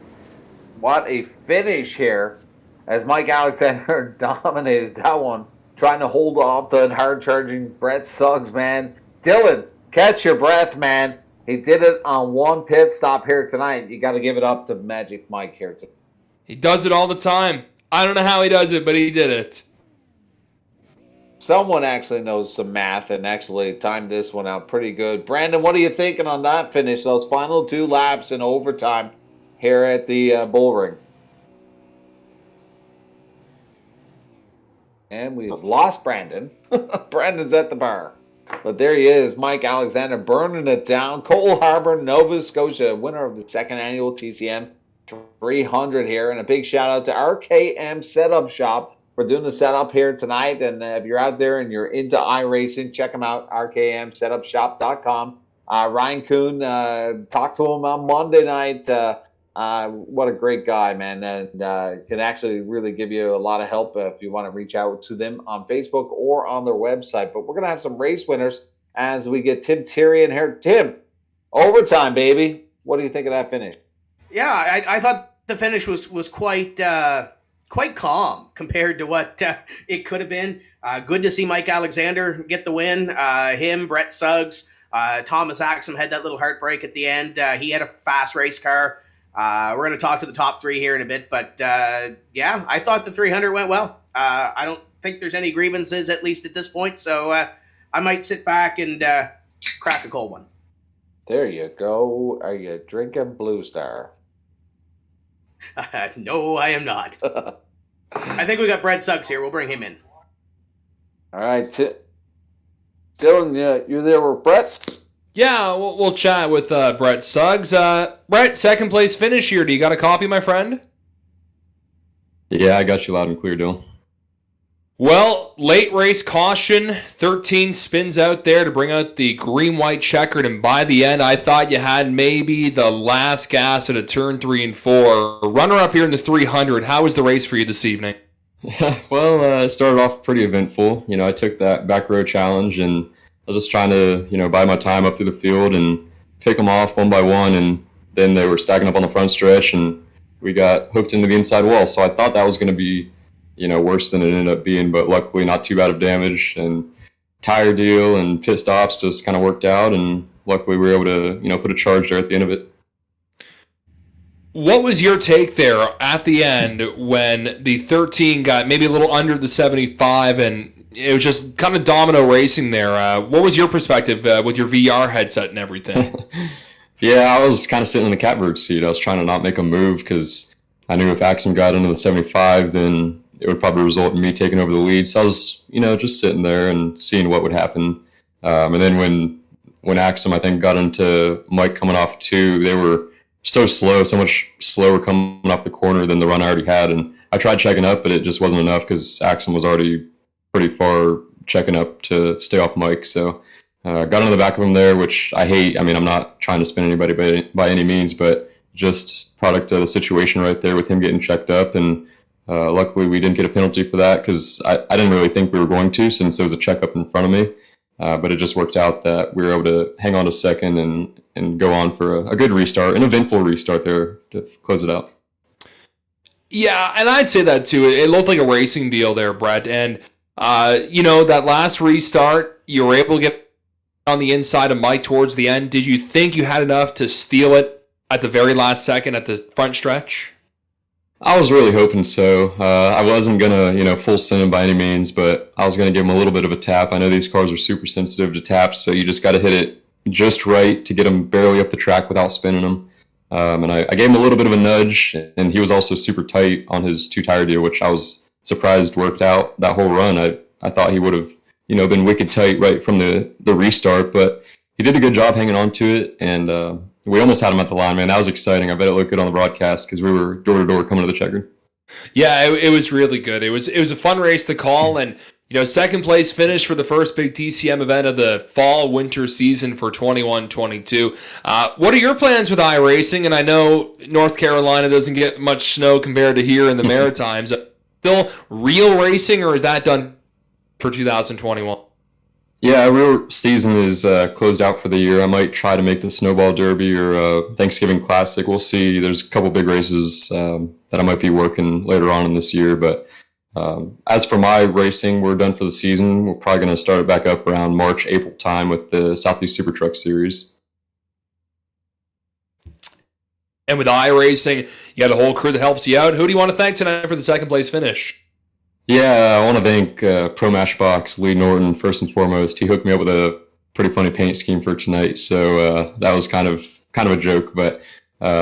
What a finish here as Mike Alexander dominated that one, trying to hold off the hard-charging Brett Suggs, man. Dylan, catch your breath, man. He did it on one pit stop here tonight. You got to give it up to Magic Mike here too. He does it all the time. I don't know how he does it, but he did it. Someone actually knows some math and actually timed this one out pretty good. Brandon, what are you thinking on that finish? Those final 2 laps in overtime here at the Bull Ring. And we've lost Brandon. Brandon's at the bar. But there he is, Mike Alexander burning it down. Cole Harbour, Nova Scotia, winner of the 2nd annual TCM 300 here. And a big shout out to RKM Setup Shop for doing the setup here tonight. And if you're out there and you're into iRacing, check them out, rkmsetupshop.com. Ryan Kuhn, talked to him on Monday night. What a great guy, man, and can actually really give you a lot of help if you want to reach out to them on Facebook or on their website. But we're going to have some race winners as we get Tim Terry in here. Tim, overtime, baby. What do you think of that finish? Yeah, I thought the finish was quite calm compared to what it could have been. Good to see Mike Alexander get the win. Him, Brett Suggs, Thomas Axum had that little heartbreak at the end. He had a fast race car. We're going to talk to the top 3 here in a bit, but yeah, I thought the 300 went well. I don't think there's any grievances, at least at this point, so I might sit back and crack a cold one. There you go. Are you drinking Blue Star? No, I am not. I think we got Brett Suggs here. We'll bring him in. All right. Dylan, you there with Brett? Yeah, we'll chat with Brett Suggs. Brett, 2nd place finish here. Do you got a copy, my friend? Yeah, I got you loud and clear, Dylan. Well, late race caution, 13 spins out there to bring out the green-white checkered, and by the end, I thought you had maybe the last gas at a turn 3 and 4. Runner-up here in the 300. How was the race for you this evening? Well, it started off pretty eventful. I took that back row challenge, and I was just trying to, buy my time up through the field and pick them off one by one, and then they were stacking up on the front stretch, and we got hooked into the inside wall. So I thought that was going to be worse than it ended up being, but luckily not too bad of damage, and tire deal and pit stops just kind of worked out, and luckily we were able to, put a charge there at the end of it. What was your take there at the end when the 13 got maybe a little under the 75 and it was just kind of domino racing there? What was your perspective with your VR headset and everything? Yeah, I was kind of sitting in the catbird seat. I was trying to not make a move because I knew if Axum got into the 75, then it would probably result in me taking over the lead. So I was, just sitting there and seeing what would happen. And then when Axum, I think, got into Mike coming off 2, they were so slow, so much slower coming off the corner than the run I already had. And I tried checking up, but it just wasn't enough because Axum was already pretty far checking up to stay off Mike. So got into the back of him there, which I hate. I mean, I'm not trying to spin anybody by any means, but just product of the situation right there with him getting checked up. And luckily we didn't get a penalty for that because I didn't really think we were going to, since there was a checkup in front of me. But it just worked out that we were able to hang on to 2nd and go on for a good restart, an eventful restart there to close it out. Yeah, and I'd say that too. It looked like a racing deal there, Brett. And, that last restart, you were able to get on the inside of Mike towards the end. Did you think you had enough to steal it at the very last second at the front stretch? I was really hoping so. I wasn't going to, full send him by any means, but I was going to give him a little bit of a tap. I know these cars are super sensitive to taps, so you just got to hit it just right to get him barely up the track without spinning him. And I gave him a little bit of a nudge, and he was also super tight on his 2-tire deal, which I was surprised worked out that whole run. I thought he would have, been wicked tight right from the restart, but he did a good job hanging on to it, and we almost had him at the line, man. That was exciting. I bet it looked good on the broadcast because we were door to door coming to the checkered. Yeah, it was really good. It was a fun race to call, and 2nd place finish for the first big TCM event of the fall-winter season for 21-22. What are your plans with iRacing? And I know North Carolina doesn't get much snow compared to here in the Maritimes. Still real racing, or is that done for 2021? Yeah, real season is closed out for the year. I might try to make the Snowball Derby or Thanksgiving Classic. We'll see. There's a couple big races that I might be working later on in this year. But as for my racing, we're done for the season. We're probably going to start it back up around March, April time with the Southeast Super Truck Series. And with iRacing, you got a whole crew that helps you out. Who do you want to thank tonight for the second place finish? Yeah, I want to thank Pro Matchbox, Lee Norton, first and foremost. He hooked me up with a pretty funny paint scheme for tonight, so that was kind of a joke. But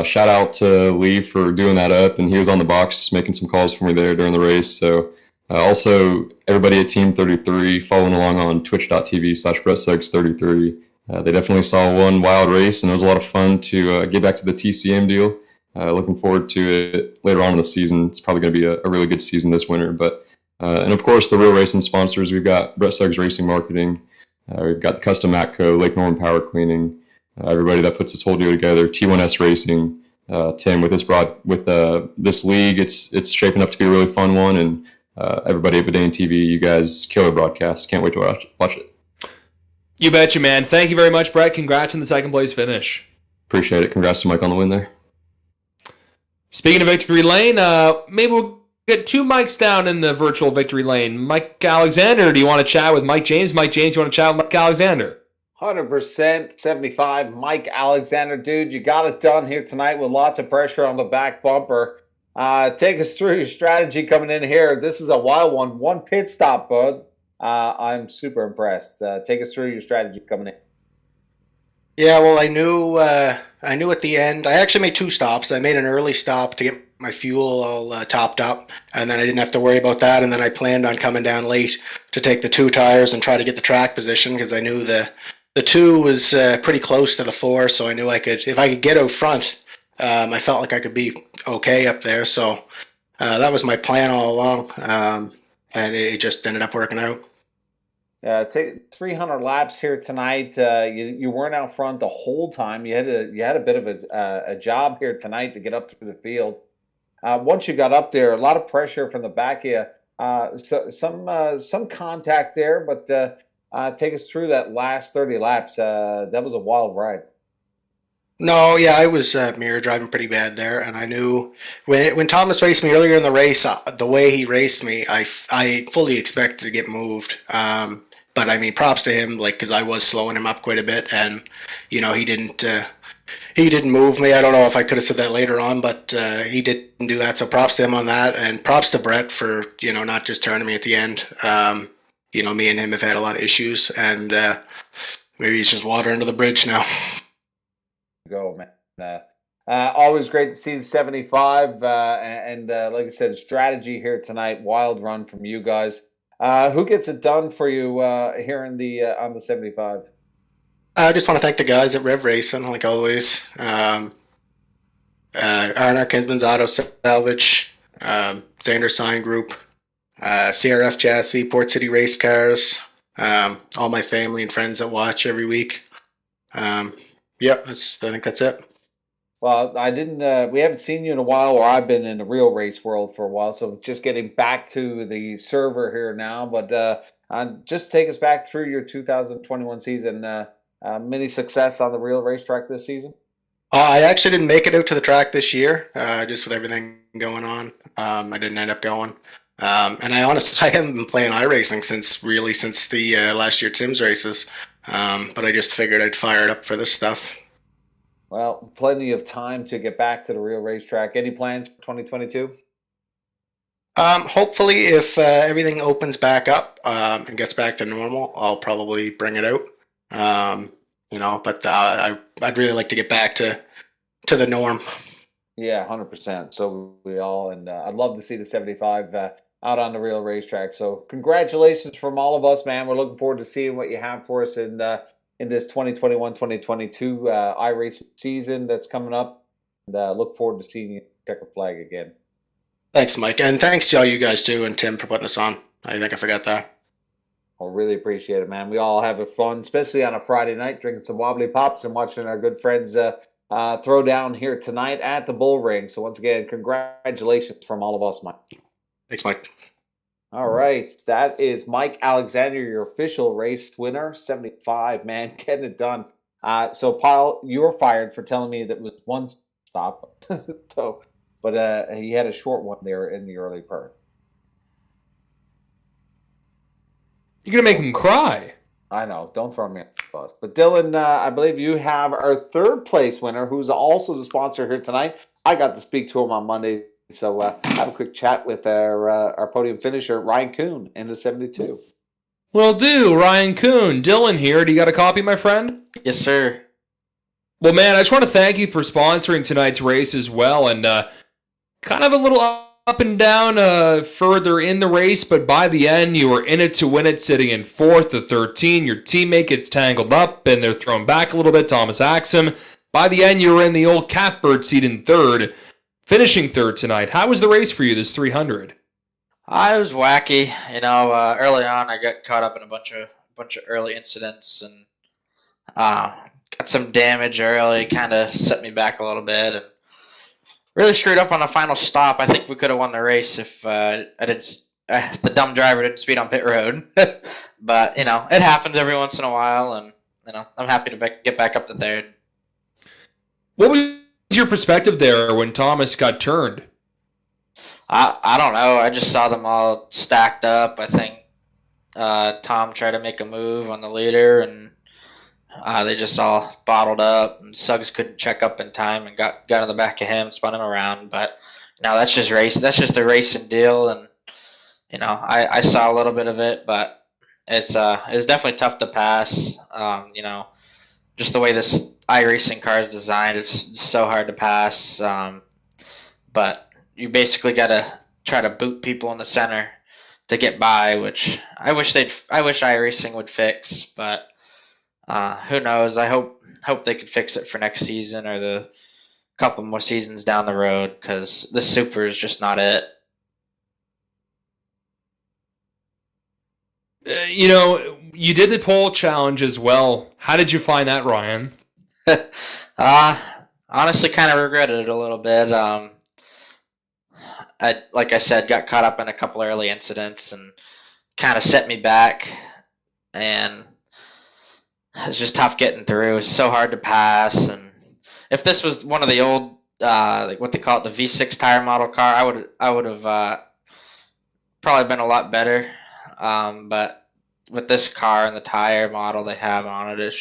shout out to Lee for doing that up, and he was on the box making some calls for me there during the race. So also everybody at Team 33 following along on twitch.tv/BrettSuggs33. They definitely saw one wild race, and it was a lot of fun to get back to the TCM deal. Looking forward to it later on in the season. It's probably going to be a really good season this winter. But and of course, the Real Racing sponsors. We've got Brett Suggs Racing Marketing. We've got the Custom Matco, Lake Norman Power Cleaning. Everybody that puts this whole deal together. T1S Racing. Tim, with this league, it's shaping up to be a really fun one. And everybody at Vidane TV, you guys killer broadcast. Can't wait to watch it. You betcha, man. Thank you very much, Brett. Congrats on the second place finish. Appreciate it. Congrats to Mike on the win there. Speaking of victory lane, maybe we'll get two mics down in the virtual victory lane. Mike Alexander, do you want to chat with Mike James? Mike James, you want to chat with Mike Alexander? 100%, 75. Mike Alexander, dude, you got it done here tonight with lots of pressure on the back bumper. Take us through your strategy coming in here. This is a wild one. One pit stop, bud. I'm super impressed. Take us through your strategy coming in. Yeah, well, I knew at the end. I actually made two stops. I made an early stop to get my fuel all topped up, and then I didn't have to worry about that. And then I planned on coming down late to take the two tires and try to get the track position because I knew the two was pretty close to the four, so I knew if I could get out front, I felt like I could be okay up there. So that was my plan all along, and it just ended up working out. Take 300 laps here tonight. You weren't out front the whole time. You had a bit of a job here tonight to get up through the field. Once you got up there, a lot of pressure from the back of you. Some contact there, but take us through that last 30 laps. That was a wild ride. No, yeah, I was mirror driving pretty bad there, and I knew when Thomas raced me earlier in the race, the way he raced me, I fully expected to get moved. But I mean, props to him, because I was slowing him up quite a bit, and he didn't move me. I don't know if I could have said that later on, but he didn't do that. So props to him on that, and props to Brett for not just turning me at the end. Me and him have had a lot of issues, and maybe it's just water under the bridge now. Go, man. Always great to see the 75, and like I said, strategy here tonight. Wild run from you guys. Who gets it done for you here on the 75? I just want to thank the guys at Rev Racing, like always. Arnar Kinsman's Auto Salvage, Xander Sign Group, CRF Chassis, Port City Race Cars, all my family and friends that watch every week. I think that's it. Well, we haven't seen you in a while, or I've been in the real race world for a while, so just getting back to the server here now, but just take us back through your 2021 season. Many success on the real racetrack this season? I actually didn't make it out to the track this year, just with everything going on. I didn't end up going. And I haven't been playing iRacing since the last year Tim's races. But I just figured I'd fire it up for this stuff. Well, plenty of time to get back to the real racetrack. Any plans for 2022? Hopefully, if everything opens back up and gets back to normal, I'll probably bring it out. But I'd really like to get back to the norm. Yeah, 100%. So we all, and I'd love to see the 75 out on the real racetrack. So congratulations from all of us, man. We're looking forward to seeing what you have for us in this 2021-2022 iRacing season that's coming up. And look forward to seeing you check a flag again. Thanks, Mike. And thanks to all you guys, too, and Tim for putting us on. I think I forgot that. I really appreciate it, man. We all have fun, especially on a Friday night, drinking some wobbly pops and watching our good friends throw down here tonight at the Bull Ring. So once again, congratulations from all of us, Mike. Thanks, Mike. All right. That is Mike Alexander, your official race winner, 75, man, getting it done. So, Paul, you were fired for telling me that it was one stop. But he had a short one there in the early part. You're going to make him cry. I know. Don't throw me on the bus. But Dylan, I believe you have our third place winner, who's also the sponsor here tonight. I got to speak to him on Monday, so have a quick chat with our podium finisher, Ryan Kuhn, in the 72. Will do, Ryan Kuhn. Dylan here. Do you got a copy, my friend? Yes, sir. Well, man, I just want to thank you for sponsoring tonight's race as well, and kind of a little up and down further in the race, but by the end, you were in it to win it, sitting in 4th to 13. Your teammate gets tangled up, and they're thrown back a little bit, Thomas Axum. By the end, you were in the old catbird seat in 3rd, finishing 3rd tonight. How was the race for you, this 300? It was wacky. Early on, I got caught up in a bunch of early incidents and got some damage early, kind of set me back a little bit, and really screwed up on the final stop. I think we could have won the race if the dumb driver didn't speed on pit road. But it happens every once in a while, and I'm happy to get back up to 3rd. What was your perspective there when Thomas got turned? I don't know. I just saw them all stacked up. I think Tom tried to make a move on the leader, and they just all bottled up. And Suggs couldn't check up in time and got in the back of him, spun him around. But that's just race. That's just a racing deal, and I saw a little bit of it, but it was definitely tough to pass. Just the way this iRacing car is designed, it's so hard to pass. But you basically got to try to boot people in the center to get by, which I wish iRacing would fix, but who knows? I hope they could fix it for next season or the couple more seasons down the road, because the Super is just not it. You did the pole challenge as well. How did you find that, Ryan? Honestly, kind of regretted it a little bit. Like I said, got caught up in a couple early incidents and kind of set me back, and it's just tough getting through. It's so hard to pass, and if this was one of the old, like what they call it, the V6 tire model car, I would have probably been a lot better. But with this car and the tire model they have on it,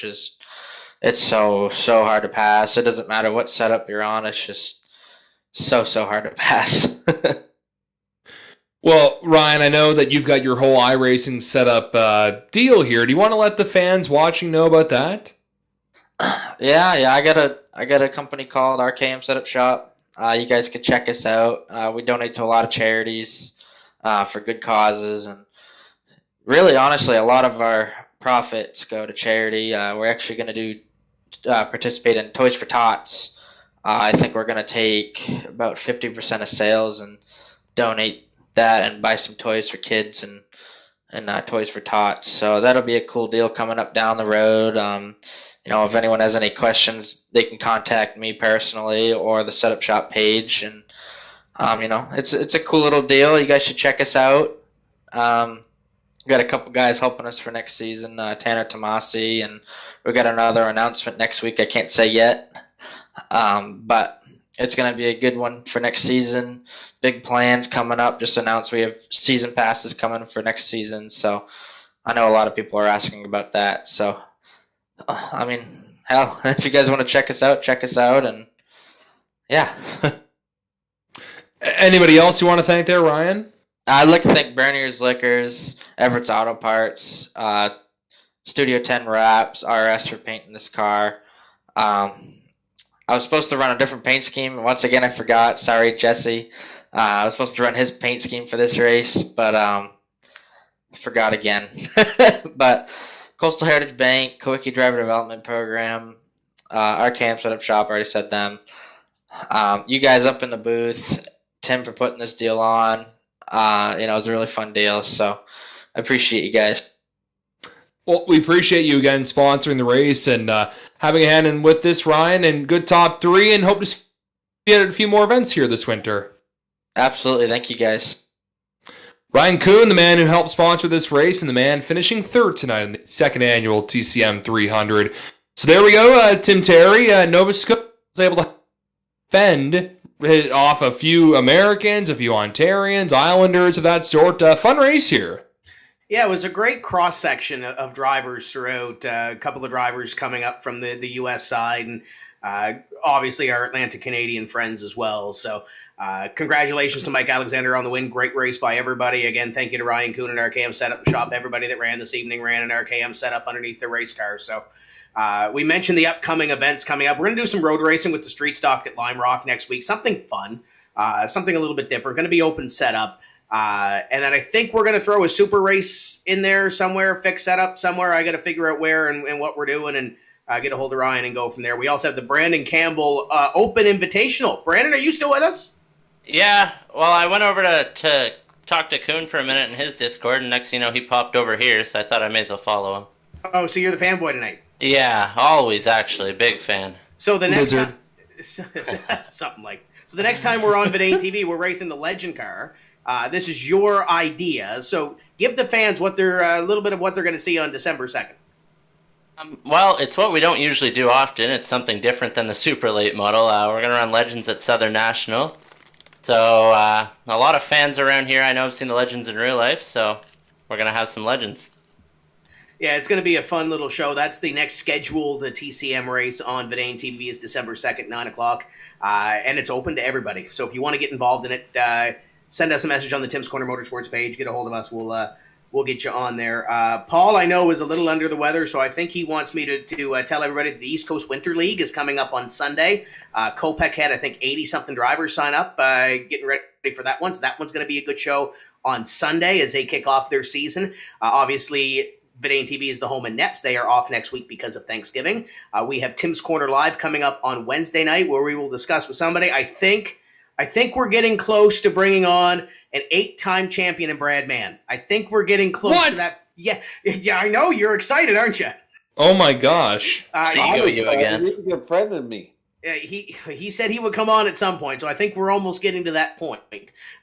it's so hard to pass. It doesn't matter what setup you're on. It's just so hard to pass. Well, Ryan, I know that you've got your whole iRacing setup deal here. Do you want to let the fans watching know about that? Yeah. I got a company called RKM Setup Shop. You guys can check us out. We donate to a lot of charities for good causes, and really, honestly, a lot of our profits go to charity. We're actually going to participate in Toys for Tots. I think we're going to take about 50% of sales and donate that and buy some toys for kids and Toys for Tots. So that'll be a cool deal coming up down the road. If anyone has any questions, they can contact me personally or the Setup Shop page. And it's a cool little deal. You guys should check us out. Got a couple guys helping us for next season, Tanner Tomasi, and we got another announcement next week. I can't say yet, but it's going to be a good one for next season. Big plans coming up. Just announced we have season passes coming for next season, so I know a lot of people are asking about that. So, hell, if you guys want to check us out, and yeah. Anybody else you want to thank there, Ryan? I'd like to thank Bernier's Liquors, Everett's Auto Parts, Studio 10 Wraps, RS for painting this car. I was supposed to run a different paint scheme. Once again, I forgot. Sorry, Jesse. I was supposed to run his paint scheme for this race, but forgot again. But Coastal Heritage Bank, Kawiki Driver Development Program, our camp setup shop, already said them. You guys up in the booth, Tim for putting this deal on. It was a really fun deal, so I appreciate you guys. Well, we appreciate you again sponsoring the race and having a hand in with this, Ryan, and good top 3, and hope to see you at a few more events here this winter. Absolutely. Thank you, guys. Ryan Kuhn, the man who helped sponsor this race, and the man finishing 3rd tonight in the 2nd annual TCM 300. So there we go. Tim Terry, Nova Scotia was able to fend off a few Americans, a few Ontarians, Islanders of that sort. Fun race here. Yeah, it was a great cross section of drivers throughout. A couple of drivers coming up from the U.S. side, and obviously our Atlantic Canadian friends as well. So congratulations to Mike Alexander on the win. Great race by everybody. Again, thank you to Ryan Kuhn and RKM Setup Shop. Everybody that ran this evening ran an RKM setup underneath the race car. So we mentioned the upcoming events coming up. We're going to do some road racing with the street stock at Lime Rock next week. Something fun, something a little bit different. Going to be open setup. And then I think we're going to throw a super race in there somewhere, fixed setup somewhere. I got to figure out where and what we're doing and get a hold of Ryan and go from there. We also have the Brandon Campbell Open Invitational. Brandon, are you still with us? Yeah, well, I went over to talk to Kuhn for a minute in his Discord, and next thing you know, he popped over here, so I thought I may as well follow him. Oh, so you're the fanboy tonight? Yeah, always, actually. Big fan. So the next time... something like... So the next time we're on Vidane TV, we're racing the Legend car. This is your idea, so give the fans what they're a little bit of what they're going to see on December 2nd. Well, it's what we don't usually do often. It's something different than the super late model. We're going to run Legends at Southern National. So a lot of fans around here I know have seen the Legends in real life, so we're going to have some Legends. Yeah, it's going to be a fun little show. That's the next scheduled TCM race on Vidane TV is December 2nd, 9 o'clock, and it's open to everybody. So if you want to get involved in it, send us a message on the Tim's Corner Motorsports page. Get a hold of us. We'll get you on there. Paul, I know, is a little under the weather, so I think he wants me to tell everybody that the East Coast Winter League is coming up on Sunday. Kopech had, I think, 80-something drivers sign up, getting ready for that one. So that one's going to be a good show on Sunday as they kick off their season. Obviously, Vidane TV is the home of Neps. They are off next week because of Thanksgiving. We have Tim's Corner Live coming up on Wednesday night where we will discuss with somebody. I think we're getting close to bringing on an 8-time champion in Brad Mann. I think we're getting close to that. Yeah, I know. You're excited, aren't you? Oh, my gosh. You again. He's a good friend of me. He said he would come on at some point, so I think we're almost getting to that point.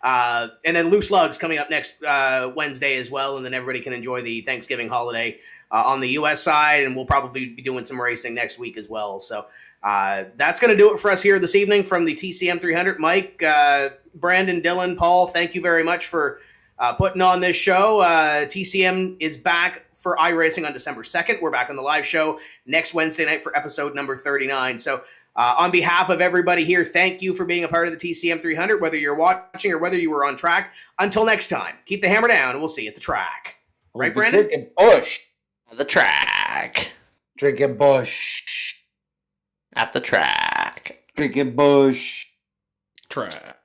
And then Loose Lugs coming up next Wednesday as well, and then everybody can enjoy the Thanksgiving holiday on the U.S. side, and we'll probably be doing some racing next week as well. So that's going to do it for us here this evening from the TCM 300. Mike, Brandon, Dylan, Paul, thank you very much for putting on this show. TCM is back for iRacing on December 2nd. We're back on the live show next Wednesday night for episode number 39. So on behalf of everybody here, thank you for being a part of the TCM 300, whether you're watching or whether you were on track. Until next time, keep the hammer down, and we'll see you at the track. Right, Brandon? Drinking Bush. At the track. Drinking Bush. At the track. Drinking Bush. Track.